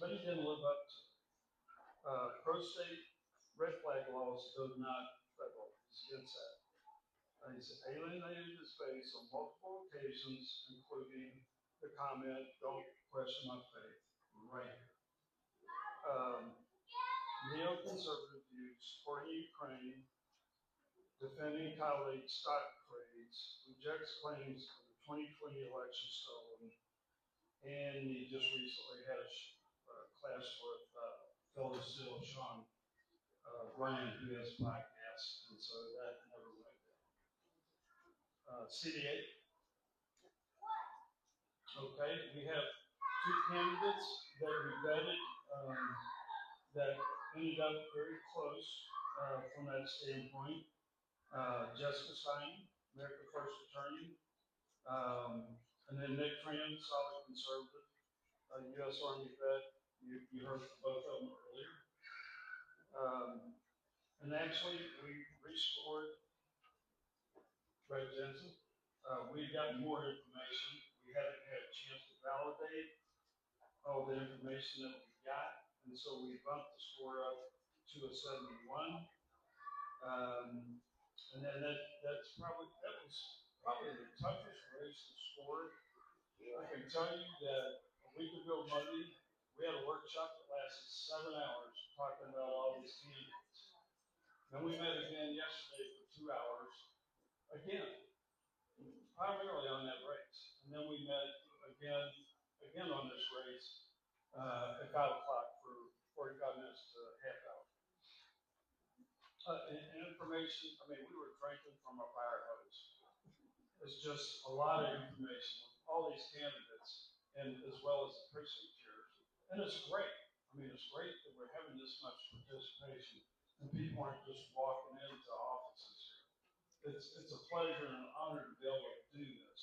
but he didn't live up to it. Pro-state red flag laws do not federal. He's against that. He's alienated his face on multiple occasions, including the comment, "Don't question my faith," right here. Neoconservative views, supporting Ukraine, defending colleague stock trades, rejects claims of the 2020 election stolen, and he just recently had a clash with fellow still Sean Ryan, who has a podcast, and so that never went down. CDA. Okay, we have two candidates that we vetted that ended up very close from that standpoint. Jessica Stein, America First Attorney, and then Nick Tran, solid conservative, U.S. Army vet. You heard from both of them earlier. And actually, we restored Greg Jensen. We've got more information. We haven't had a chance to validate all the information that we got, and so we bumped the score up to a 71. And then that was probably the toughest race to score. I can tell you that a week ago Monday, we had a workshop that lasted 7 hours talking about all these candidates. Then we met again yesterday for 2 hours, again, primarily on that race. And then we met again on this race at 5 o'clock for 45 minutes to a half hour. And information, I mean, we were drinking from a fire hose. It's just a lot of information with all these candidates, and as well as the precinct chairs. And it's great. I mean, it's great that we're having this much participation, and people aren't just walking into offices here. It's a pleasure and an honor to be able to do this.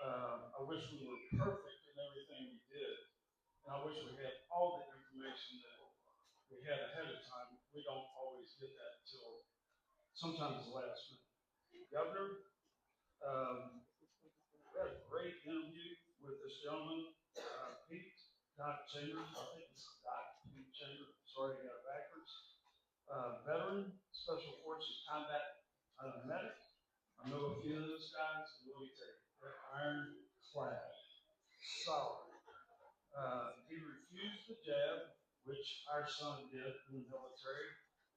I wish we were perfect in everything we did, and I wish we had all the information that we had ahead of time. We don't always get that until sometimes the last minute. Governor, we had a great interview with this gentleman, Pete Chambers. I think it's Pete Chambers. Sorry, I got it backwards. Veteran, Special Forces Combat Medic. I know a few of those guys, and let me tell you, they're ironclad, solid. He refused the jab, which our son did in the military,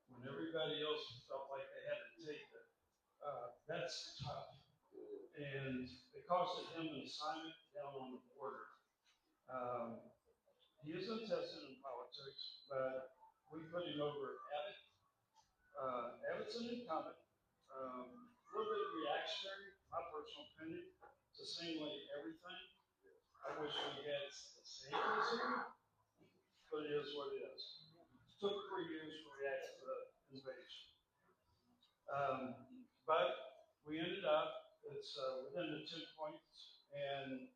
when everybody else felt like they had to take it. That's tough. And it costed him an assignment down on the border. He is untested in politics, but we put him over at Abbott. Abbott's an incumbent, a little bit reactionary, my personal opinion, to seemingly everything. I wish we had the same as him, but it is what it is. It took 3 years to react to the invasion. But we ended up, it's within the 10 points, and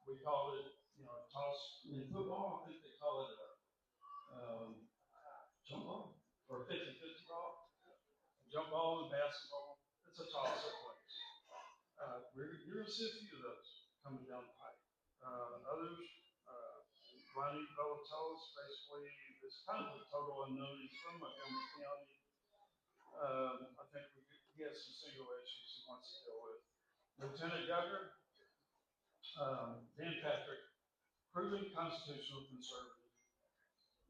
we called it, a toss. In football, I think they call it a jump ball or a 50-50 ball. Jump ball and basketball, it's a toss-up place. You're going to see a few of those coming down the pipe. Others, Ronnie Bellatellis, basically, it's kind of a total unknown. He's from Montgomery County. I think he has some single issues he wants to deal with. Lieutenant Governor, Dan Patrick, proven constitutional conservative,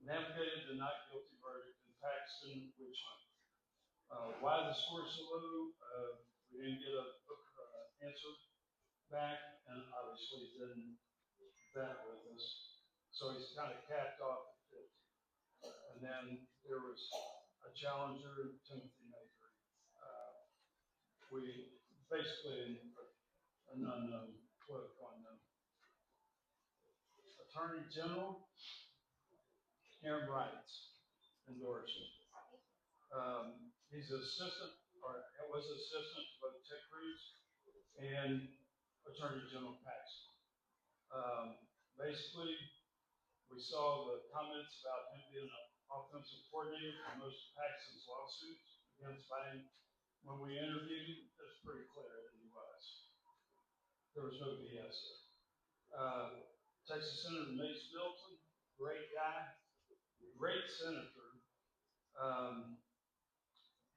navigated the not guilty verdict in Paxton, Richmond. Why the score so low? We didn't get an answer back, and obviously didn't vet with us. So he's kind of capped off at 50. And then there was a challenger, Timothy Maker. We basically an unknown, political unknown. Attorney General Aaron Wright endorsed him. He's assistant, or was assistant to both Ted Cruz and Attorney General Paxton. Basically, we saw the comments about him being an offensive coordinator for most of Paxton's lawsuits against Biden. When we interviewed him, it's pretty clear that he was. There was no BS there. Texas Senator Mace Milton, great guy, great senator.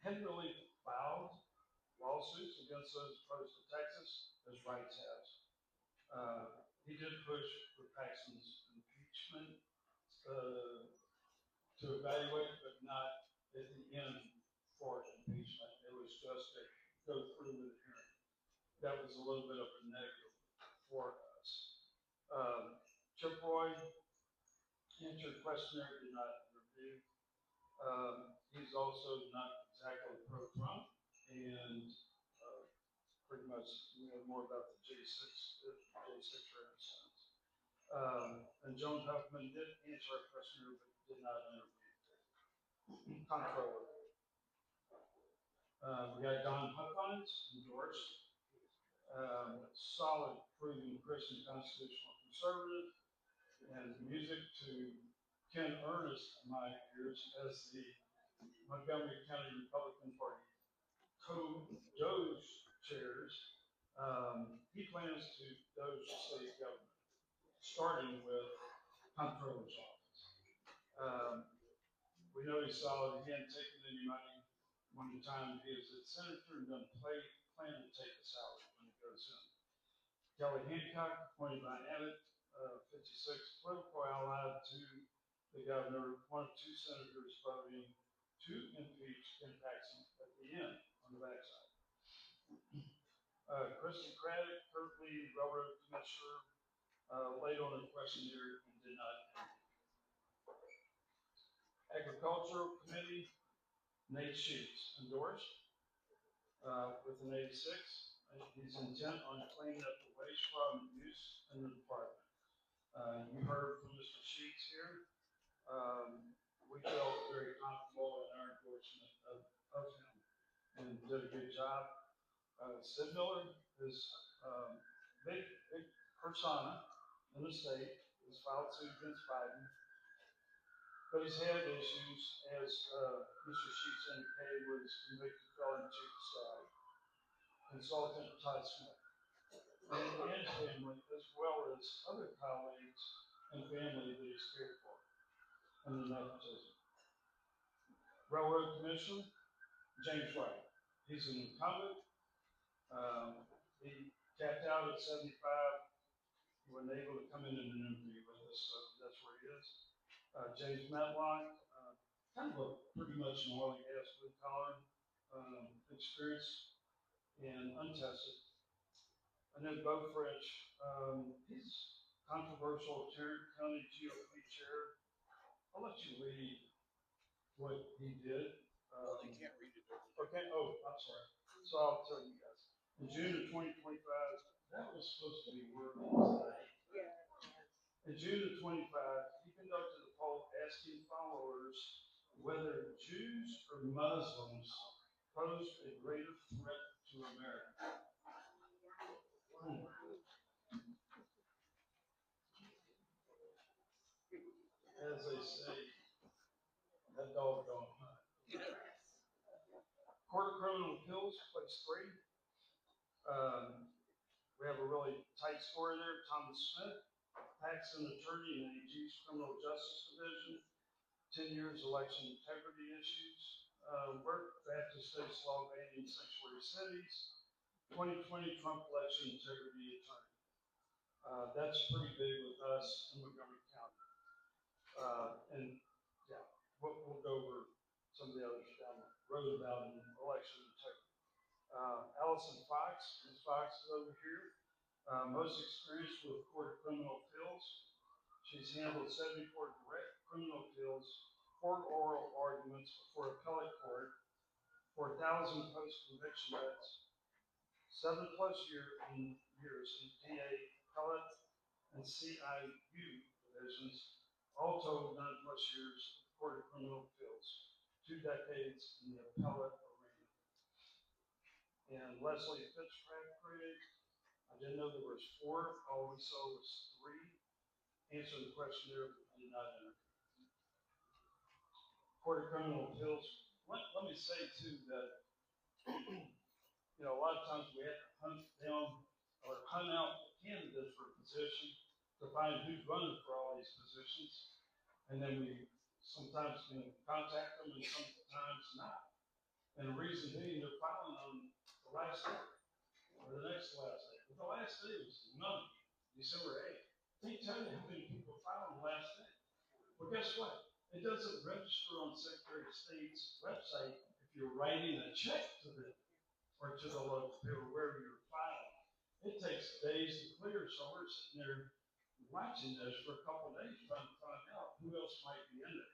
Hadn't really filed lawsuits against those opposed to Texas, as Wright has. He did push for Paxton's impeachment to evaluate, but not at the end for impeachment. It was just to go through with the hearing. That was a little bit of a negative for us. Chip Roy answered questionnaire, did not interview. He's also not exactly pro-Trump, and pretty much more about the J6 renaissance. And Joan Huffman did answer our questionnaire, but did not interview. Comptroller. We got Don Huffines endorsed. Solid, proven Christian constitutional conservative, and music to Ken Ernest, in my ears, as the Montgomery County Republican Party co-DOGE chairs. He plans to DOGE the state government, starting with comptroller's office. We know he's solid. He hadn't taken any money when the time he is a senator and doesn't plan to take a salary when he goes in. Kelly Hancock, appointed by Abbott, 56, political ally to the governor, one of two senators voting to impeach Ken Paxton at the end on the backside. Kristen Craddock, currently railroad commissioner, laid on a questionnaire and did not interview. Agricultural Committee, Nate Sheets, endorsed with an 86. He's intent on cleaning up the waste fraud and abuse in the department. You heard from Mr. Sheets here. We felt very comfortable in our endorsement of him and did a good job. Sid Miller is big persona in the state, has filed suit against Biden, but has had issues, as Mr. Sheets indicated, was convicted felon chief of staff, consultant Todd Smith, and family, as well as other colleagues and family that he's cared for under nepotism. Railroad Commissioner, James Wright. He's an incumbent. He tapped out at 75. He wasn't able to come in and interview with us, so that's where he is. James Matlock, kind of a pretty much an oil and gas blue collar experience and untested. And then Bo French, he's controversial Tarrant County GOP chair. I'll let you read what he did.
Well, you can't read it.
Okay, oh, I'm sorry. So I'll tell you guys. In June of 2025, that was supposed to be worded tonight. In June of 25, he conducted a poll asking followers whether Jews or Muslims posed a greater threat to America. As they say, that dog don't hunt. Court of Criminal Appeals, place 3. We have a really tight score there. Thomas Smith, Paxton attorney in AG's Criminal Justice Division, 10 years election integrity issues, work Baptist States law banning sanctuary cities, 2020 Trump election integrity attorney. That's pretty big with us in Montgomery County. And yeah, we'll go over some of the others down the road about an election integrity. Allison Fox, Ms. Fox is over here. Most experienced with Court of Criminal Appeals. He's handled 74 direct criminal appeals, 4 oral arguments before appellate court, 4,000 post-conviction hits, 7+ years in DA, appellate, and CIU divisions, all told 9+ years of Court of Criminal Appeals, 2 decades in the appellate arena. And Leslie Fitzpatrick, I didn't know there was 4, all we saw was 3. Answered the questionnaire, but did not enter. Court of Criminal Appeals, let me say too that, a lot of times we have to hunt down or hunt out candidates for a position to find who's running for all these positions. And then we sometimes can contact them and sometimes not. And the reason being, they're filing on the last day or the next last day. But the last day was Monday, December 8th. They tell you how many people filed on the last day. Well, guess what? It doesn't register on Secretary of State's website if you're writing a check to them or to the local or wherever you're filing. It takes days to clear, so we're sitting there watching this for a couple of days trying to find out who else might be in it.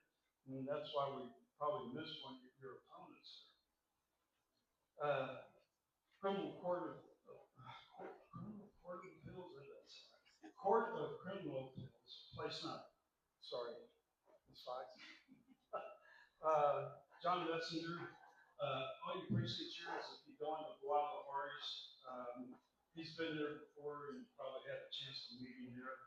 And that's why we probably missed one of your opponents there. Criminal Court of Appeals, Court of Criminal Appeals, place 9. Sorry, it's 5. John Messenger, all your precinct chairs, if you go into Guadalajara's, he's been there before and probably had a chance to meet him there.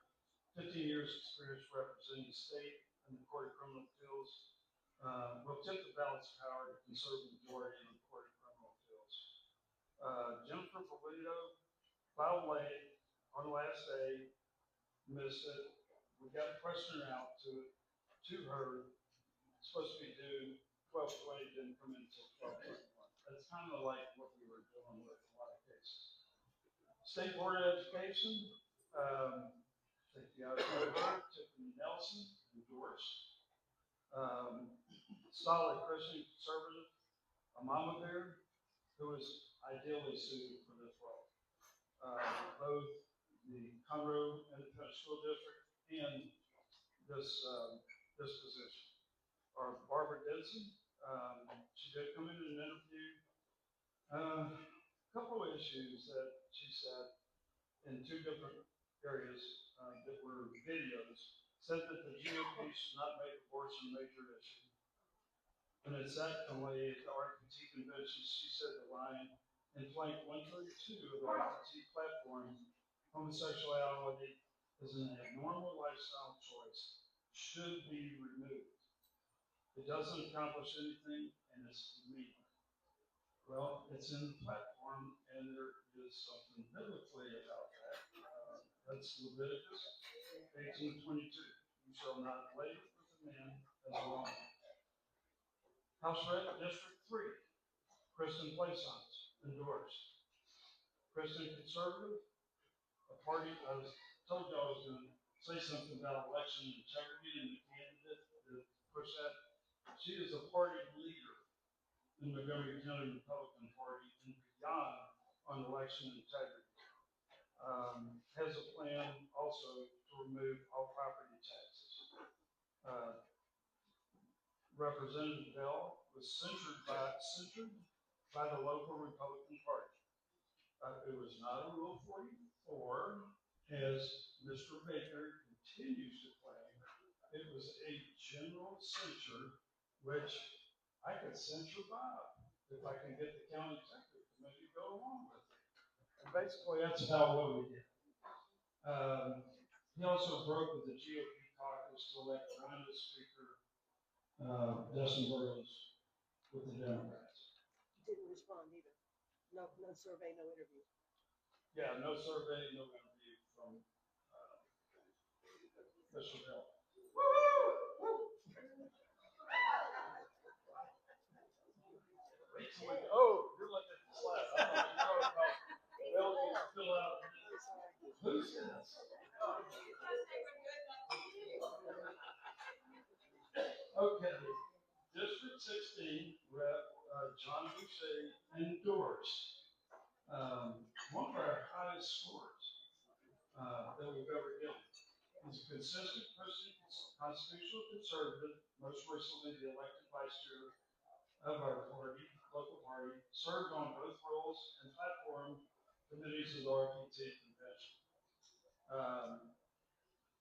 15 years experience representing the state in the Court of Criminal Appeals. Will tip the balance of power to conserve the majority in the Court of Criminal Appeals. Jennifer Polito filed late on the last day, missed it. We got a questioner out to her. It's supposed to be due 12/20, didn't come in until 12/21. That's kind of like what we were dealing with in a lot of cases. State Board of Education, take the out of her, Tiffany Nelson, endorsed. Solid Christian conservative, a mama bear, who is ideally suited for this role. Both the Conroe Independent School District and this position. Or Barbara Denson, she did come in and interview. A couple of issues that she said in 2 different areas that were videos, said that the GOP should not make abortion a major issue. And then secondly, at the RPT convention, she said the line in plank 132 of the RPT platform, homosexuality is an abnormal lifestyle choice, should be removed. It doesn't accomplish anything, and it's mean. Well, it's in the platform, and there is something biblically about that. That's Leviticus 18:22. You shall not lay with a man as a woman. House Rep District 3, Kristen Plaisance, endorsed. Kristen Conservative, a party, I told you I was going to say something about election integrity and the candidate to push that. She is a party leader in the Montgomery County Republican Party and beyond on election integrity. Has a plan also to remove all property taxes. Representative Bell was censured by the local Republican Party. It was not a Rule 44, as Mr. Baker continues to claim. It was a general censure, which I could censure Bob if I can get the county executive to maybe go along with it. And basically, that's about what we did. He also broke with the GOP caucus to elect Rhino Speaker Dustin Burrows with the Democrats.
Didn't respond either. No survey, no interview.
Yeah, no survey, no interview from Mr. Bell. Oh, you're looking at the slide. I thought you were talking about Bell gets fill out. Who's this? Okay, District 16 Rep John Boucher endorsed one of our highest scores that we've ever given. He's a consistent constitutional conservative, most recently the elected vice chair of our party, local party, served on both roles and platform committees of the RPT convention.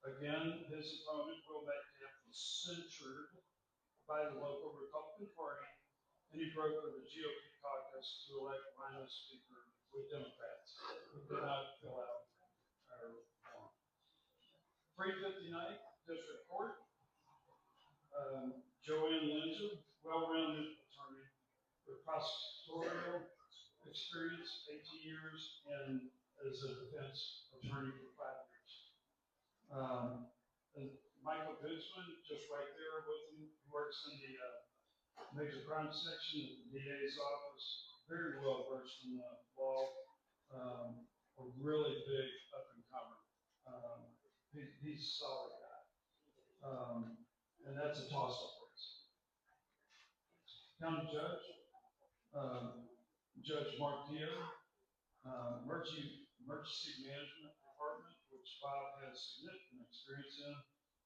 Again, his opponent, Will Metcalf, was censured by the local Republican Party, and he brokered the GOP caucus to elect Rhino Speaker with Democrats who did not fill out our form. 359th District Court, Joanne Lindsay, well-rounded attorney with prosecutorial experience, 18 years, and as a defense attorney for 5 years. And Michael Goodsman, just right there with him, he works in the major crime section of the DA's office, very well versed in the law, a really big up and comer. He's a solid guy. And that's a toss-up race. County Judge, Judge Mark Deere, Emergency Management Department, which Bob has significant experience in,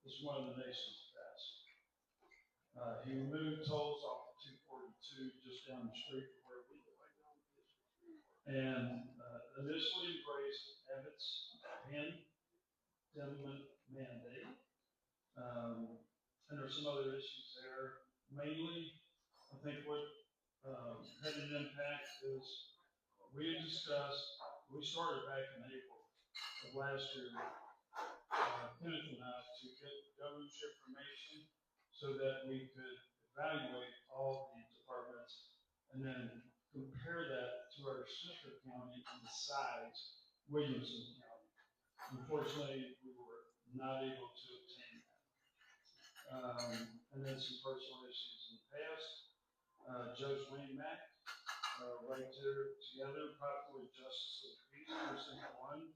is one of the nation's best. He removed tolls off of 242 just down the street from where we live. And initially embraced Abbott's pandemic mandate. And there's some other issues there. Mainly, I think what had an impact is we had discussed, we started back in April of last year, Kenneth and I, to get governor's information so that we could evaluate all the departments and then compare that to our sister county and decide Williamson County. Unfortunately, we were not able to obtain that. And then some personal issues in the past. Judge Wayne Mack, right there together, probably Justice of the Peace, Precinct 1,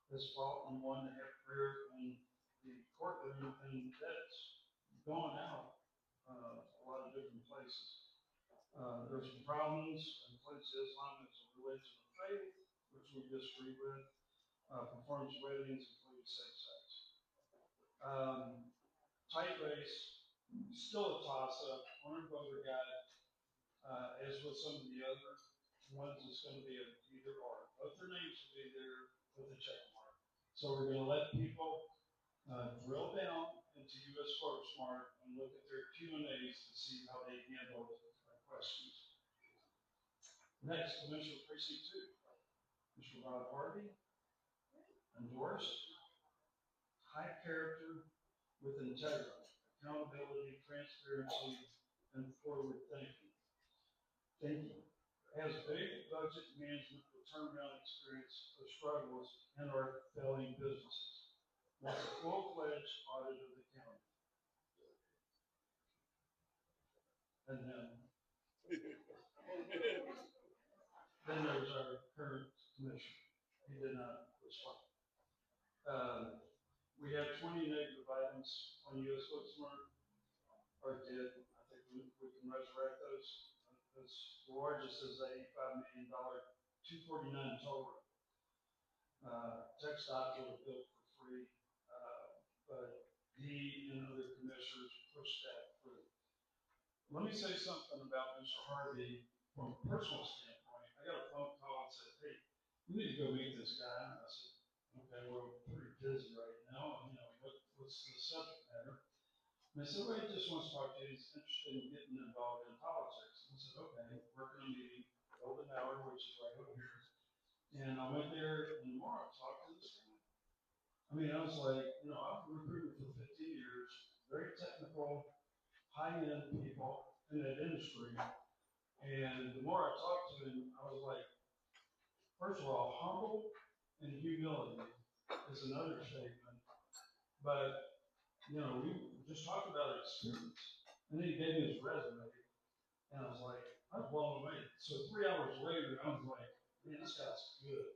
has fought and won to have career in the courtroom, and that's gone out a lot of different places. There's some problems, includes Islam as a religion of faith, which we disagree with. Performs weddings, includes safe sex. Tight race, still a toss-up. One voter got, as with some of the other ones, it's going to be a either or. Both their names will be there with a check mark. So we're going to let people drill down into U.S. Smart and look at their Q&As to see how they handle questions. Next, Commissioner Precinct 2, Mr. Rob Harvey, endorsed, high character with integrity, accountability, transparency, and forward thinking. Has big budget management with turnaround experience of struggles in our failing businesses. That's a full-fledged audit of the county. And then there's our current commissioner. He did not respond. We have 20 negative items on U.S. Booksmart, or did. I think we can resurrect those. The largest is the $85 million, $249 total. TxDOT would have built for free, but he and other commissioners pushed that through. Let me say something about Mr. Harvey from a personal standpoint. I got a phone call and said, hey, you need to go meet this guy. And I said, okay, we're pretty busy right now. And, what's the subject matter? And they said, well, he just wants to talk to you. He's interested in getting involved in politics. And I said, okay, working on a meeting, golden hour, which is right over here. And I went there, and the more I talked to this guy, I mean, I was like, I've recruited for 15 years, very technical, high-end people in that industry. And the more I talked to him, I was like, first of all, humble and humility is another statement. But, we just talked about experience. And then he gave me his resume. And I was like, I was blown away. So 3 hours later, I was like, man, this guy's good.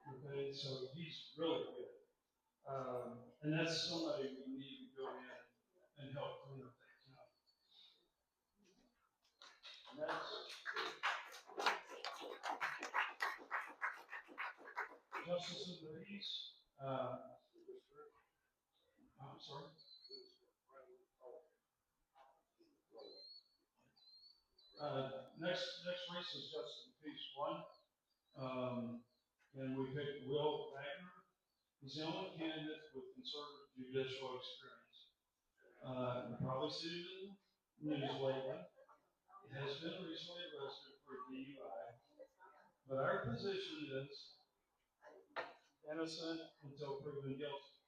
Okay, so he's really good. And that's somebody we need to go in and help clean up that county. Next. Justice of the Peace. I'm sorry. Next race is Justin Peace one. And we picked Will Wagner. He's the only candidate with conservative judicial experience. You've probably seen it in the news lately. He has been recently arrested for DUI. But our position is innocent until proven guilty.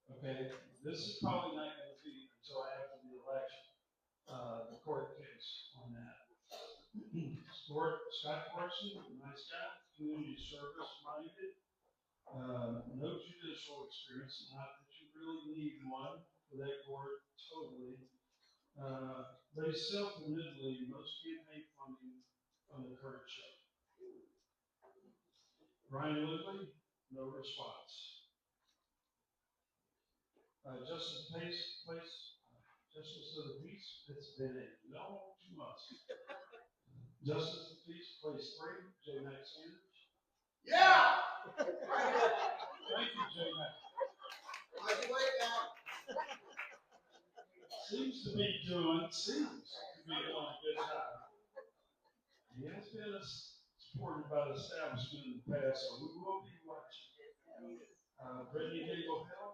Okay, this is probably not going to be until after the election, the court case on that. Scott Corson, nice guy, community service minded, no judicial experience, not that you really need one for that court, totally. But he's self-admittedly most campaign funding on the current show. Ryan Woodley, no response. Justice Justice of the Peace, it's been a long 2 months. Justice of the Peace, place 3, J. Max Sanders.
Yeah!
Thank you, J. Max. Seems to be doing a good job. He has been supported by the establishment in the past, so we will be watching. Brittany Gable Hill,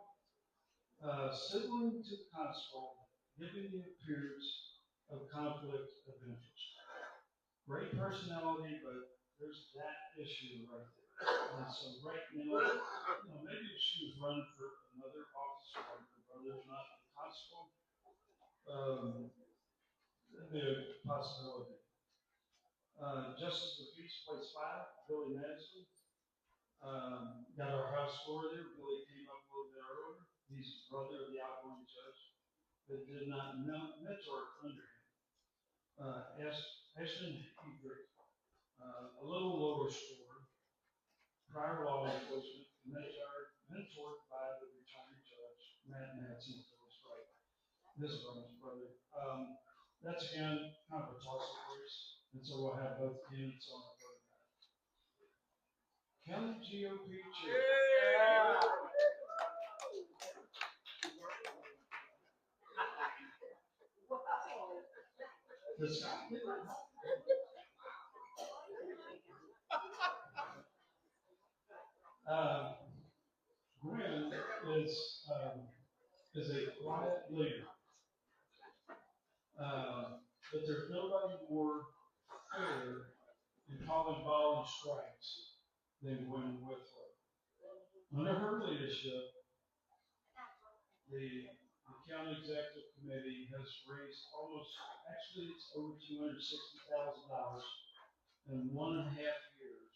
sibling to the constable, giving the appearance of conflict of interest. Great personality, but there's that issue right there. And so right now, maybe if she was running for another office, like her brother's not the constable, that'd be a possibility. Justice of the Peace, place 5, Billy Madison. Got our house score there. Billy came up a little bit earlier. He's the brother of the outgoing judge that did not mentor under him. Ashton Hebert, a little lower score. Prior law enforcement, mentored by the retired judge, Matt Madsen, right. This brother's brother. That's again kind of a toss-up race, and so we'll have both candidates on the vote. County GOP chair. Yeah. Gwen is a quiet leader, but there's nobody more fair in calling ball and strikes than Gwen Whitlow. Under her leadership, the county executive committee has raised it's over $260,000 in 1.5 years,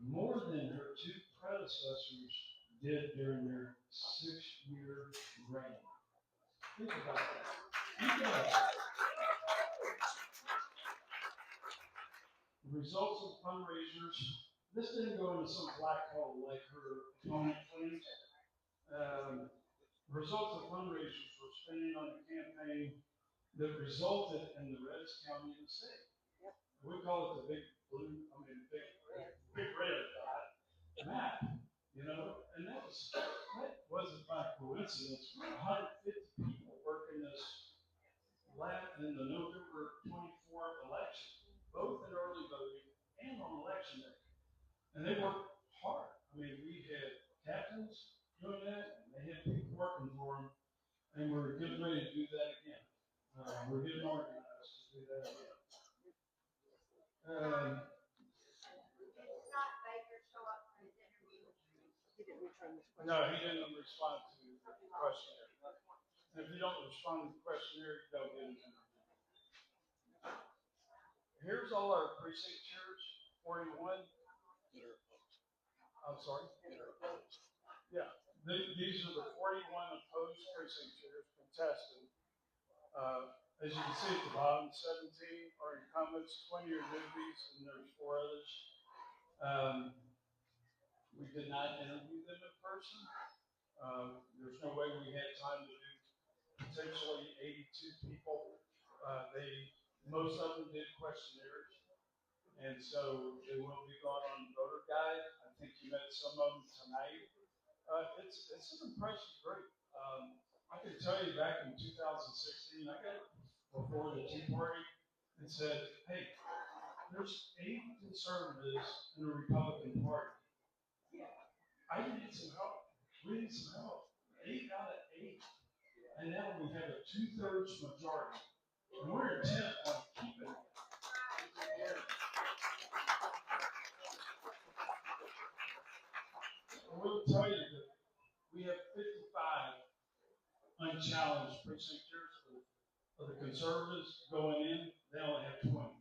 more than her 2 predecessors did during their 6-year reign. Think about that. The results of fundraisers, this didn't go into some black hole like her opponent claims. Results of fundraisers were spending on a campaign that resulted in the reddest county in the state. We call it the big red map, and that wasn't by coincidence. 150 people working this lab in the November 24th election, both in early voting and on election day. And they worked hard. We had captains doing that, and they had people working for them, and we're getting ready to do that again. We're getting organized to do that again. No, he didn't respond to the questionnaire. And if you don't respond to the questionnaire, you don't get an interview. Here's all our precinct chairs, 41. I'm sorry? Yeah. These are the 41 opposed precinct chairs contested. As you can see at the bottom, 17 are incumbents, 20 are newbies, and there's 4 others. We did not interview them in person. There's no way we had time to do potentially 82 people. Most of them did questionnaires, and so they will be gone on the voter guide. I think you met some of them tonight. It's an impressive group. tell you, back in 2016, I got before the Tea Party and said, hey, there's 8 conservatives in the Republican Party. I need some help. We need some help. 8 out of 8. And now we have a 2/3 majority. And we're intent on keeping it. I will tell you that we have 55 unchallenged precinctors of the conservatives going in. They only have 20.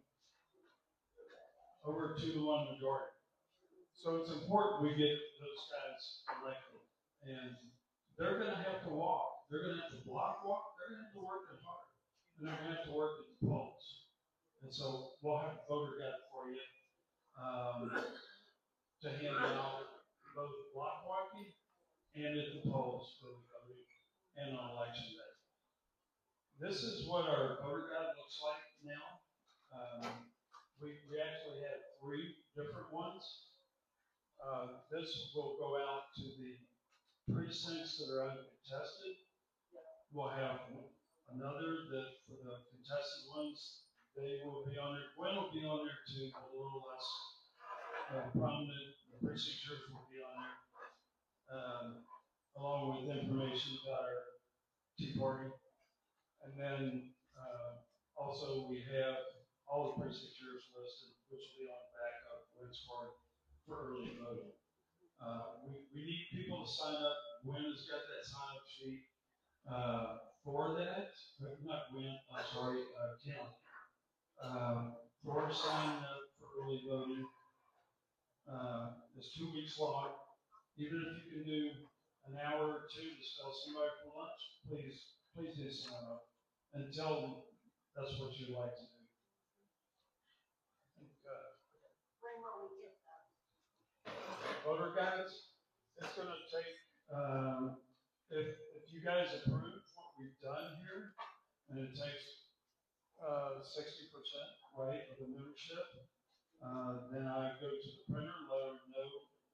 Over a 2-to-1 majority. So it's important we get those guys elected. And they're going to have to walk. They're going to have to block walk. They're going to have to work it hard. And they're going to have to work at the polls. And so we'll have a voter guide for you to hand out both block walking and at the polls for the voting and on election day. This is what our voter guide looks like now. We actually have 3 different ones. This will go out to the precincts that are uncontested. We'll have another that for the contested ones, they will be on there. Gwen will be on there too, but a little less prominent. The precinctors will be on there, along with information about our Tea Party. And then also we have all the precinctors listed, which will be on the back of Gwen's card for early voting. We need people to sign up. Gwen has got that sign up sheet for that. Not Gwen, I'm sorry, Kim. For signing up for early voting. It's 2 weeks long. Even if you can do an hour or 2 to spell somebody for lunch, please do sign up and tell them that's what you'd like to do.
When will we get those?
Voter guides, it's going to take, if you guys approve what we've done here, and it takes 60%, right, of the membership, then I go to the printer, let them know,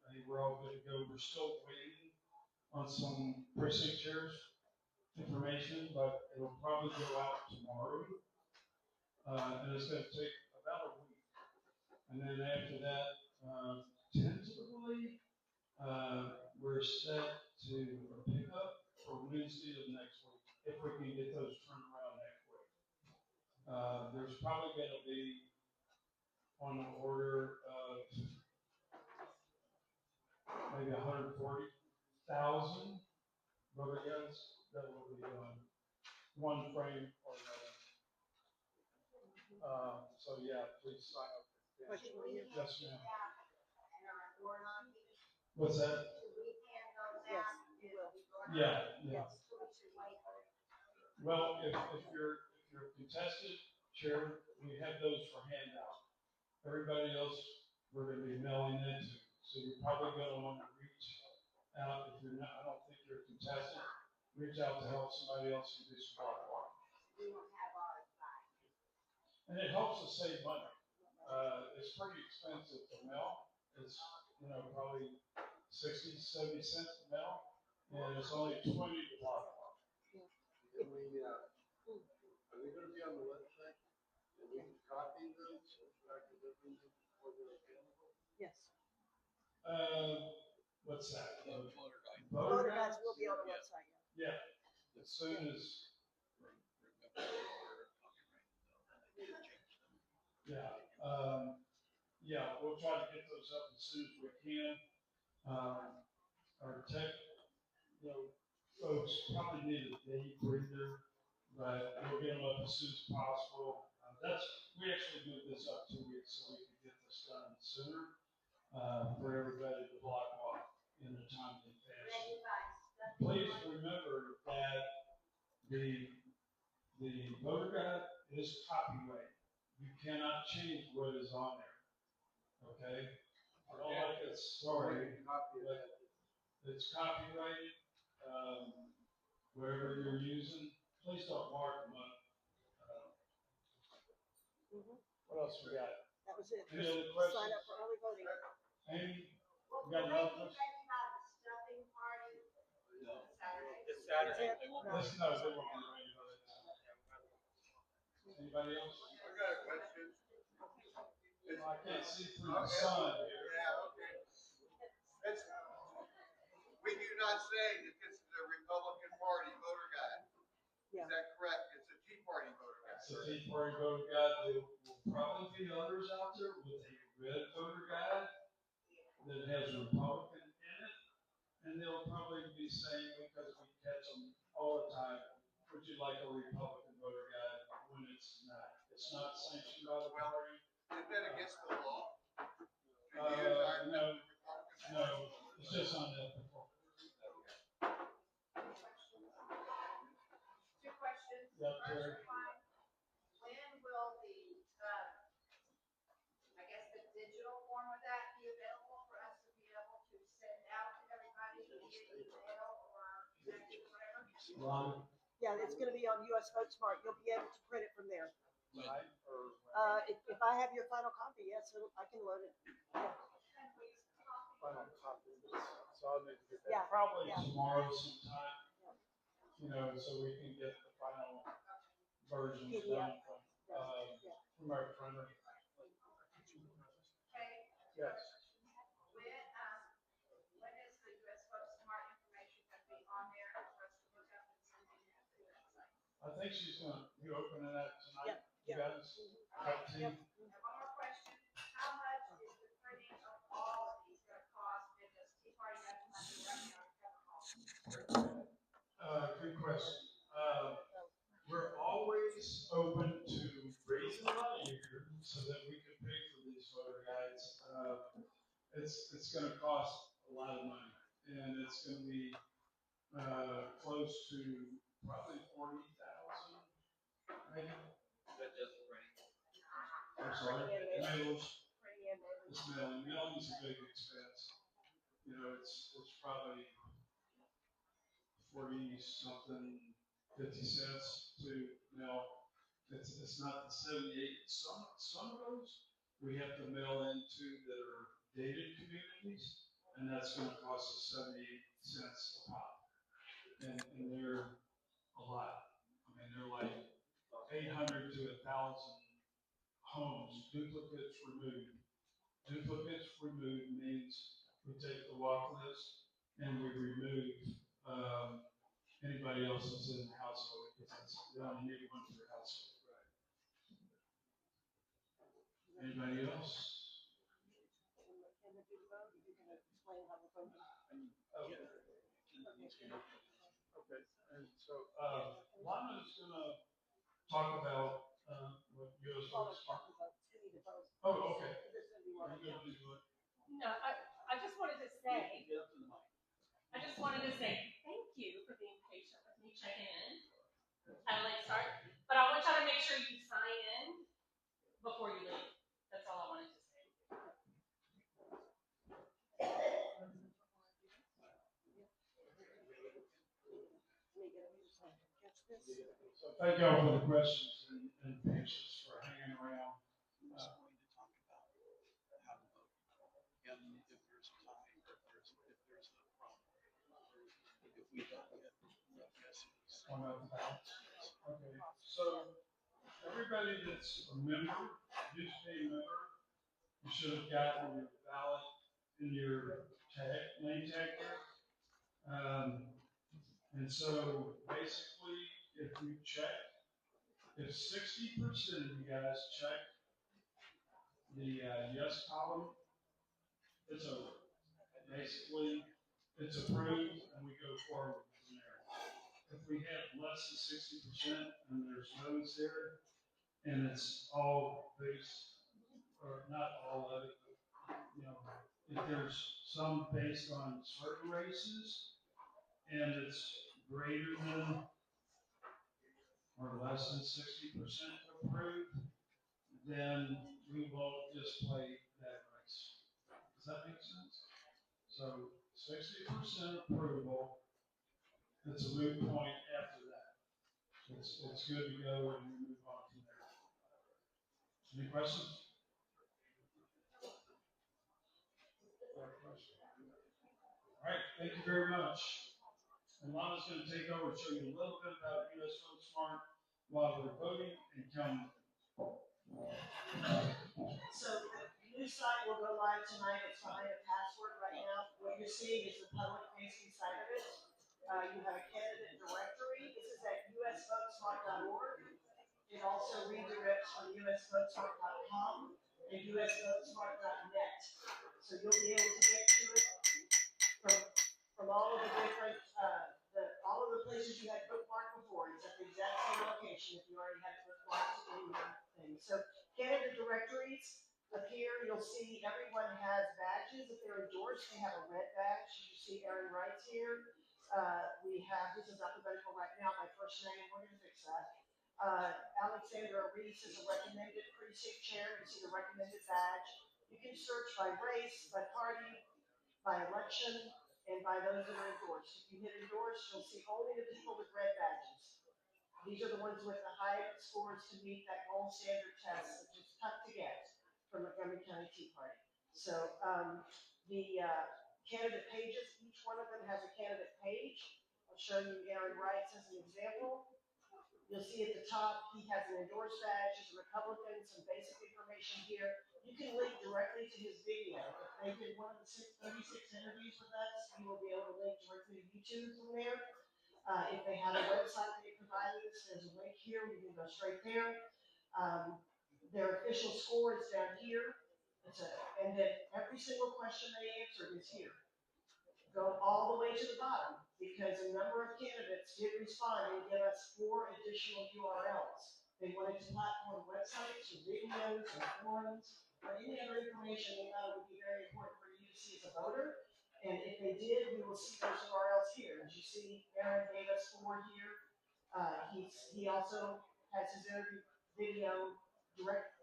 hey, we're all good to go. We're still waiting on some precinct chairs information, but it'll probably go out tomorrow. And it's going to take about a week. And then after that, tentatively, we're set to pick up for Wednesday of next week, if we can get those turned around that quick. There's probably going to be on the order of maybe 140,000 voter guides that will be on one frame or another. So yeah, please sign up. Yes, ma'am. What's that?
Yes, you will.
Yeah, yeah.
Yes.
Well, if you're contested chair, we have those for handout. Everybody else, we're going to be mailing it to. So you're probably going to want to reach out if you're not. I don't think you're contested. Reach out to help somebody else who does block walk.
We don't have ours back.
And it helps us save money. It's pretty expensive to mail. It's, probably 60, 70 cents to mail, and it's only 20 to block walk.
Are we going to be on the website? And we can copy them so I can look into them before they're available?
Yes.
What's that?
Voter guide.
Voter guides will be on the website.
Yeah. As soon as. Yeah. Yeah, we'll try to get those up as soon as we can. Our tech, folks probably need a day breather, but we'll get them up as soon as possible. We actually moved this up 2 weeks so we can get this done sooner for everybody to block off in a timely fashion. Please remember that the voter guide is copyrighted. You cannot change what is on there. Okay? I don't like it. Sorry, but it's copyrighted. Wherever you're using, please don't mark them up. What else we got?
That was it.
Any other questions?
Sign up for early voting.
Amy, you got another question?
Ready about the stuffing party?
No.
Saturday.
It's
This, no, they won't be ready by that time. Anybody else?
I got a question.
I can't see through the sun here.
Yeah, okay. It's, we do not say that this is a Republican Party voter guide. Is that correct? It's a Tea Party voter guide.
It's a Tea Party voter guide. There will probably be others out there with a red voter guide that has Republican in it. And they'll probably be saying, because we catch them all the time, would you like a Republican voter guide when it's not? It's not sanctioned by the party.
Is that against the law?
No, it's just unethical.
Two questions.
Yep,
First one, when will the, I guess the digital form of that be available for us to be able to send out to everybody via email or text or whatever?
Yeah, it's gonna be on US Vote Smart. You'll be able to print it from there.
Right?
If I have your final copy, yes, I can load it. Yeah.
Final copies. So I'll need to get that
Yeah,
probably
yeah.
tomorrow sometime. You know, so we can get the final version done from our printer.
Okay.
Yes.
When is the US Vote Smart information going to be on there for us to look up and send it to the website?
I think she's gonna be opening that tonight. You
Yep.
guys, up to you.
And one more question, how much is the printing of all of these going to cost because Tea Party doesn't have the revenue to cover all of them?
Good question. We're always open to raising money here so that we can pay for these voter guides. It's going to cost a lot of money, and it's going to be close to probably 40,000. Maybe. I'm sorry. Mailers. It's mailing. Mailing is a big expense. You know, it's probably 40 something, 50 cents to mail. It's not the 78. Some of those we have to mail into that are dated communities, and that's going to cost us 78 cents a pop. And they're a lot. I mean, they're like 800 to 1,000 homes, duplicates removed. Duplicates removed means we take the walk list and we remove anybody else that's in the household, because we only need one per household. Anybody else? Okay. And so Lana's gonna talk about what US Vote Smart. Oh, okay. Are you gonna do what?
No, I just wanted to say, thank you for being patient with me checking in at a late start. But I want y'all to make sure you sign in before you leave. That's all I wanted to say.
So thank y'all for the questions and patience for hanging around. Okay, so everybody that's a member, used to be a member, you should have gotten your ballot in your tag, name tag there. And so basically, if you check, if 60% of you guys check the yes column, it's over. Basically, it's approved and we go forward from there. If we have less than 60% and there's no's there, and it's all based, or not all of it, but, you know, if there's some based on certain races and it's greater than or less than 60% approved, then we won't display that race. Does that make sense? So 60% approval, it's a moot point after that. It's good to go and we move on from there. Any questions? All right, thank you very much. And Lana's going to take over and show you a little bit about US Vote Smart while we're voting and counting.
So the new site will go live tonight. It's behind a password right now. What you're seeing is the public facing side of it. You have a candidate directory. This is at usvotesmart.org. It also redirects from usvotesmart.com and usvotesmart.net. So you'll be able to get to it from all of the different, all of the places you had bookmarked before. It's at the exact same location if you already had it bookmarked in your thing. So candidate directories appear. You'll see everyone has badges. If they're endorsed, they have a red badge. You see Aaron Wright's here. We have, this is alphabetical right now, my first name. We're going to fix that. Alexandra Reese is a recommended precinct chair. You see the recommended badge. You can search by race, by party, by election, and by those that are endorsed. If you hit endorse, you'll see only the people with red badges. These are the ones with the high scores to meet that gold standard test, which is tough to get from Montgomery County Tea Party. So the candidate pages, each one of them has a candidate page. I'll show you Aaron Wright's as an example. You'll see at the top, he has an endorsed badge, he's a Republican, some basic information here. You can link directly to his video. If they did one of the 36 interviews with us, you will be able to link directly to YouTube from there. If they have a website they provided us, there's a link here, you can go straight there. Their official score is down here. And then every single question they answered is here. Go all the way to the bottom because a number of candidates did respond and give us 4 additional URLs. They wanted to platform websites or videos or forums or any other information they thought would be very important for you to see as a voter. And if they did, we will see those URLs here. As you see, Aaron gave us 4 here. He also has his interview video direct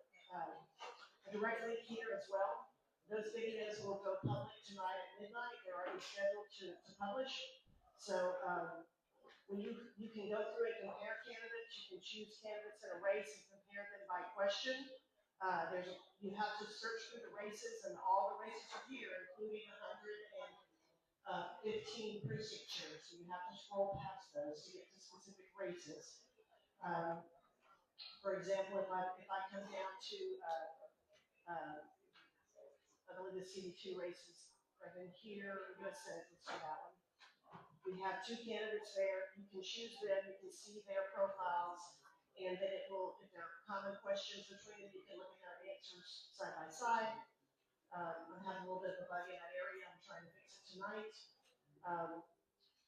link here as well. Those videos will go public tonight at midnight. They're already scheduled to publish. So when you can go through and compare candidates, you can choose candidates in a race and compare them by question. You have to search through the races, and all the races are here, including 115 precinct chairs. So you have to scroll past those to get to specific races. For example, if I come down to I believe the CD2 races right in here, U.S. Senate, let's do that one. We have 2 candidates there. You can choose them, you can see their profiles, and then it will, if there are common questions between them, you can look at their answers side by side. I'm having a little bit of a bug in that area. I'm trying to fix it tonight.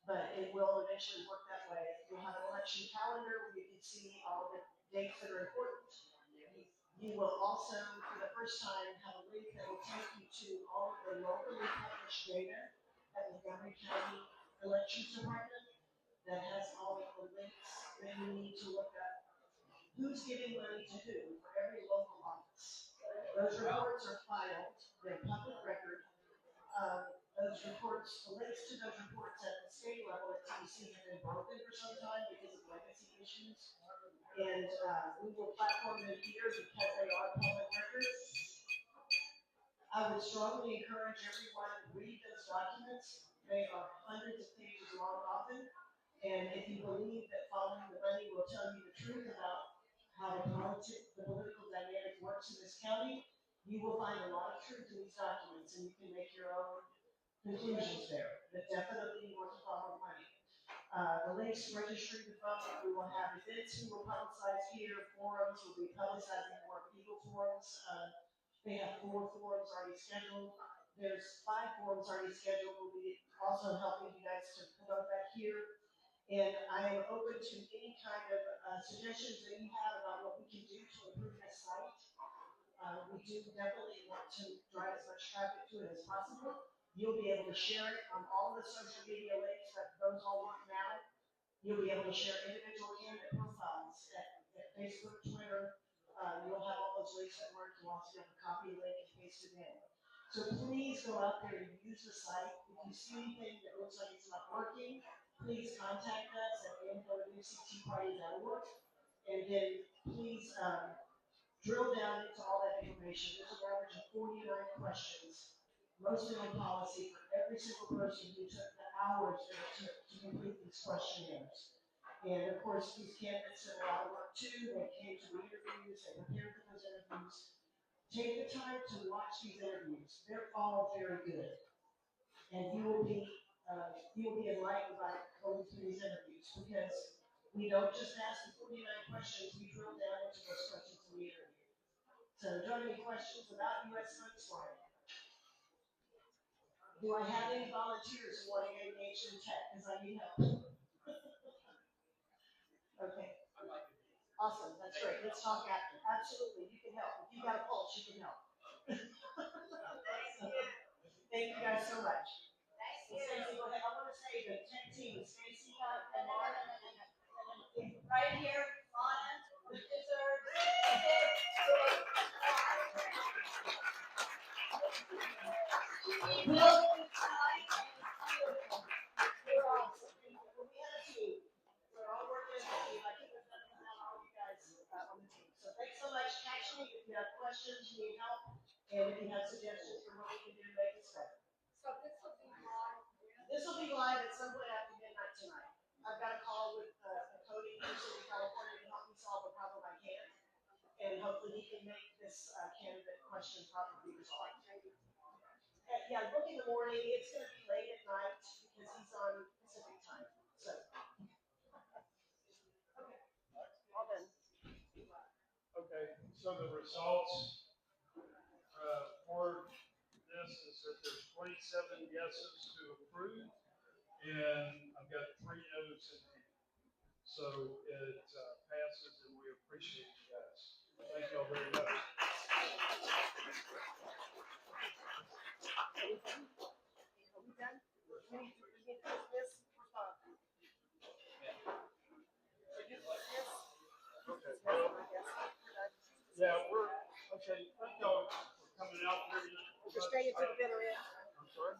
But it will eventually work that way. You'll have an election calendar where you can see all the dates that are important. You will also, for the first time, have a link that will take you to all of the locally published data at the Montgomery County Elections Department that has all of the links that you need to look up who's giving money to who for every local office. Those reports are filed, they're public record. Those reports, the links to those reports at the state level at TC have been broken for some time because of legacy issues. And we will platform them here because they are public records. I would strongly encourage everyone to read those documents. They are hundreds of pages long often. And if you believe that following the money will tell you the truth about how the political dynamic works in this county, you will find a lot of truth in these documents and you can make your own conclusions there. But definitely worth following money. The links registry to vote, we will have events we will publicize here, forums, we'll be publicizing more legal forums. They have 4 forums already scheduled. There's 5 forums already scheduled. We'll be also helping you guys to promote that here. And I am open to any kind of suggestions that you have about what we can do to improve this site. We do definitely want to drive as much traffic to it as possible. You'll be able to share it on all the social media links that those all work now. You'll be able to share individual candidate profiles at Facebook, Twitter. You'll have all those links that work. You'll also have a copy link and paste it in. So please go out there and use the site. If you see anything that looks like it's not working, please contact us at info@mctparty.org. And then please drill down into all that information. There's an average of 49 questions, mostly on policy, for every single person who took the hours that it took to complete these questionnaires. And of course, these candidates did a lot of work too. They came to the interviews, they prepared for those interviews. Take the time to watch these interviews. They're all very good. And you will be enlightened by going through these interviews because we don't just ask the 49 questions, we drill down into those questions in the interview. So do you have any questions about U.S. Food Smart? Do I have any volunteers who want to get engaged in tech because I need help? Okay. Awesome, that's great. Let's talk after. Absolutely, you can help. If you got a pulse, you can help. Thank you guys so much. Stacy, go ahead. I want to say the tech team, Stacy and Mark, right here, Lana, deserves. Will, you're awesome. We have a team. We're all working as a team. I couldn't have done it without all you guys on the team. So thanks so much. Catch me if you have questions, you need help, and if you have suggestions for what we can do to make this better. So this will be live. This will be live at some point after midnight tonight. I've got a call with a coding person in California to help me solve a problem I can't, and hopefully he can make this candidate question probably resolved. Yeah, book in the morning. It's going to be late at night because he's on Pacific time. So, okay, all done.
Okay, so the results for this is that there's 27 yeses to approve, and I've got 3 no's in hand. So it passes, and we appreciate you guys. Thank you all very much.
Are we done? We need to dismiss.
Okay. Yeah, we're okay. Let's go. We're coming out here.
We're straight into the bitter end.
I'm sorry.